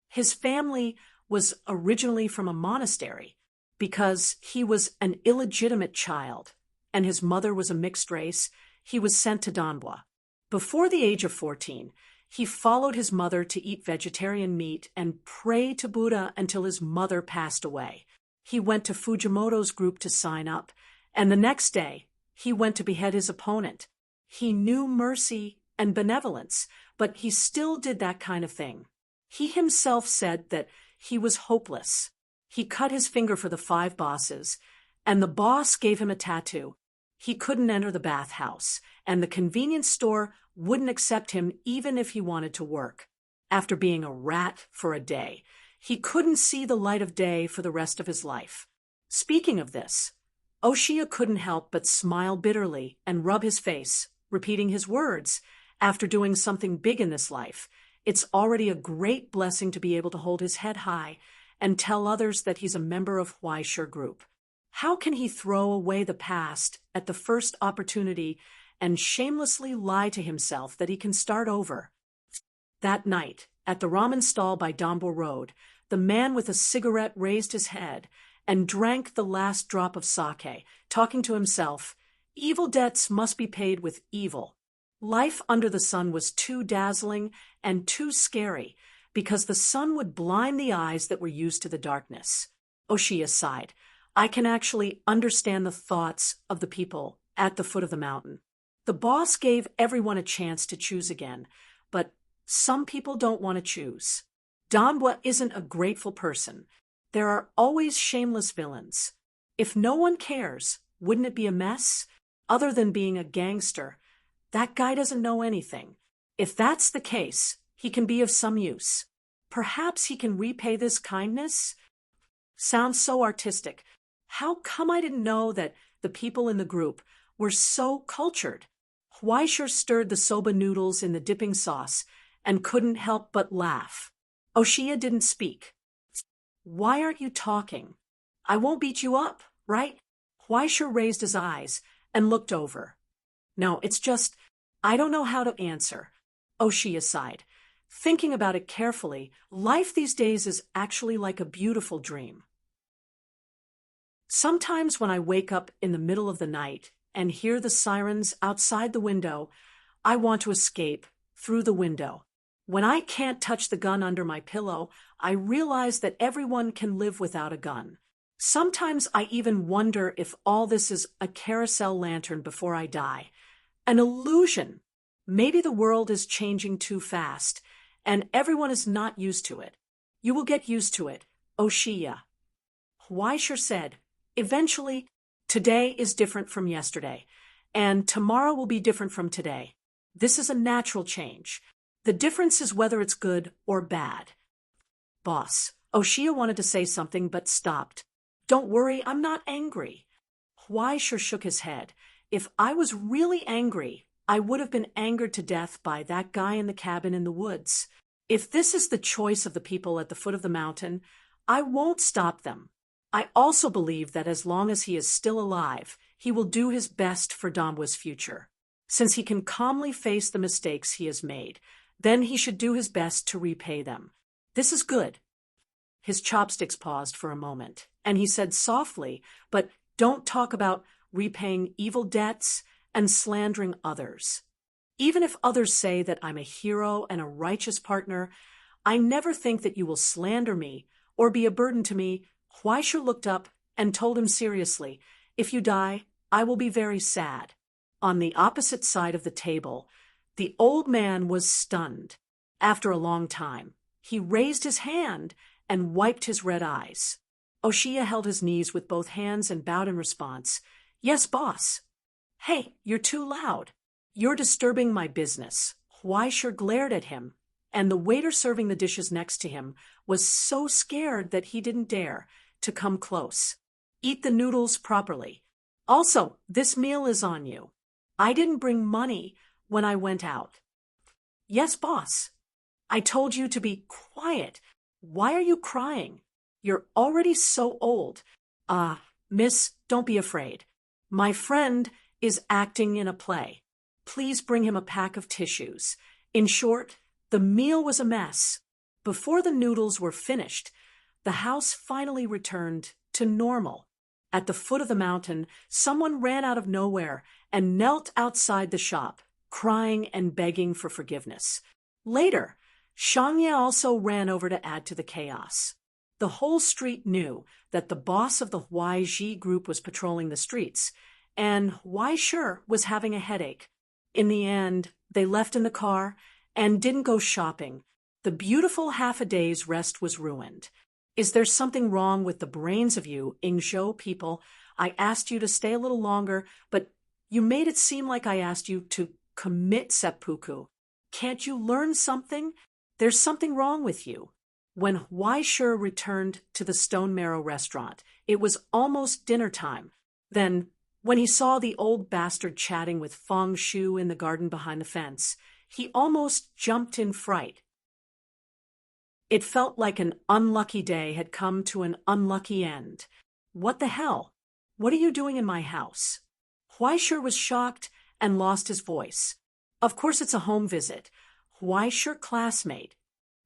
His family was originally from a monastery because he was an illegitimate child, and his mother was a mixed race. He was sent to Donbwa. Before the age of 14, he followed his mother to eat vegetarian meat and pray to Buddha until his mother passed away. He went to Fujimoto's group to sign up, and the next day, he went to behead his opponent. He knew mercy and benevolence, but he still did that kind of thing. He himself said that he was hopeless. He cut his finger for the 5 bosses, and the boss gave him a tattoo. He couldn't enter the bathhouse, and the convenience store wouldn't accept him even if he wanted to work. After being a rat for a day, he couldn't see the light of day for the rest of his life. Speaking of this, Oshia couldn't help but smile bitterly and rub his face, repeating his words. After doing something big in this life, it's already a great blessing to be able to hold his head high and tell others that he's a member of Huaishur Group. How can he throw away the past at the first opportunity and shamelessly lie to himself that he can start over? That night, at the ramen stall by Dambur Road, the man with a cigarette raised his head and drank the last drop of sake, talking to himself, "Evil debts must be paid with evil." Life under the sun was too dazzling and too scary because the sun would blind the eyes that were used to the darkness. Oshia sighed. I can actually understand the thoughts of the people at the foot of the mountain. The boss gave everyone a chance to choose again, but some people don't want to choose. Danbwa isn't a grateful person. There are always shameless villains. If no one cares, wouldn't it be a mess? Other than being a gangster, that guy doesn't know anything. If that's the case, he can be of some use. Perhaps he can repay this kindness? Sounds so artistic. How come I didn't know that the people in the group were so cultured? Huaishur stirred the soba noodles in the dipping sauce and couldn't help but laugh. Oshia didn't speak. Why aren't you talking? I won't beat you up, right? Huaishur raised his eyes and looked over. No, it's just, I don't know how to answer. Oshia sighed. Thinking about it carefully, life these days is actually like a beautiful dream. Sometimes when I wake up in the middle of the night and hear the sirens outside the window, I want to escape through the window. When I can't touch the gun under my pillow, I realize that everyone can live without a gun. Sometimes I even wonder if all this is a carousel lantern before I die. An illusion. Maybe the world is changing too fast, and everyone is not used to it. You will get used to it, Oshia. Huaishur said, eventually, today is different from yesterday, and tomorrow will be different from today. This is a natural change. The difference is whether it's good or bad. Boss, Oshia wanted to say something but stopped. Don't worry, I'm not angry. Huaishur shook his head. If I was really angry, I would have been angered to death by that guy in the cabin in the woods. If this is the choice of the people at the foot of the mountain, I won't stop them. I also believe that as long as he is still alive, he will do his best for Dambwa's future. Since he can calmly face the mistakes he has made, then he should do his best to repay them. This is good. His chopsticks paused for a moment, and he said softly, but don't talk about repaying evil debts and slandering others. Even if others say that I'm a hero and a righteous partner, I never think that you will slander me or be a burden to me. Huaishur looked up and told him seriously, if you die, I will be very sad. On the opposite side of the table, the old man was stunned. After a long time, he raised his hand and wiped his red eyes. Oshia held his knees with both hands and bowed in response. Yes, boss. Hey, you're too loud. You're disturbing my business. Huaishur glared at him, and the waiter serving the dishes next to him was so scared that he didn't dare to come close. Eat the noodles properly. Also, this meal is on you. I didn't bring money when I went out. Yes, boss. I told you to be quiet. Why are you crying? You're already so old. Miss, don't be afraid. My friend is acting in a play. Please bring him a pack of tissues. In short, the meal was a mess. Before the noodles were finished, the house finally returned to normal. At the foot of the mountain, someone ran out of nowhere and knelt outside the shop, crying and begging for forgiveness. Later, Shangye also ran over to add to the chaos. The whole street knew that the boss of the Huaiji group was patrolling the streets, and Huaishur was having a headache. In the end, they left in the car and didn't go shopping. The beautiful half a day's rest was ruined. Is there something wrong with the brains of you, Ingzhou people? I asked you to stay a little longer, but you made it seem like I asked you to commit seppuku. Can't you learn something? There's something wrong with you. When Huaishir returned to the Stone Marrow restaurant, it was almost dinner time. Then, when he saw the old bastard chatting with Feng Shu in the garden behind the fence, he almost jumped in fright. It felt like an unlucky day had come to an unlucky end. What the hell? What are you doing in my house? Huaishir was shocked and lost his voice. Of course it's a home visit. Huaishir classmate.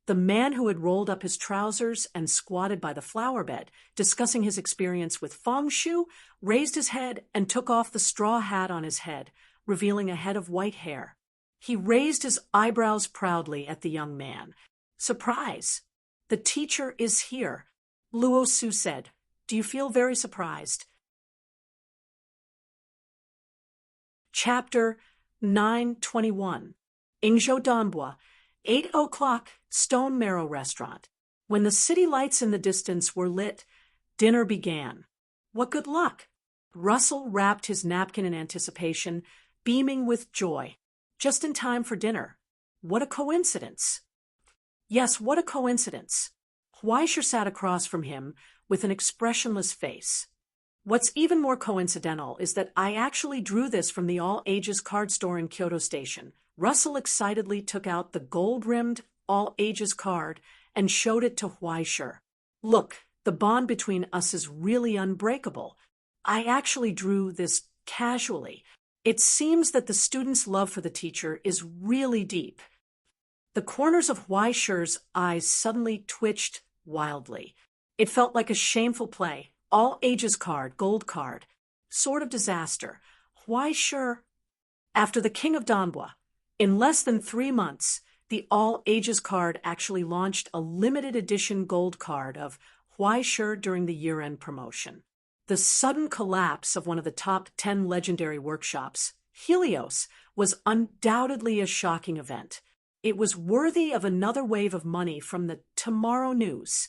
The man who had rolled up his trousers and squatted by the flower bed, discussing his experience with Feng Shu, raised his head and took off the straw hat on his head, revealing a head of white hair. He raised his eyebrows proudly at the young man. Surprise! The teacher is here, Luo Su said. Do you feel very surprised? Chapter 921. Ingzhou Danbua, 8 o'clock, Stone Marrow Restaurant. When the city lights in the distance were lit, dinner began. What good luck! Russell wrapped his napkin in anticipation, beaming with joy. Just in time for dinner. What a coincidence! Yes, what a coincidence. Huaishir sat across from him with an expressionless face. What's even more coincidental is that I actually drew this from the all-ages card store in Kyoto Station. Russell excitedly took out the gold-rimmed all-ages card and showed it to Huaishir. Look, the bond between us is really unbreakable. I actually drew this casually. It seems that the student's love for the teacher is really deep. The corners of Huaishir's eyes suddenly twitched wildly. It felt like a shameful play. All ages card, gold card. Sort of disaster. Huaishir. After the King of Danbua, in less than 3 months, the all ages card actually launched a limited edition gold card of Huaishir during the year-end promotion. The sudden collapse of one of the top 10 legendary workshops, Helios, was undoubtedly a shocking event. It was worthy of another wave of money from the Tomorrow News.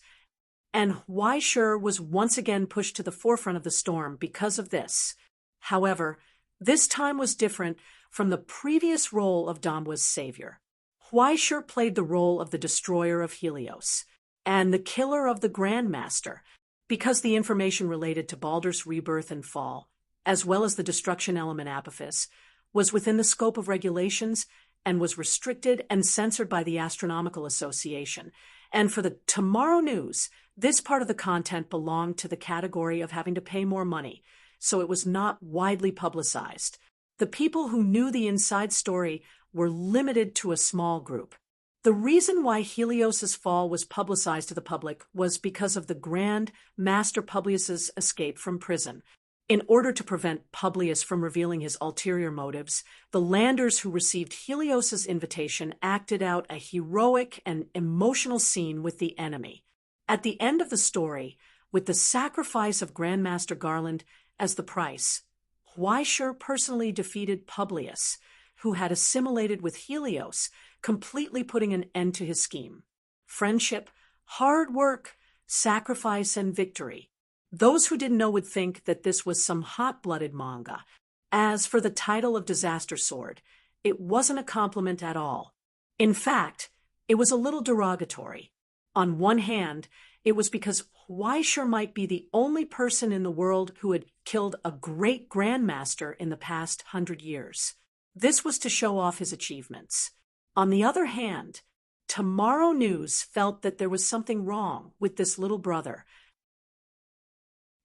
And Huaishir was once again pushed to the forefront of the storm because of this. However, this time was different from the previous role of Danbua's savior. Huaishir played the role of the destroyer of Helios and the killer of the Grandmaster, because the information related to Baldur's rebirth and fall, as well as the destruction element Apophis, was within the scope of regulations and was restricted and censored by the Astronomical Association. And for the Tomorrow News, this part of the content belonged to the category of having to pay more money, so it was not widely publicized. The people who knew the inside story were limited to a small group. The reason why Helios's fall was publicized to the public was because of the Grand Master Publius's escape from prison. In order to prevent Publius from revealing his ulterior motives, the landers who received Helios's invitation acted out a heroic and emotional scene with the enemy. At the end of the story, with the sacrifice of Grandmaster Garland as the price, Huaishir personally defeated Publius, who had assimilated with Helios, completely putting an end to his scheme. Friendship, hard work, sacrifice, and victory. Those who didn't know would think that this was some hot-blooded manga. As for the title of Disaster Sword, it wasn't a compliment at all. In fact, it was a little derogatory. On one hand, it was because Huaishir might be the only person in the world who had killed a great grandmaster in the past 100 years. This was to show off his achievements. On the other hand, Tomorrow News felt that there was something wrong with this little brother,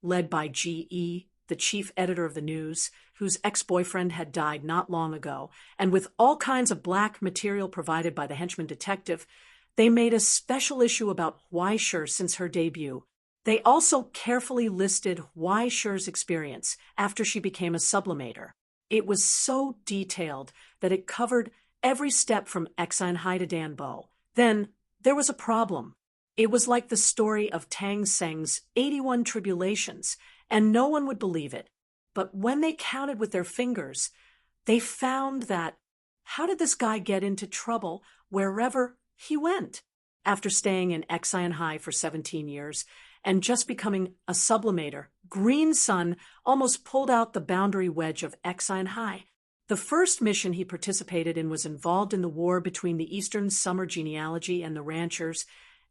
led by G.E., the chief editor of the news, whose ex-boyfriend had died not long ago, and with all kinds of black material provided by the henchman detective. They made a special issue about Huaishir since her debut. They also carefully listed Huaishir's experience after she became a sublimator. It was so detailed that it covered every step from Exine to Danbo. Then there was a problem. It was like the story of Tang Seng's 81 tribulations, and no one would believe it. But when they counted with their fingers, they found that How did this guy get into trouble wherever he went? After staying in Exine High for 17 years and just becoming a sublimator, Green Sun almost pulled out the boundary wedge of Exine High. The first mission he participated in was involved in the war between the Eastern Summer Genealogy and the Ranchers,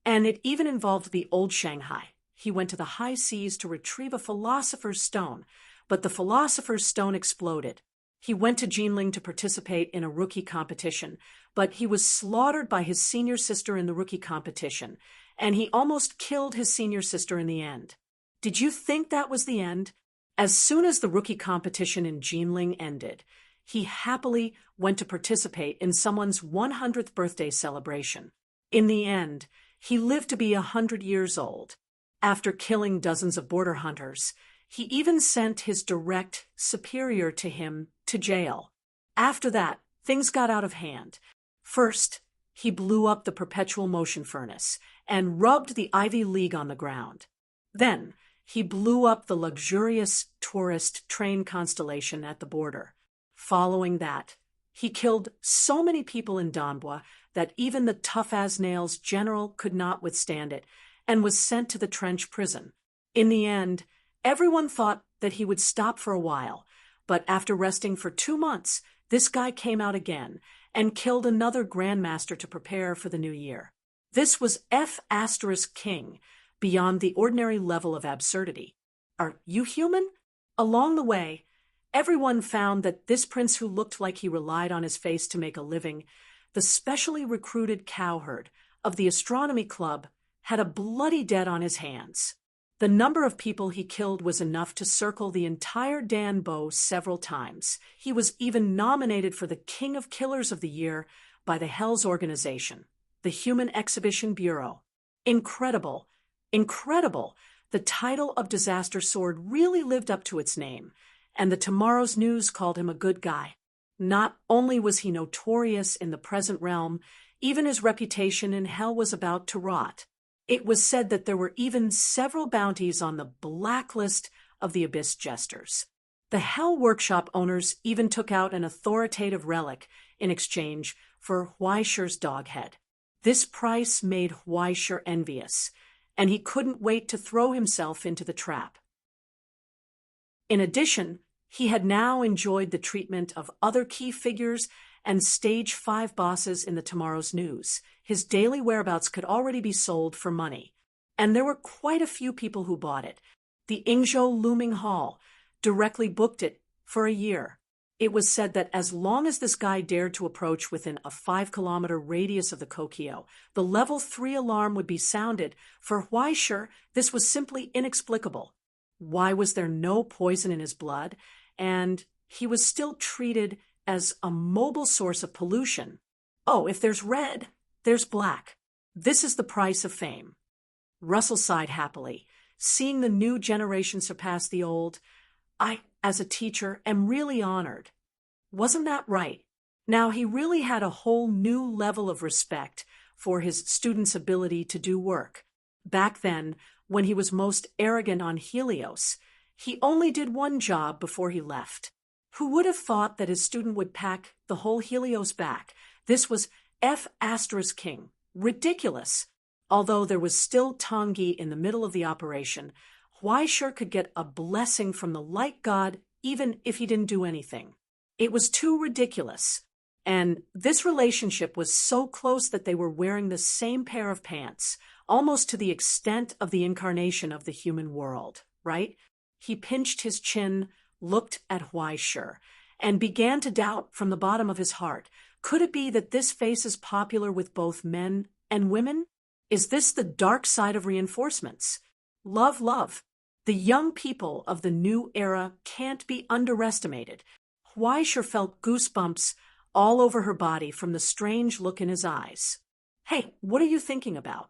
and it even involved the Old Shanghai. He went to the high seas to retrieve a philosopher's stone, but the philosopher's stone exploded. He went to Jinling to participate in a rookie competition, but he was slaughtered by his senior sister in the rookie competition, and he almost killed his senior sister in the end. Did you think that was the end? As soon as the rookie competition in Jinling ended, he happily went to participate in someone's 100th birthday celebration. In the end, he lived to be 100 years old. After killing dozens of border hunters, he even sent his direct superior to him to jail. After that, things got out of hand. First, he blew up the perpetual motion furnace and rubbed the Ivy League on the ground. Then, he blew up the luxurious tourist train constellation at the border. Following that, he killed so many people in Donbua that even the tough-as-nails general could not withstand it and was sent to the trench prison. In the end, everyone thought that he would stop for a while, but after resting for 2 months, this guy came out again and killed another grandmaster to prepare for the new year. This was F** King, beyond the ordinary level of absurdity. Are you human? Along the way, everyone found that this prince who looked like he relied on his face to make a living, the specially recruited cowherd of the astronomy club, had a bloody debt on his hands. The number of people he killed was enough to circle the entire Danbo several times. He was even nominated for the King of Killers of the Year by the Hells Organization, the Human Exhibition Bureau. Incredible, incredible! The title of Disaster Sword really lived up to its name, and the Tomorrow's News called him a good guy. Not only was he notorious in the present realm, even his reputation in hell was about to rot. It was said that there were even several bounties on the blacklist of the Abyss Jesters. The Hell Workshop owners even took out an authoritative relic in exchange for Huaisher's dog head. This price made Huaisher envious, and he couldn't wait to throw himself into the trap. In addition, he had now enjoyed the treatment of other key figures and Stage 5 bosses in the Tomorrow's News. His daily whereabouts could already be sold for money, and there were quite a few people who bought it. The Ingzhou Looming Hall directly booked it for a year. It was said that as long as this guy dared to approach within a 5-kilometer radius of the Kokyo, the level 3 alarm would be sounded. For Huaisher, this was simply inexplicable. Why was there no poison in his blood? And he was still treated as a mobile source of pollution. Oh, if there's red, there's black. This is the price of fame. Russell sighed happily. Seeing the new generation surpass the old, I, as a teacher, am really honored. Wasn't that right? Now he really had a whole new level of respect for his students' ability to do work. Back then, when he was most arrogant on Helios, he only did one job before he left. Who would have thought that his student would pack the whole Helios back? This was F** King. Ridiculous. Although there was still Tongyi in the middle of the operation, Huaisher could get a blessing from the light god even if he didn't do anything. It was too ridiculous. And this relationship was so close that they were wearing the same pair of pants, almost to the extent of the incarnation of the human world, right? He pinched his chin, looked at Huaisher, and began to doubt from the bottom of his heart, could it be that this face is popular with both men and women? Is this the dark side of reinforcements? Love, love. The young people of the new era can't be underestimated. Huaisher felt goosebumps all over her body from the strange look in his eyes. Hey, what are you thinking about?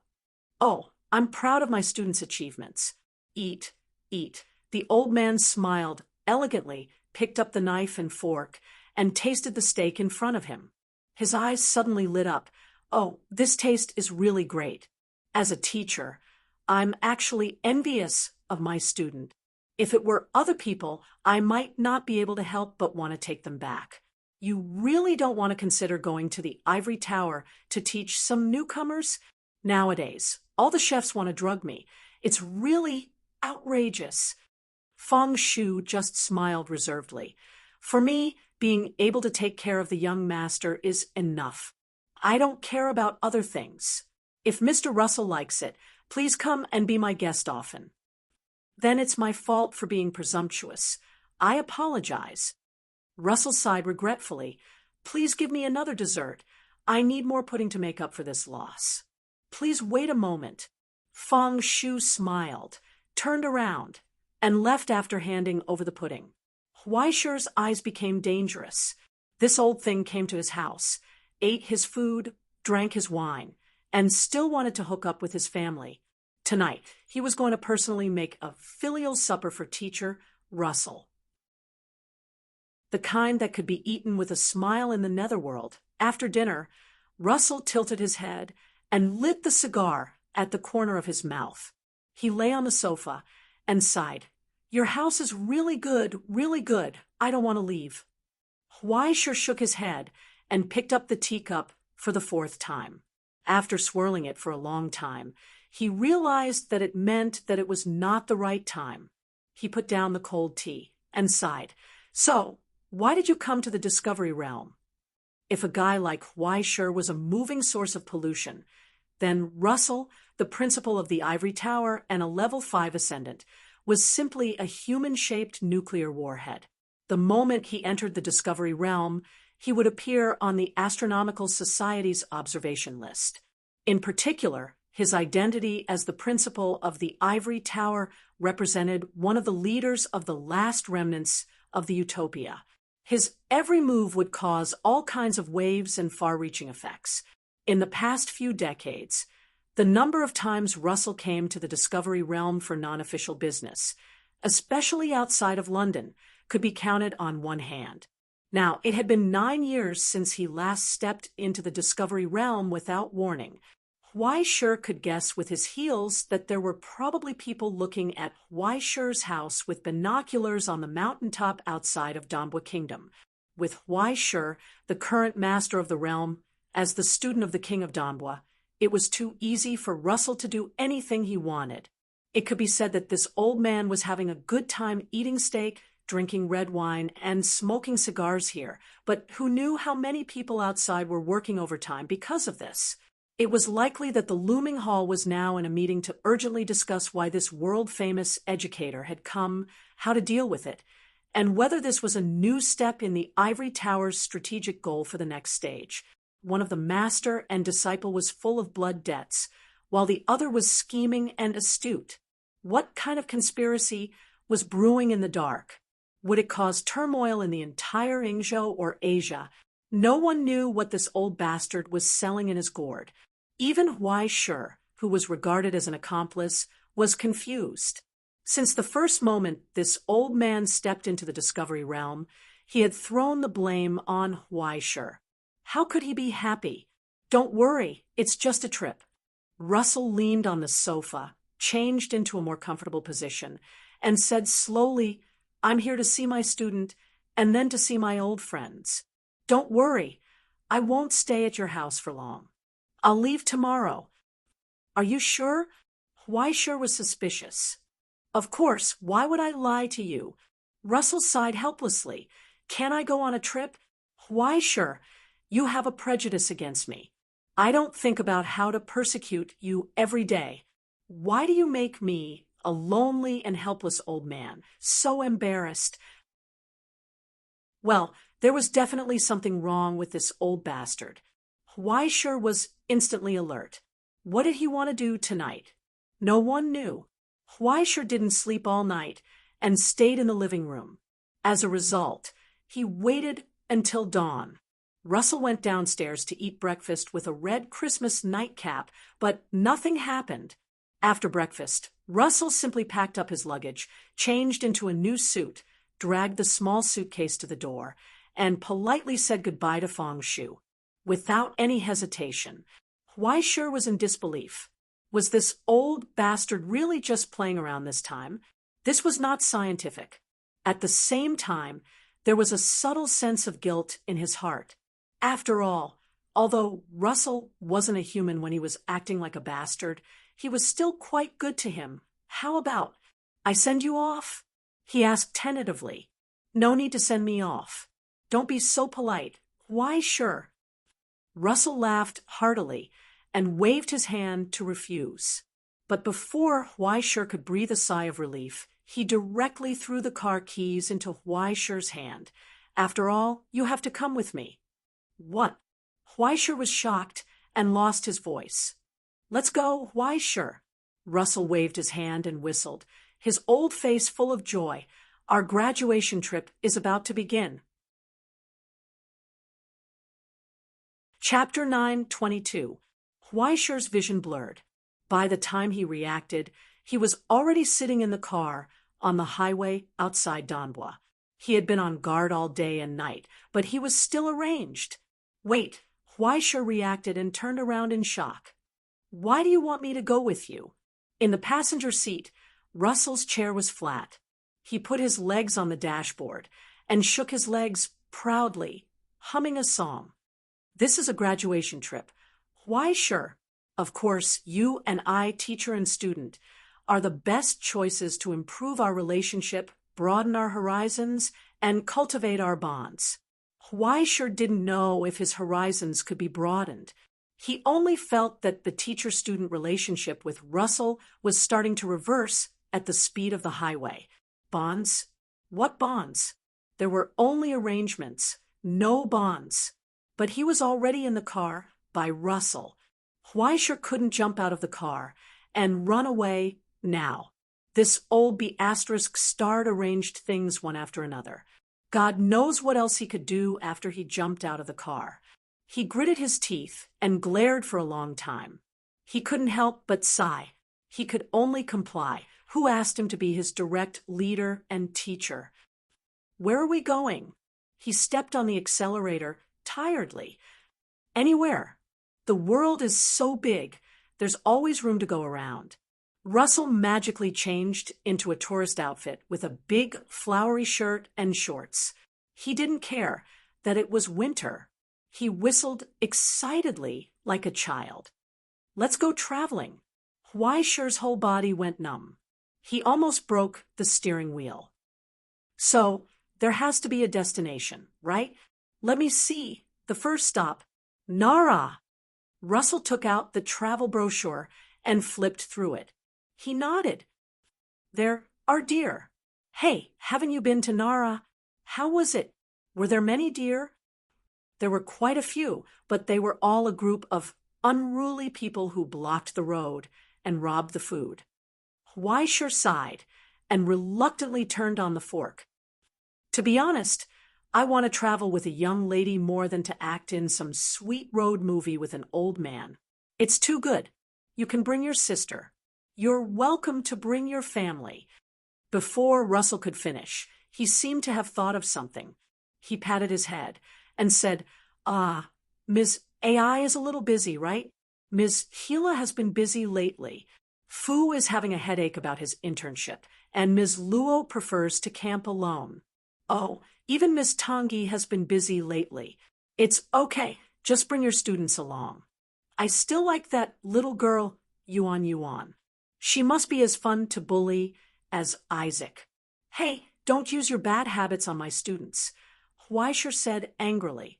Oh, I'm proud of my students' achievements. Eat, eat. The old man smiled elegantly, picked up the knife and fork, and tasted the steak in front of him. His eyes suddenly lit up. Oh, this taste is really great. As a teacher, I'm actually envious of my student. If it were other people, I might not be able to help but want to take them back. You really don't want to consider going to the ivory tower to teach some newcomers? Nowadays, all the chefs want to drug me. It's really outrageous. Feng Shu just smiled reservedly. For me, being able to take care of the young master is enough. I don't care about other things. If Mr. Russell likes it, please come and be my guest often. Then it's my fault for being presumptuous. I apologize. Russell sighed regretfully. Please give me another dessert. I need more pudding to make up for this loss. Please wait a moment. Feng Shu smiled, turned around, and left after handing over the pudding. Huaishi's eyes became dangerous. This old thing came to his house, ate his food, drank his wine, and still wanted to hook up with his family. Tonight, he was going to personally make a filial supper for teacher Russell. The kind that could be eaten with a smile in the netherworld. After dinner, Russell tilted his head and lit the cigar at the corner of his mouth. He lay on the sofa and sighed. Your house is really good, really good. I don't want to leave. Huaishi shook his head and picked up the teacup for the fourth time. After swirling it for a long time, he realized that it meant that it was not the right time. He put down the cold tea and sighed. So, why did you come to the Discovery Realm? If a guy like Huaishi was a moving source of pollution, then Russell, the principal of the Ivory Tower and a Level 5 Ascendant, was simply a human-shaped nuclear warhead. The moment he entered the Discovery Realm, he would appear on the Astronomical Society's observation list. In particular, his identity as the principal of the Ivory Tower represented one of the leaders of the last remnants of the Utopia. His every move would cause all kinds of waves and far-reaching effects. In the past few decades, the number of times Russell came to the Discovery Realm for non-official business, especially outside of London, could be counted on one hand. Now, it had been 9 years since he last stepped into the Discovery Realm without warning. Huaishi could guess with his heels that there were probably people looking at Huaishi's house with binoculars on the mountaintop outside of Dambwa Kingdom. With Huaishi, the current master of the realm, as the student of the king of Dambwa, it was too easy for Russell to do anything he wanted. It could be said that this old man was having a good time eating steak, drinking red wine, and smoking cigars here, but who knew how many people outside were working overtime because of this? It was likely that the looming hall was now in a meeting to urgently discuss why this world-famous educator had come, how to deal with it, and whether this was a new step in the Ivory Tower's strategic goal for the next stage. One of the master and disciple was full of blood debts, while the other was scheming and astute. What kind of conspiracy was brewing in the dark? Would it cause turmoil in the entire Ingzhou or Asia? No one knew what this old bastard was selling in his gourd. Even Huaishi, who was regarded as an accomplice, was confused. Since the first moment this old man stepped into the Discovery Realm, he had thrown the blame on Huaishi. How could he be happy? Don't worry, it's just a trip. Russell leaned on the sofa, changed into a more comfortable position, and said slowly, I'm here to see my student and then to see my old friends. Don't worry, I won't stay at your house for long. I'll leave tomorrow. Are you sure? Huaishi was suspicious. Of course, why would I lie to you? Russell sighed helplessly. Can I go on a trip? Huaishi, you have a prejudice against me. I don't think about how to persecute you every day. Why do you make me, a lonely and helpless old man, so embarrassed? Well, there was definitely something wrong with this old bastard. Huaishi was instantly alert. What did he want to do tonight? No one knew. Huaishi didn't sleep all night and stayed in the living room. As a result, he waited until dawn. Russell went downstairs to eat breakfast with a red Christmas nightcap, but nothing happened. After breakfast, Russell simply packed up his luggage, changed into a new suit, dragged the small suitcase to the door, and politely said goodbye to Feng Shu. Without any hesitation, Huaishi was in disbelief. Was this old bastard really just playing around this time? This was not scientific. At the same time, There was a subtle sense of guilt in his heart. After all, although Russell wasn't a human when he was acting like a bastard, he was still quite good to him. How about, I send you off? He asked tentatively. No need to send me off. Don't be so polite. Why, sure. Russell laughed heartily and waved his hand to refuse. But before Huaisher could breathe a sigh of relief, he directly threw the car keys into Huaisher's hand. After all, you have to come with me. What? Huaisher was shocked and lost his voice. Let's go, Huaisher. Russell waved his hand and whistled, his old face full of joy. Our graduation trip is about to begin. Chapter 9:22. Huaisher's vision blurred. By the time he reacted, he was already sitting in the car on the highway outside Danhua. He had been on guard all day and night, but he was still arranged. Wait, Huaisher reacted and turned around in shock. Why do you want me to go with you? In the passenger seat, Russell's chair was flat. He put his legs on the dashboard and shook his legs proudly, humming a song. This is a graduation trip. Huaisher. Of course, you and I, teacher and student, are the best choices to improve our relationship, broaden our horizons, and cultivate our bonds. Huaisher didn't know if his horizons could be broadened. He only felt that the teacher-student relationship with Russell was starting to reverse at the speed of the highway. Bonds? What bonds? There were only arrangements, no bonds. But he was already in the car by Russell. Huaisher couldn't jump out of the car and run away now. This old B***starred arranged things one after another. God knows what else he could do after he jumped out of the car. He gritted his teeth and glared for a long time. He couldn't help but sigh. He could only comply. Who asked him to be his direct leader and teacher? Where are we going? He stepped on the accelerator tiredly. Anywhere. The world is so big, there's always room to go around. Russell magically changed into a tourist outfit with a big, flowery shirt and shorts. He didn't care that it was winter. He whistled excitedly like a child. Let's go traveling. Huaisher's whole body went numb. He almost broke the steering wheel. So, there has to be a destination, right? Let me see. The first stop, Nara. Russell took out the travel brochure and flipped through it. He nodded. There are deer. Hey, haven't you been to Nara? How was it? Were there many deer? There were quite a few, but they were all a group of unruly people who blocked the road and robbed the food. Huaisher sighed and reluctantly turned on the fork. To be honest, I want to travel with a young lady more than to act in some sweet road movie with an old man. It's too good. You can bring your sister. You're welcome to bring your family. Before Russell could finish, he seemed to have thought of something. He patted his head and said, Ms. AI is a little busy, right? Ms. Gila has been busy lately. Fu is having a headache about his internship, and Ms. Luo prefers to camp alone. Oh, even Miss Tangi has been busy lately. It's okay, just bring your students along. I still like that little girl, Yuan. She must be as fun to bully as Isaac. Hey, don't use your bad habits on my students, Huaisher said angrily.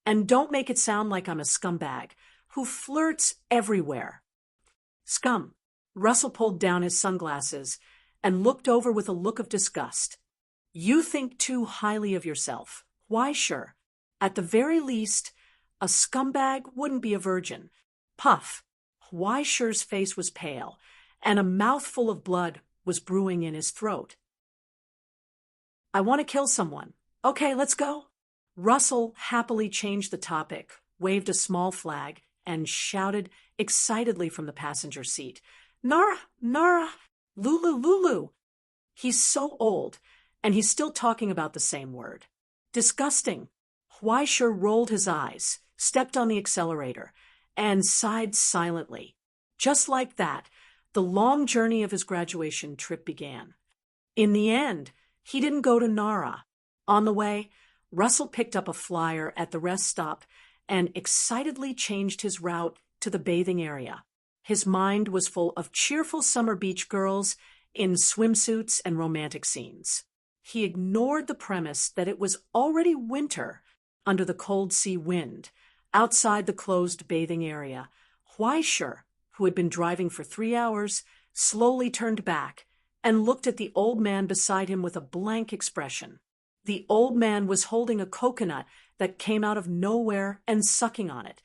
And don't make it sound like I'm a scumbag who flirts everywhere. Scum. Russell pulled down his sunglasses and looked over with a look of disgust. You think too highly of yourself. Huaisher. At the very least, a scumbag wouldn't be a virgin. Puff. Huaisher's face was pale, and a mouthful of blood was brewing in his throat. I want to kill someone. Okay, let's go. Russell happily changed the topic, waved a small flag, and shouted excitedly from the passenger seat. Nara, Lulu. He's so old, and he's still talking about the same word. Disgusting. Huaisher rolled his eyes, stepped on the accelerator, and sighed silently. Just like that, the long journey of his graduation trip began. In the end, he didn't go to Nara. On the way, Russell picked up a flyer at the rest stop and excitedly changed his route to the bathing area. His mind was full of cheerful summer beach girls in swimsuits and romantic scenes. He ignored the premise that it was already winter under the cold sea wind outside the closed bathing area. Weischer, who had been driving for 3 hours, slowly turned back and looked at the old man beside him with a blank expression. The old man was holding a coconut that came out of nowhere and sucking on it.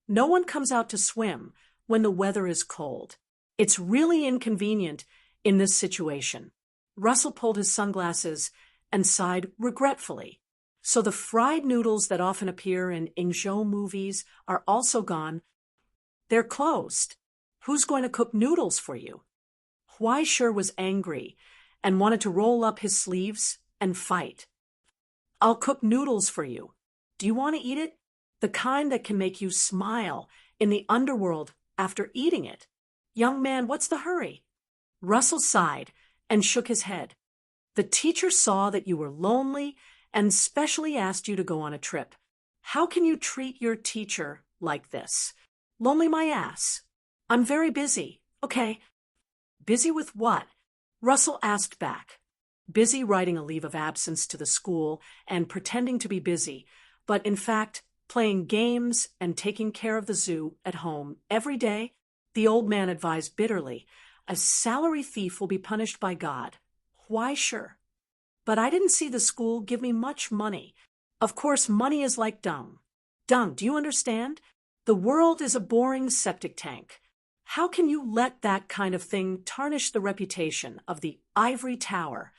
No one comes out to swim when the weather is cold. It's really inconvenient in this situation. Russell pulled his sunglasses and sighed regretfully. So the fried noodles that often appear in Ingzhou movies are also gone. They're closed. Who's going to cook noodles for you? Weischer was angry and wanted to roll up his sleeves and fight. I'll cook noodles for you. Do you want to eat it? The kind that can make you smile in the underworld after eating it. Young man, what's the hurry? Russell sighed and shook his head. The teacher saw that you were lonely and specially asked you to go on a trip. How can you treat your teacher like this? Lonely my ass. I'm very busy. Okay. Busy with what? Russell asked back. Busy writing a leave of absence to the school and pretending to be busy, but in fact, playing games and taking care of the zoo at home every day. The old man advised bitterly, a salary thief will be punished by God. Why, sure. But I didn't see the school give me much money. Of course, money is like dung. Dung, do you understand? The world is a boring septic tank. How can you let that kind of thing tarnish the reputation of the ivory tower?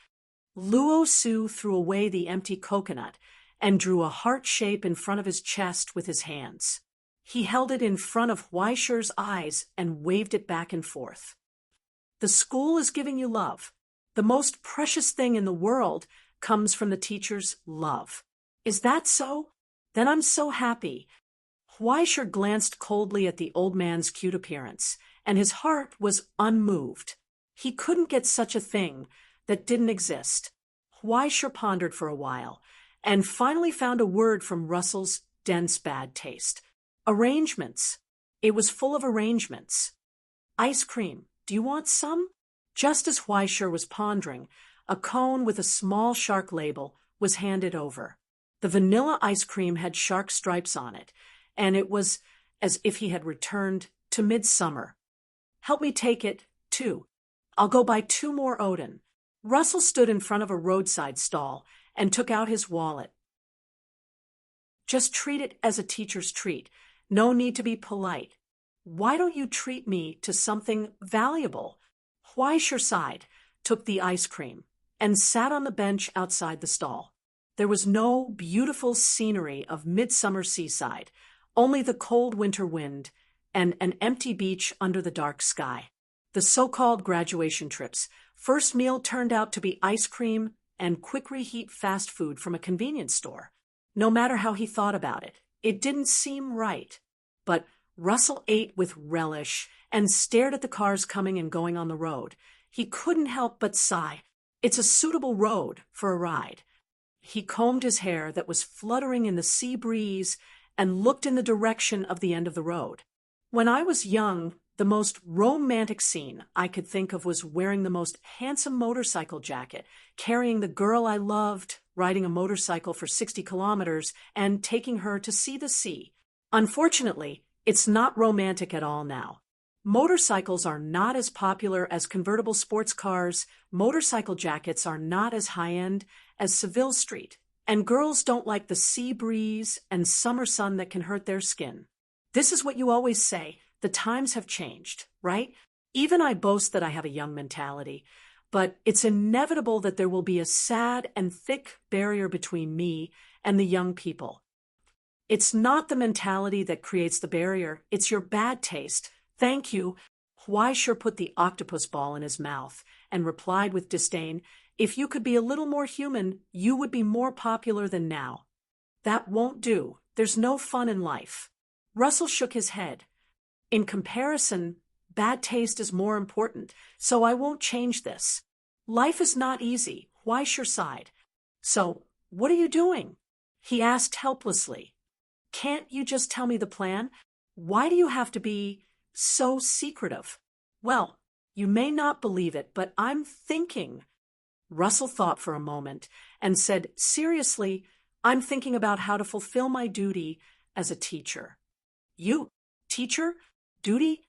Luo Su threw away the empty coconut and drew a heart shape in front of his chest with his hands. He held it in front of Weischer's eyes and waved it back and forth. The school is giving you love. The most precious thing in the world comes from the teacher's love. Is that so? Then I'm so happy. Weischer glanced coldly at the old man's cute appearance, and his heart was unmoved. He couldn't get such a thing that didn't exist. Weischer pondered for a while, and finally found a word from Russell's dense bad taste. Arrangements. It was full of arrangements. Ice cream. Do you want some? Just as Weischer was pondering, a cone with a small shark label was handed over. The vanilla ice cream had shark stripes on it, and it was as if he had returned to midsummer. Help me take it, too. I'll go buy 2 more Odin. Russell stood in front of a roadside stall and took out his wallet. Just treat it as a teacher's treat. No need to be polite. Why don't you treat me to something valuable? Weischer sighed, took the ice cream, and sat on the bench outside the stall. There was no beautiful scenery of midsummer seaside, only the cold winter wind and an empty beach under the dark sky. The so-called graduation trips. First meal turned out to be ice cream and quick reheat fast food from a convenience store. No matter how he thought about it, it didn't seem right. But Russell ate with relish and stared at the cars coming and going on the road. He couldn't help but sigh. It's a suitable road for a ride. He combed his hair that was fluttering in the sea breeze and looked in the direction of the end of the road. When I was young, the most romantic scene I could think of was wearing the most handsome motorcycle jacket, carrying the girl I loved, riding a motorcycle for 60 kilometers, and taking her to see the sea. Unfortunately, it's not romantic at all now. Motorcycles are not as popular as convertible sports cars, motorcycle jackets are not as high-end as Seville Street, and girls don't like the sea breeze and summer sun that can hurt their skin. This is what you always say. The times have changed, right? Even I boast that I have a young mentality, but it's inevitable that there will be a sad and thick barrier between me and the young people. It's not the mentality that creates the barrier, it's your bad taste. Thank you. Weischer put the octopus ball in his mouth and replied with disdain, if you could be a little more human, you would be more popular than now. That won't do. There's no fun in life. Russell shook his head. In comparison, bad taste is more important, so I won't change this. Life is not easy, Weischer sighed. So, What are you doing? He asked helplessly. Can't you just tell me the plan? Why do you have to be so secretive? Well, you may not believe it, but I'm thinking. Russell thought for a moment and said, seriously, I'm thinking about how to fulfill my duty as a teacher. You, teacher? Duty?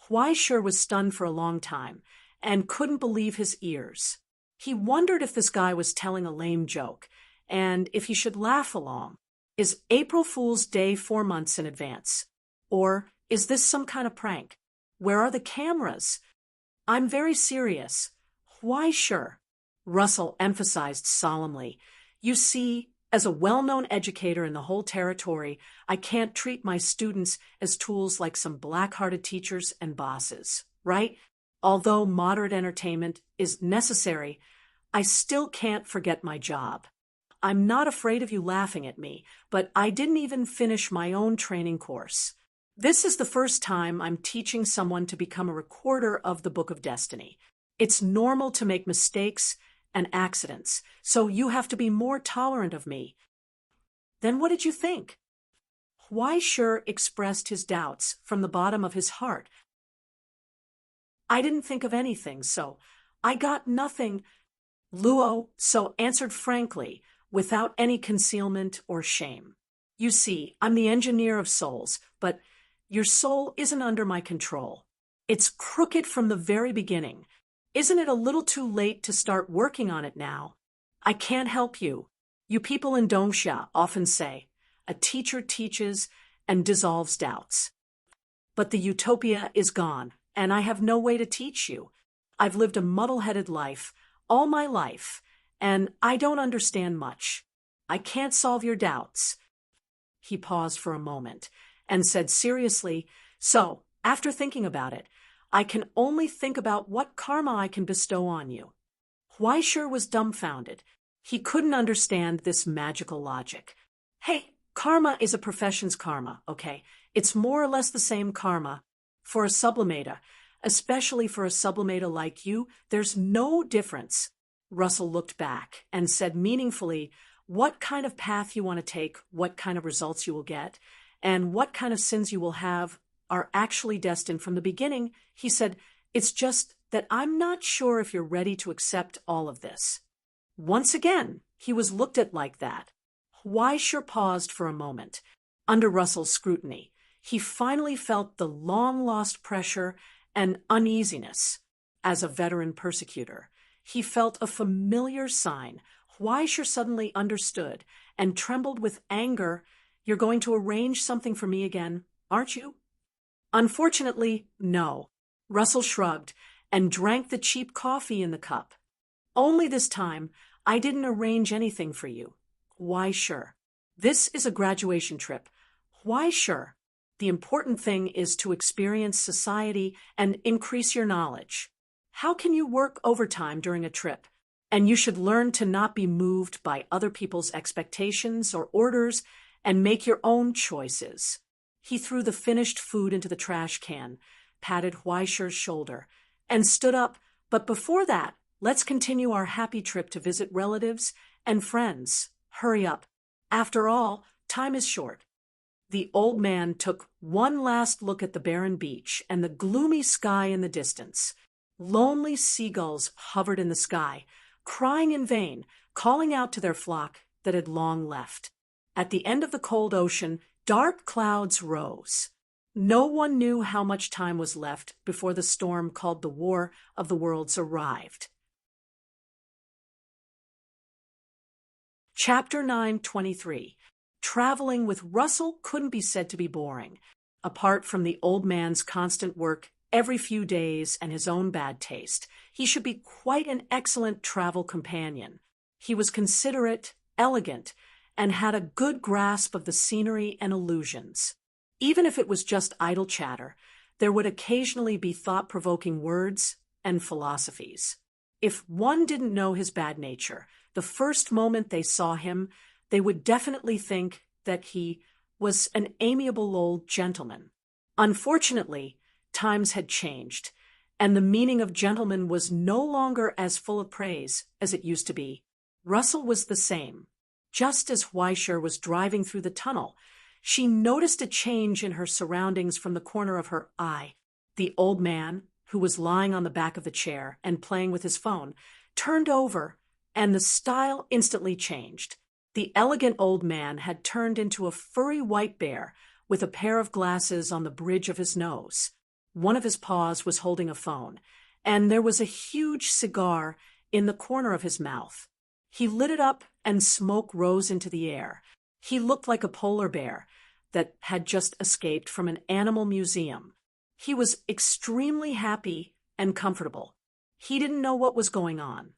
Huaisher was stunned for a long time and couldn't believe his ears. He wondered if this guy was telling a lame joke and if he should laugh along. Is April Fool's Day 4 months in advance? Or is this some kind of prank? Where are the cameras? I'm very serious. Huaisher, Russell emphasized solemnly. You see, as a well-known educator in the whole territory, I can't treat my students as tools like some black-hearted teachers and bosses, right? Although moderate entertainment is necessary, I still can't forget my job. I'm not afraid of you laughing at me, but I didn't even finish my own training course. This is the first time I'm teaching someone to become a recorder of the Book of Destiny. It's normal to make mistakes and accidents, so you have to be more tolerant of me. Then what did you think? Huaisher expressed his doubts from the bottom of his heart. I didn't think of anything, so I got nothing. Luo so answered frankly, without any concealment or shame. You see, I'm the engineer of souls, but your soul isn't under my control. It's crooked from the very beginning. Isn't it a little too late to start working on it now? I can't help you. You people in Dongsha often say, a teacher teaches and dissolves doubts. But the utopia is gone, and I have no way to teach you. I've lived a muddle-headed life, all my life, and I don't understand much. I can't solve your doubts. He paused for a moment and said seriously, so, after thinking about it, I can only think about what karma I can bestow on you. Huaisher was dumbfounded. He couldn't understand this magical logic. Hey, karma is a profession's karma, okay? It's more or less the same karma. For a sublimator, especially for a sublimator like you, there's no difference. Russell looked back and said meaningfully, what kind of path you want to take, what kind of results you will get, and what kind of sins you will have are actually destined from the beginning. He said, it's just that I'm not sure if you're ready to accept all of this. Once again, he was looked at like that. Huaisher paused for a moment. Under Russell's scrutiny, he finally felt the long-lost pressure and uneasiness. As a veteran persecutor, he felt a familiar sign. Huaisher suddenly understood and trembled with anger. You're going to arrange something for me again, aren't you? Unfortunately, no. Russell shrugged and drank the cheap coffee in the cup. Only this time, I didn't arrange anything for you. Huaisher. This is a graduation trip. Huaisher. The important thing is to experience society and increase your knowledge. How can you work overtime during a trip? And you should learn to not be moved by other people's expectations or orders and make your own choices. He threw the finished food into the trash can, patted Huaisher's shoulder, and stood up. But before that, let's continue our happy trip to visit relatives and friends. Hurry up. After all, time is short. The old man took one last look at the barren beach and the gloomy sky in the distance. Lonely seagulls hovered in the sky, crying in vain, calling out to their flock that had long left. At the end of the cold ocean, dark clouds rose. No one knew how much time was left before the storm called the War of the Worlds arrived. Chapter 9:23. Traveling with Russell couldn't be said to be boring. Apart from the old man's constant work every few days and his own bad taste, he should be quite an excellent travel companion. He was considerate, elegant, and had a good grasp of the scenery and illusions. Even if it was just idle chatter, there would occasionally be thought-provoking words and philosophies. If one didn't know his bad nature, the first moment they saw him, they would definitely think that he was an amiable old gentleman. Unfortunately, times had changed, and the meaning of gentleman was no longer as full of praise as it used to be. Russell was the same. just as Weischer was driving through the tunnel. She noticed a change in her surroundings from the corner of her eye. The old man, who was lying on the back of the chair and playing with his phone, turned over, and the style instantly changed. The elegant old man had turned into a furry white bear with a pair of glasses on the bridge of his nose. One of his paws was holding a phone, and there was a huge cigar in the corner of his mouth. He lit it up, and smoke rose into the air. He looked like a polar bear that had just escaped from an animal museum. He was extremely happy and comfortable. He didn't know what was going on.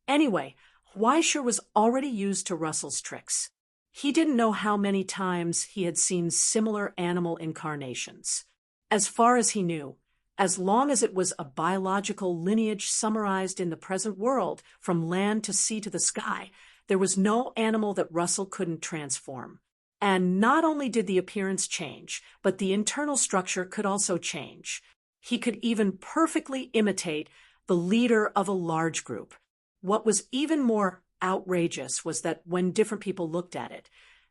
Anyway, Weischer was already used to Russell's tricks. He didn't know how many times he had seen similar animal incarnations. As far as he knew, as long as it was a biological lineage summarized in the present world, from land to sea to the sky, there was no animal that Russell couldn't transform. And not only did the appearance change, but the internal structure could also change. He could even perfectly imitate the leader of a large group. What was even more outrageous was that when different people looked at it,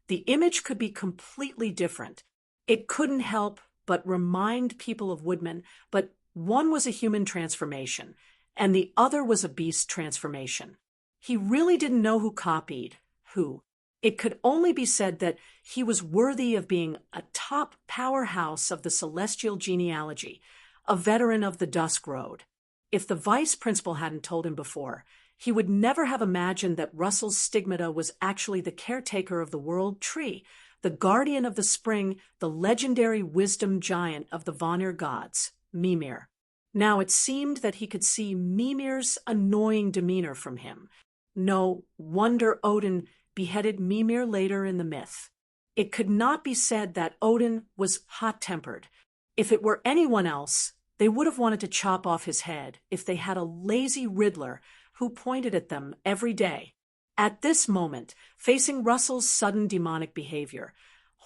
the image could be completely different. It couldn't help but remind people of Woodman, but one was a human transformation, and the other was a beast transformation. He really didn't know who copied who. It could only be said that he was worthy of being a top powerhouse of the celestial genealogy, a veteran of the Dusk Road. If the vice principal hadn't told him before, he would never have imagined that Russell's stigmata was actually the caretaker of the world tree, the guardian of the spring, the legendary wisdom giant of the Vanir gods, Mimir. Now it seemed that he could see Mimir's annoying demeanor from him. No wonder Odin beheaded Mimir later in the myth. It could not be said that Odin was hot-tempered. If it were anyone else, they would have wanted to chop off his head if they had a lazy Riddler who pointed at them every day. At this moment, facing Russell's sudden demonic behavior,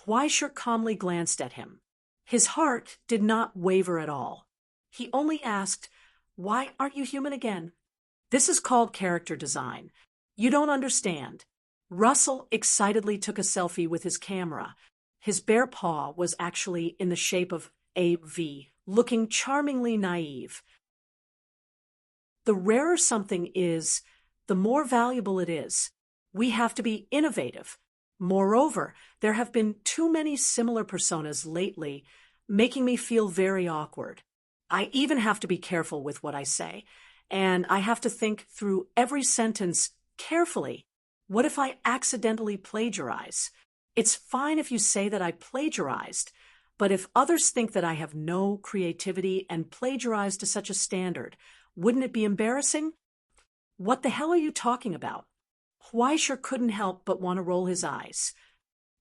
Weischer calmly glanced at him. His heart did not waver at all. He only asked, "Why aren't you human again?" This is called character design. You don't understand. Russell excitedly took a selfie with his camera. His bare paw was actually in the shape of a V, looking charmingly naive. The rarer something is, the more valuable it is. We have to be innovative. Moreover, there have been too many similar personas lately, making me feel very awkward. I even have to be careful with what I say, and I have to think through every sentence carefully. What if I accidentally plagiarize? It's fine if you say that I plagiarized, but if others think that I have no creativity and plagiarized to such a standard, wouldn't it be embarrassing? What the hell are you talking about? Weischer couldn't help but want to roll his eyes.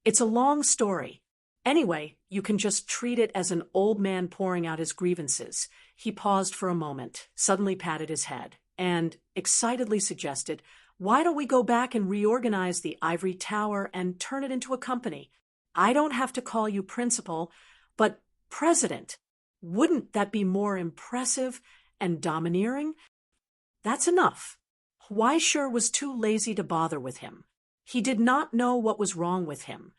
It's a long story. Anyway, you can just treat it as an old man pouring out his grievances. He paused for a moment, suddenly patted his head, and excitedly suggested, "Why don't we go back and reorganize the ivory tower and turn it into a company? I don't have to call you principal, but president. Wouldn't that be more impressive and domineering?" That's enough. Weischer was too lazy to bother with him. He did not know what was wrong with him.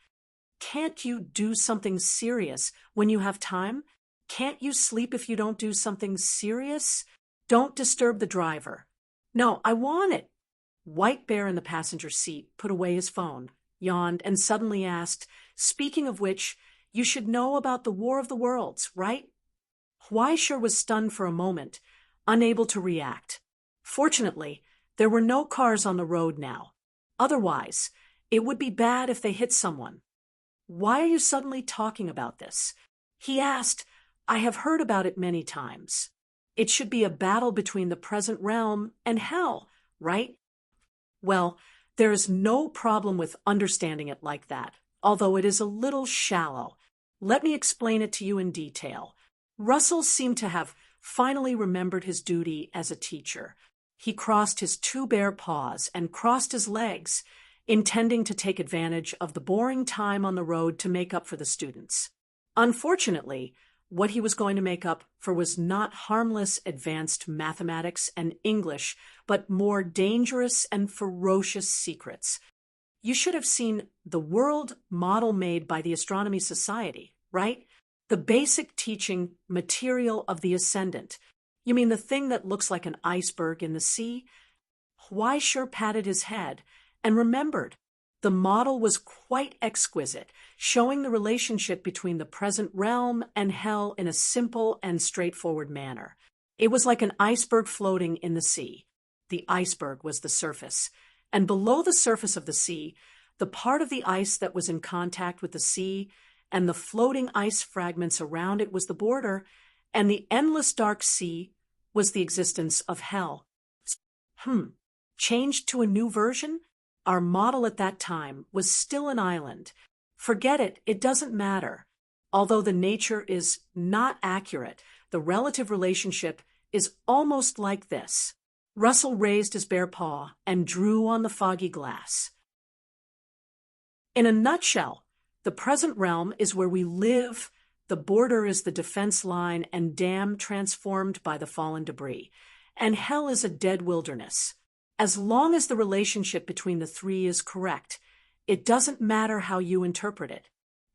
Can't you do something serious when you have time? Can't you sleep if you don't do something serious? Don't disturb the driver. No, I want it. White Bear in the passenger seat put away his phone, yawned, and suddenly asked, "Speaking of which, you should know about the War of the Worlds, right?" Weischer was stunned for a moment, unable to react. Fortunately, there were no cars on the road now. Otherwise, it would be bad if they hit someone. "Why are you suddenly talking about this?" he asked. "I have heard about it many times. It should be a battle between the present realm and hell, right?" Well, there is no problem with understanding it like that, although it is a little shallow. Let me explain it to you in detail. Russell seemed to have finally remembered his duty as a teacher. He crossed his two bare paws and crossed his legs, intending to take advantage of the boring time on the road to make up for the students. Unfortunately, what he was going to make up for was not harmless advanced mathematics and English, but more dangerous and ferocious secrets. You should have seen the world model made by the Astronomy Society, right? The basic teaching material of the ascendant. You mean the thing that looks like an iceberg in the sea? Huaisher patted his head and remembered. The model was quite exquisite, showing the relationship between the present realm and hell in a simple and straightforward manner. It was like an iceberg floating in the sea. The iceberg was the surface, and below the surface of the sea, the part of the ice that was in contact with the sea and the floating ice fragments around it was the border, and the endless dark sea was the existence of hell. Changed to a new version? Our model at that time was still an island. Forget it, it doesn't matter. Although the nature is not accurate, the relative relationship is almost like this. Russell raised his bare paw and drew on the foggy glass. In a nutshell, the present realm is where we live, the border is the defense line and dam transformed by the fallen debris, and hell is a dead wilderness. As long as the relationship between the three is correct, it doesn't matter how you interpret it.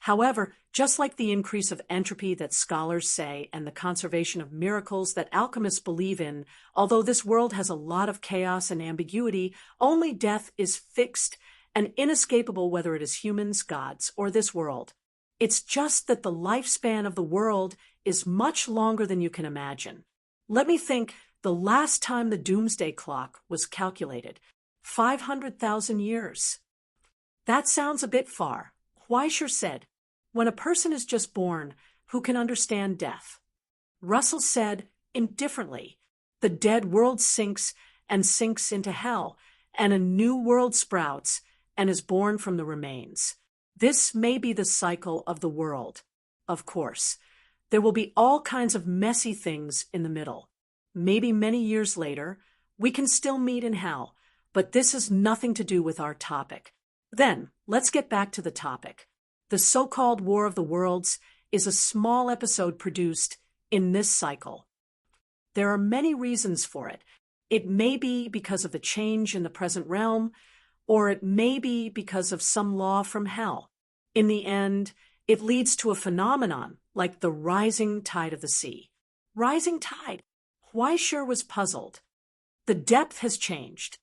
However, just like the increase of entropy that scholars say and the conservation of miracles that alchemists believe in, although this world has a lot of chaos and ambiguity, only death is fixed and inescapable whether it is humans, gods, or this world. It's just that the lifespan of the world is much longer than you can imagine. Let me think. The last time the Doomsday clock was calculated, 500,000 years. That sounds a bit far. Huaisher said, when a person is just born, who can understand death? Russell said, indifferently, the dead world sinks and sinks into hell, and a new world sprouts and is born from the remains. This may be the cycle of the world. Of course, there will be all kinds of messy things in the middle. Maybe many years later, we can still meet in hell, but this has nothing to do with our topic. Then, let's get back to the topic. The so-called War of the Worlds is a small episode produced in this cycle. There are many reasons for it. It may be because of the change in the present realm, or it may be because of some law from hell. In the end, it leads to a phenomenon like the rising tide of the sea. Rising tide? Huaisher was puzzled. The depth has changed.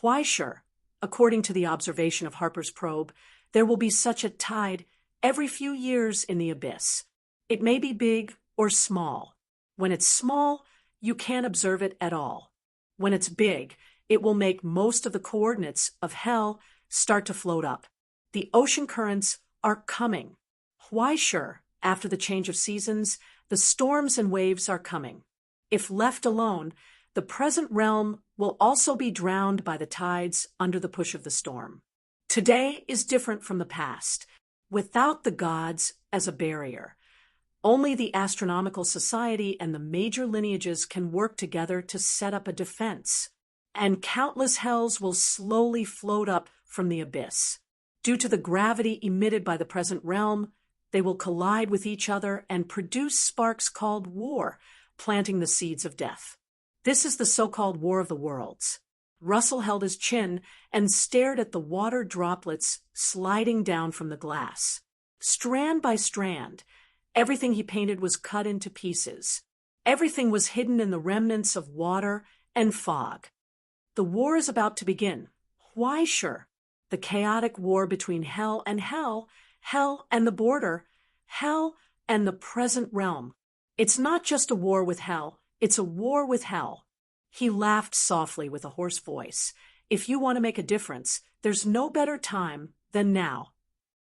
Huaisher, according to the observation of Harper's probe, there will be such a tide every few years in the abyss. It may be big or small. When it's small, you can't observe it at all. When it's big, it will make most of the coordinates of hell start to float up. The ocean currents are coming. Huaisher, after the change of seasons, the storms and waves are coming. If left alone, the present realm will also be drowned by the tides under the push of the storm. Today is different from the past, without the gods as a barrier. Only the Astronomical Society and the major lineages can work together to set up a defense, and countless hells will slowly float up from the abyss. Due to the gravity emitted by the present realm, they will collide with each other and produce sparks called war, planting the seeds of death. This is the so-called War of the Worlds. Russell held his chin and stared at the water droplets sliding down from the glass. Strand by strand, everything he painted was cut into pieces. Everything was hidden in the remnants of water and fog. The war is about to begin. Huaisher, the chaotic war between hell and hell, hell and the border, hell and the present realm. It's not just a war with hell, it's a war with hell. He laughed softly with a hoarse voice. If you want to make a difference, there's no better time than now.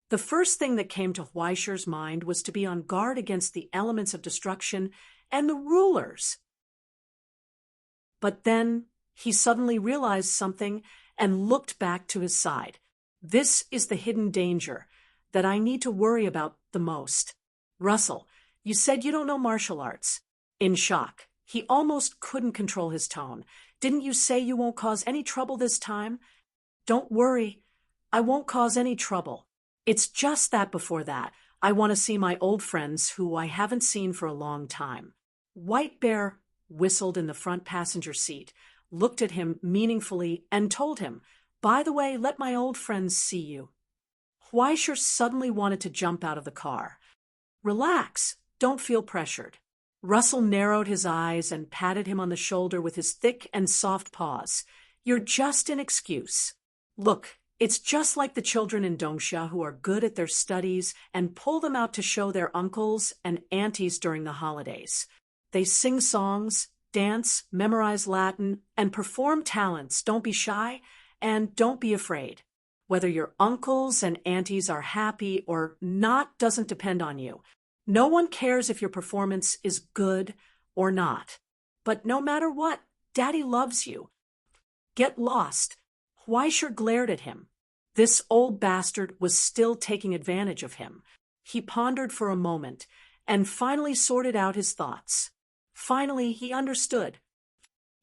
The first thing that came to Huaisher's mind was to be on guard against the elements of destruction and the rulers. But then he suddenly realized something and looked back to his side. This is the hidden danger that I need to worry about the most. Russell, you said you don't know martial arts. In shock, he almost couldn't control his tone. Didn't you say you won't cause any trouble this time? Don't worry, I won't cause any trouble. It's just that before that, I want to see my old friends who I haven't seen for a long time. White Bear whistled in the front passenger seat, looked at him meaningfully, and told him, By the way, let my old friends see you. Huaisher suddenly wanted to jump out of the car. Relax, don't feel pressured. Russell narrowed his eyes and patted him on the shoulder with his thick and soft paws. You're just an excuse. Look, it's just like the children in Dongsha who are good at their studies and pull them out to show their uncles and aunties during the holidays. They sing songs, dance, memorize Latin, and perform talents. Don't be shy and don't be afraid. Whether your uncles and aunties are happy or not doesn't depend on you. No one cares if your performance is good or not. But no matter what, Daddy loves you. Get lost. Huaisher glared at him. This old bastard was still taking advantage of him. He pondered for a moment and finally sorted out his thoughts. Finally, he understood.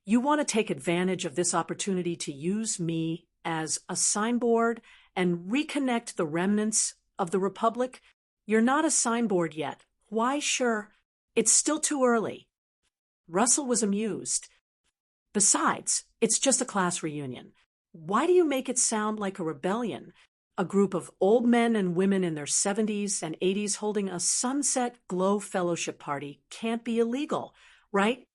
You want to take advantage of this opportunity to use me as a signboard and reconnect the remnants of the Republic? You're not a signboard yet. Why, sure, it's still too early. Russell was amused. Besides, it's just a class reunion. Why do you make it sound like a rebellion? A group of old men and women in their 70s and 80s holding a sunset glow fellowship party can't be illegal, right?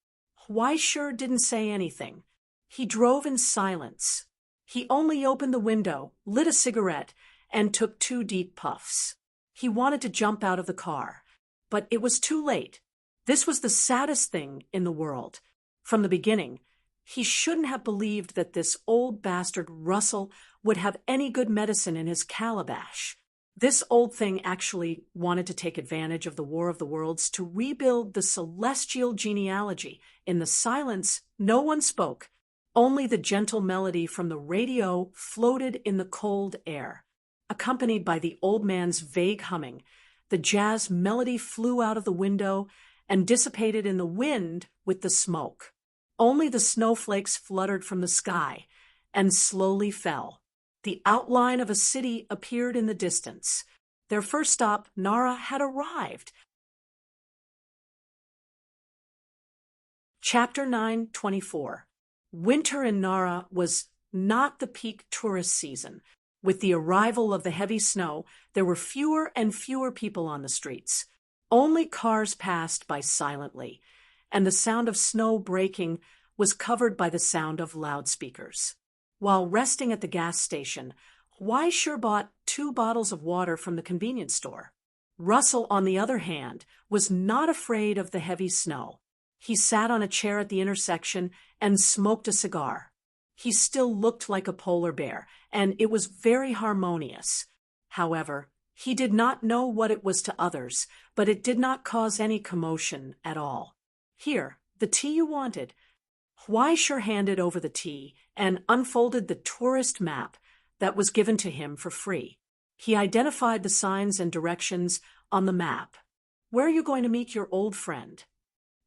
Huaisher didn't say anything. He drove in silence. He only opened the window, lit a cigarette, and took 2 deep puffs. He wanted to jump out of the car, but it was too late. This was the saddest thing in the world. From the beginning, he shouldn't have believed that this old bastard Russell would have any good medicine in his calabash. This old thing actually wanted to take advantage of the War of the Worlds to rebuild the celestial genealogy. In the silence, no one spoke. Only the gentle melody from the radio floated in the cold air. Accompanied by the old man's vague humming, the jazz melody flew out of the window and dissipated in the wind with the smoke. Only the snowflakes fluttered from the sky and slowly fell. The outline of a city appeared in the distance. Their first stop, Nara, had arrived. Chapter 9:24. Winter in Nara was not the peak tourist season. With the arrival of the heavy snow, there were fewer and fewer people on the streets. Only cars passed by silently, and the sound of snow breaking was covered by the sound of loudspeakers. While resting at the gas station, Huaisher bought 2 bottles of water from the convenience store. Russell, on the other hand, was not afraid of the heavy snow. He sat on a chair at the intersection and smoked a cigar. He still looked like a polar bear, and it was very harmonious. However, he did not know what it was to others, but it did not cause any commotion at all. Here, the tea you wanted. Huaisher handed over the tea and unfolded the tourist map that was given to him for free. He identified the signs and directions on the map. Where are you going to meet your old friend?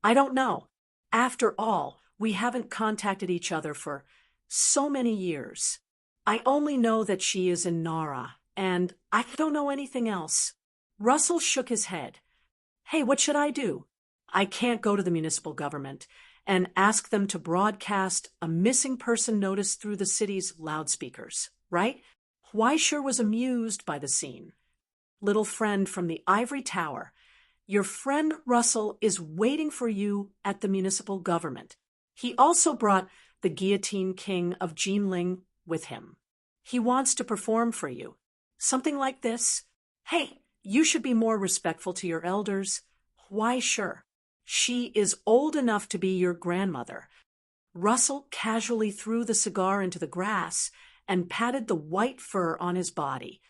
I don't know. After all, we haven't contacted each other for so many years. I only know that she is in Nara, and I don't know anything else. Russell shook his head. Hey, what should I do? I can't go to the municipal government and ask them to broadcast a missing person notice through the city's loudspeakers, right? Huaisher was amused by the scene. Little friend from the ivory tower, your friend Russell is waiting for you at the municipal government. He also brought the guillotine king of Jinling with him. He wants to perform for you. Something like this. Hey, you should be more respectful to your elders. Why, sure. She is old enough to be your grandmother. Russell casually threw the cigar into the grass and patted the white fur on his body.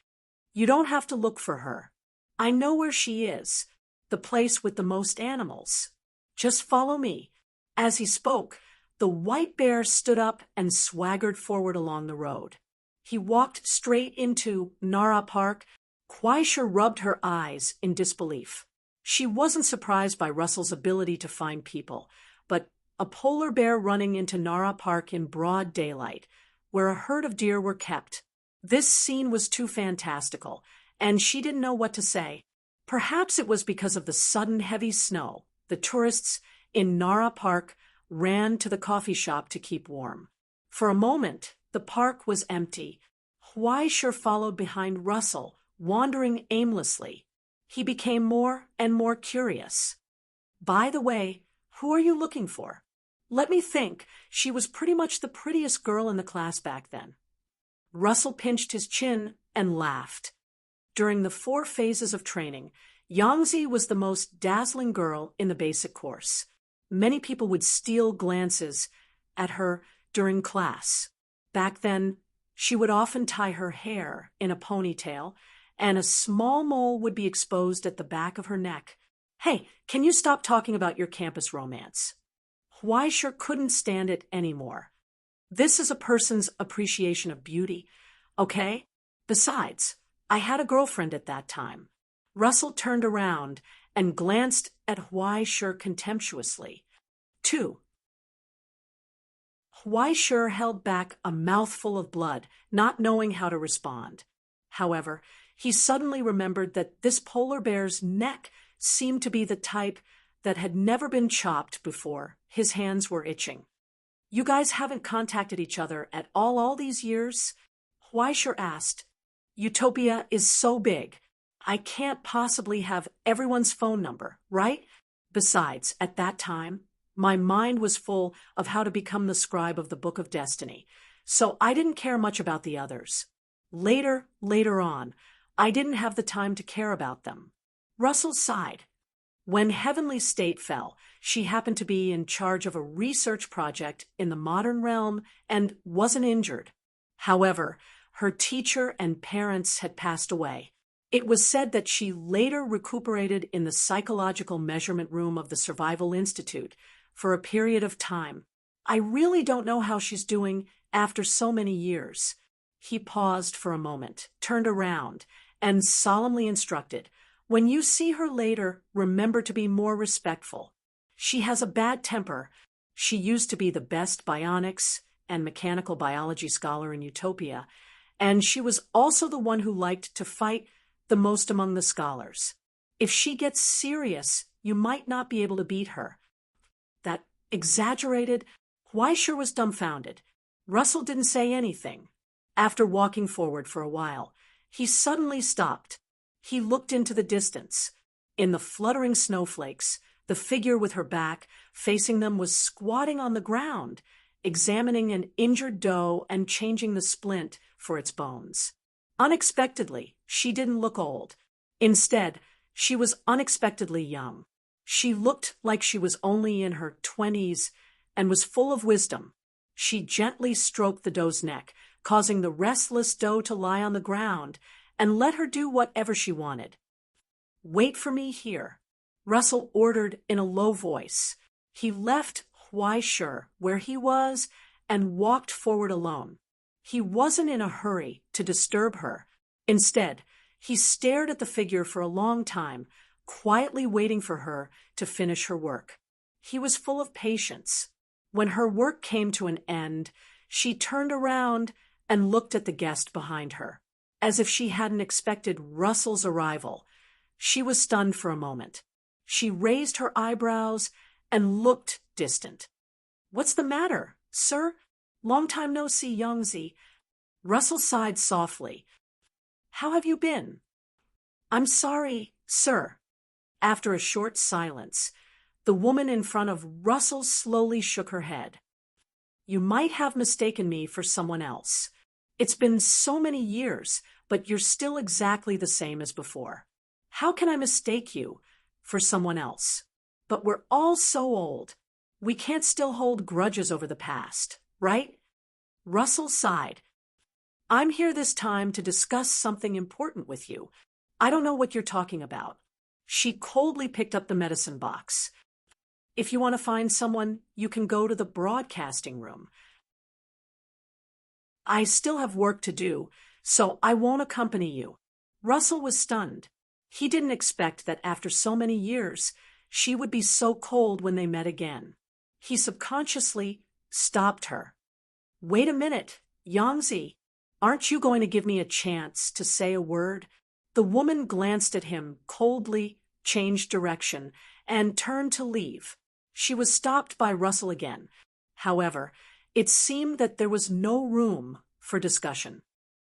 You don't have to look for her. I know where she is, the place with the most animals. Just follow me. As he spoke, the white bear stood up and swaggered forward along the road. He walked straight into Nara Park. Huaisher rubbed her eyes in disbelief. She wasn't surprised by Russell's ability to find people, but a polar bear running into Nara Park in broad daylight, where a herd of deer were kept. This scene was too fantastical, and she didn't know what to say. Perhaps it was because of the sudden heavy snow. The tourists in Nara Park ran to the coffee shop to keep warm. For a moment, The park was empty. Huaisher followed behind Russell, wandering aimlessly. He became more and more curious. By the way, who are you looking for? Let me think. She was pretty much the prettiest girl in the class back then. Russell pinched his chin and laughed. During the 4 phases of training, Yangzi was the most dazzling girl in the basic course. Many people would steal glances at her during class. Back then, she would often tie her hair in a ponytail, and a small mole would be exposed at the back of her neck. Hey, can you stop talking about your campus romance? Huaisher couldn't stand it anymore. This is a person's appreciation of beauty, okay? Besides, I had a girlfriend at that time. Russell turned around and glanced at Huaisher contemptuously. 2. Huaisher held back a mouthful of blood, not knowing how to respond. However, he suddenly remembered that this polar bear's neck seemed to be the type that had never been chopped before. His hands were itching. You guys haven't contacted each other at all these years? Huaisher asked. Utopia is so big. I can't possibly have everyone's phone number, right? Besides, at that time, my mind was full of how to become the scribe of the Book of Destiny, so I didn't care much about the others. Later on, I didn't have the time to care about them. Russell sighed. When Heavenly State fell, she happened to be in charge of a research project in the modern realm and wasn't injured. However, her teacher and parents had passed away. It was said that she later recuperated in the psychological measurement room of the Survival Institute for a period of time. I really don't know how she's doing after so many years. He paused for a moment, turned around, and solemnly instructed, when you see her later, remember to be more respectful. She has a bad temper. She used to be the best bionics and mechanical biology scholar in Utopia, and she was also the one who liked to fight the most among the scholars. If she gets serious, you might not be able to beat her. That exaggerated? Huaisher was dumbfounded. Russell didn't say anything. After walking forward for a while, he suddenly stopped. He looked into the distance. In the fluttering snowflakes, the figure with her back facing them was squatting on the ground, examining an injured doe and changing the splint for its bones. Unexpectedly, she didn't look old. Instead, she was unexpectedly young. She looked like she was only in her 20s and was full of wisdom. She gently stroked the doe's neck, causing the restless doe to lie on the ground, and let her do whatever she wanted. Wait for me here, Russell ordered in a low voice. He left Huaisher where he was and walked forward alone. He wasn't in a hurry to disturb her. Instead, he stared at the figure for a long time, quietly waiting for her to finish her work. He was full of patience. When her work came to an end, she turned around and looked at the guest behind her, as if she hadn't expected Russell's arrival. She was stunned for a moment. She raised her eyebrows and looked distant. What's the matter, sir? Long time no see, Yangzi. Russell sighed softly. How have you been? I'm sorry, sir. After a short silence, the woman in front of Russell slowly shook her head. You might have mistaken me for someone else. It's been so many years, but you're still exactly the same as before. How can I mistake you for someone else? But we're all so old. We can't still hold grudges over the past, right? Russell sighed. I'm here this time to discuss something important with you. I don't know what you're talking about. She coldly picked up the medicine box. If you want to find someone, you can go to the broadcasting room. I still have work to do, so I won't accompany you. Russell was stunned. He didn't expect that after so many years, she would be so cold when they met again. He subconsciously stopped her. Wait a minute, Yangzi. Aren't you going to give me a chance to say a word? The woman glanced at him coldly, changed direction, and turned to leave. She was stopped by Russell again. However, It seemed that there was no room for discussion.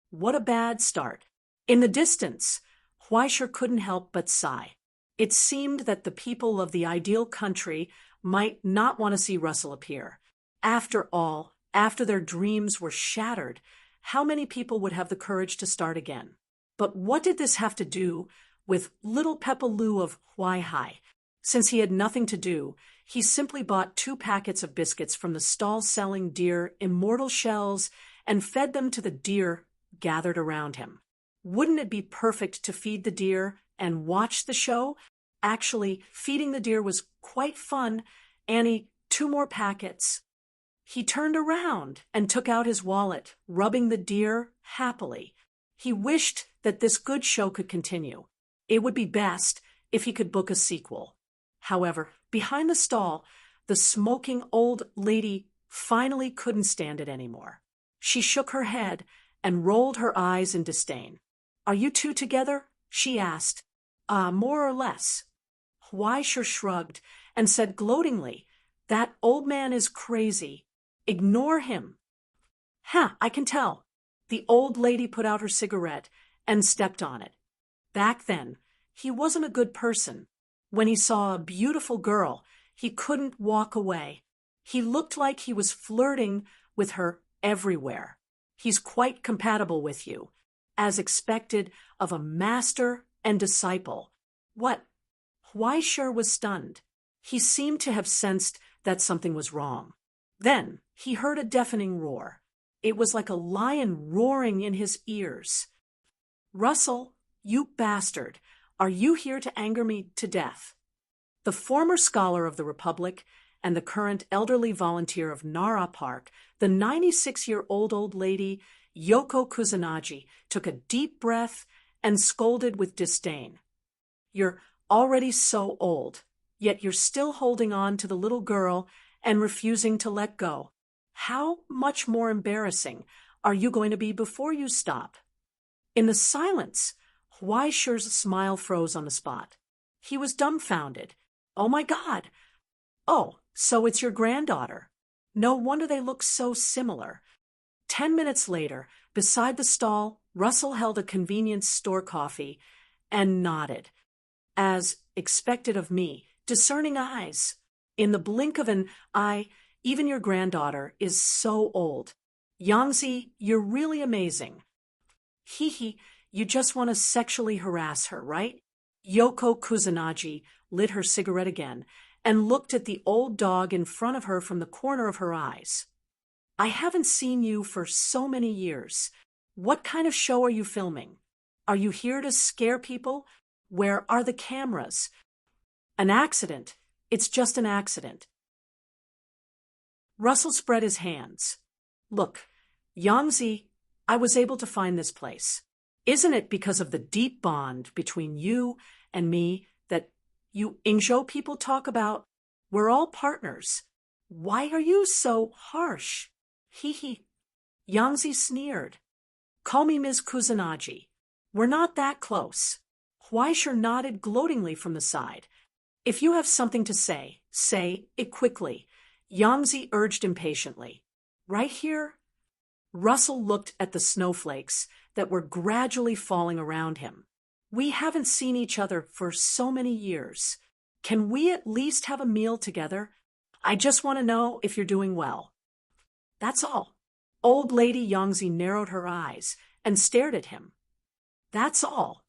What a bad start. In the distance, Huaisher couldn't help but sigh. It seemed that the people of the ideal country might not want to see Russell appear. After all, after their dreams were shattered, how many people would have the courage to start again? But what did this have to do with little Pepaloo of Huaihai? Since he had nothing to do, he simply bought 2 packets of biscuits from the stall selling deer immortal shells and fed them to the deer gathered around him. Wouldn't it be perfect to feed the deer and watch the show? Actually, feeding the deer was quite fun. Annie, 2 more packets. He turned around and took out his wallet, rubbing the deer happily. He wished that this good show could continue. It would be best if he could book a sequel. However, behind the stall, the smoking old lady finally couldn't stand it anymore. She shook her head and rolled her eyes in disdain. "Are you 2 together?" she asked. More or less." Huaisher shrugged and said gloatingly, "That old man is crazy. Ignore him." I can tell." The old lady put out her cigarette and stepped on it. Back then, he wasn't a good person. When he saw a beautiful girl, he couldn't walk away. He looked like he was flirting with her everywhere. He's quite compatible with you, as expected of a master and disciple. What? Huaisher was stunned. He seemed to have sensed that something was wrong. Then he heard a deafening roar. It was like a lion roaring in his ears. "Russell, you bastard, are you here to anger me to death?" The former scholar of the Republic and the current elderly volunteer of Nara Park, the 96-year-old old lady, Yoko Kusanagi, took a deep breath and scolded with disdain. "You're already so old, yet you're still holding on to the little girl and refusing to let go. How much more embarrassing are you going to be before you stop?" In the silence, Huaisher's smile froze on the spot. He was dumbfounded. "Oh my God! Oh, so it's your granddaughter. No wonder they look so similar." 10 minutes later, beside the stall, Russell held a convenience store coffee and nodded. As expected of me, discerning eyes. In the blink of an eye, even your granddaughter is so old. Yangzi, you're really amazing. Hee, you just want to sexually harass her, right? Yoko Kusanagi lit her cigarette again and looked at the old dog in front of her from the corner of her eyes. "I haven't seen you for so many years. What kind of show are you filming? Are you here to scare people? Where are the cameras?" "An accident. It's just an accident." Russell spread his hands. "Look, Yangzi, I was able to find this place. Isn't it because of the deep bond between you and me that you Ingzhou people talk about? We're all partners. Why are you so harsh?" Hee. Yangzi sneered. "Call me Ms. Kusanagi. We're not that close." Huaisher nodded gloatingly from the side. "If you have something to say it quickly," Yangzi urged impatiently. "Right here?" Russell looked at the snowflakes that were gradually falling around him. "We haven't seen each other for so many years. Can we at least have a meal together? I just want to know if you're doing well." "That's all." Old lady Yangzi narrowed her eyes and stared at him. "That's all."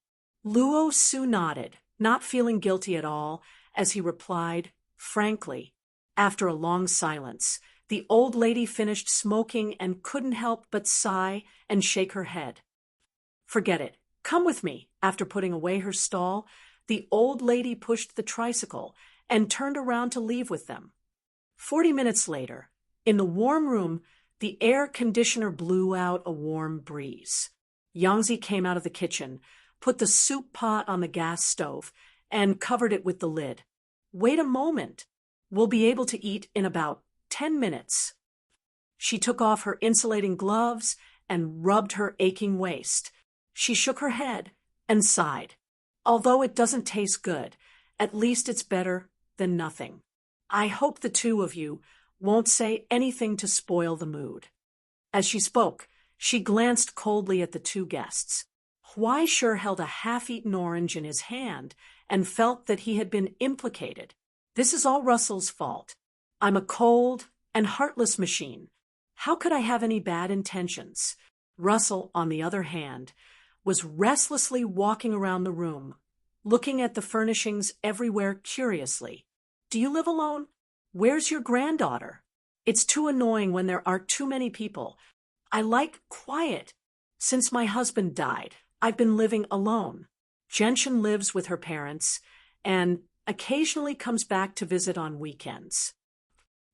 Luo Su nodded, not feeling guilty at all, as he replied, frankly. After a long silence, the old lady finished smoking and couldn't help but sigh and shake her head. "Forget it. Come with me." After putting away her stall, the old lady pushed the tricycle and turned around to leave with them. 40 minutes later, in the warm room, the air conditioner blew out a warm breeze. Yangzi came out of the kitchen, put the soup pot on the gas stove, and covered it with the lid. "Wait a moment. We'll be able to eat in about 10 minutes. She took off her insulating gloves and rubbed her aching waist. She shook her head and sighed. "Although it doesn't taste good, at least it's better than nothing. I hope the 2 of you won't say anything to spoil the mood. As she spoke, she glanced coldly at the two guests. Sure held a half-eaten orange in his hand and felt that he had been implicated. This is all Russell's fault. I'm a cold and heartless machine. How could I have any bad intentions? Russell, on the other hand, was restlessly walking around the room, looking at the furnishings everywhere curiously. Do you live alone? Where's your granddaughter? It's too annoying when there are too many people. I like quiet. Since my husband died, I've been living alone. Gentian lives with her parents and occasionally comes back to visit on weekends.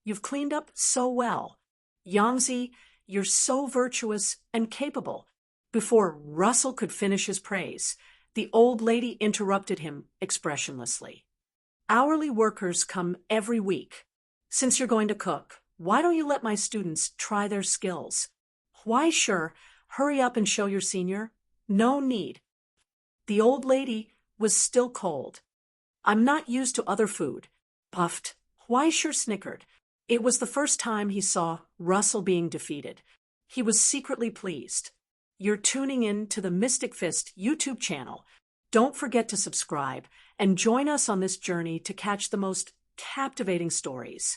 You've cleaned up so well. Yangzi, you're so virtuous and capable. Before Russell could finish his praise, the old lady interrupted him expressionlessly. Hourly workers come every week. Since you're going to cook, why don't you let my students try their skills? Sure, hurry up and show your senior. No need. The old lady was still cold. I'm not used to other food, puffed. Sure snickered. It was the first time he saw Russell being defeated. He was secretly pleased. You're tuning in to the Mystic Fist YouTube channel. Don't forget to subscribe and join us on this journey to catch the most captivating stories.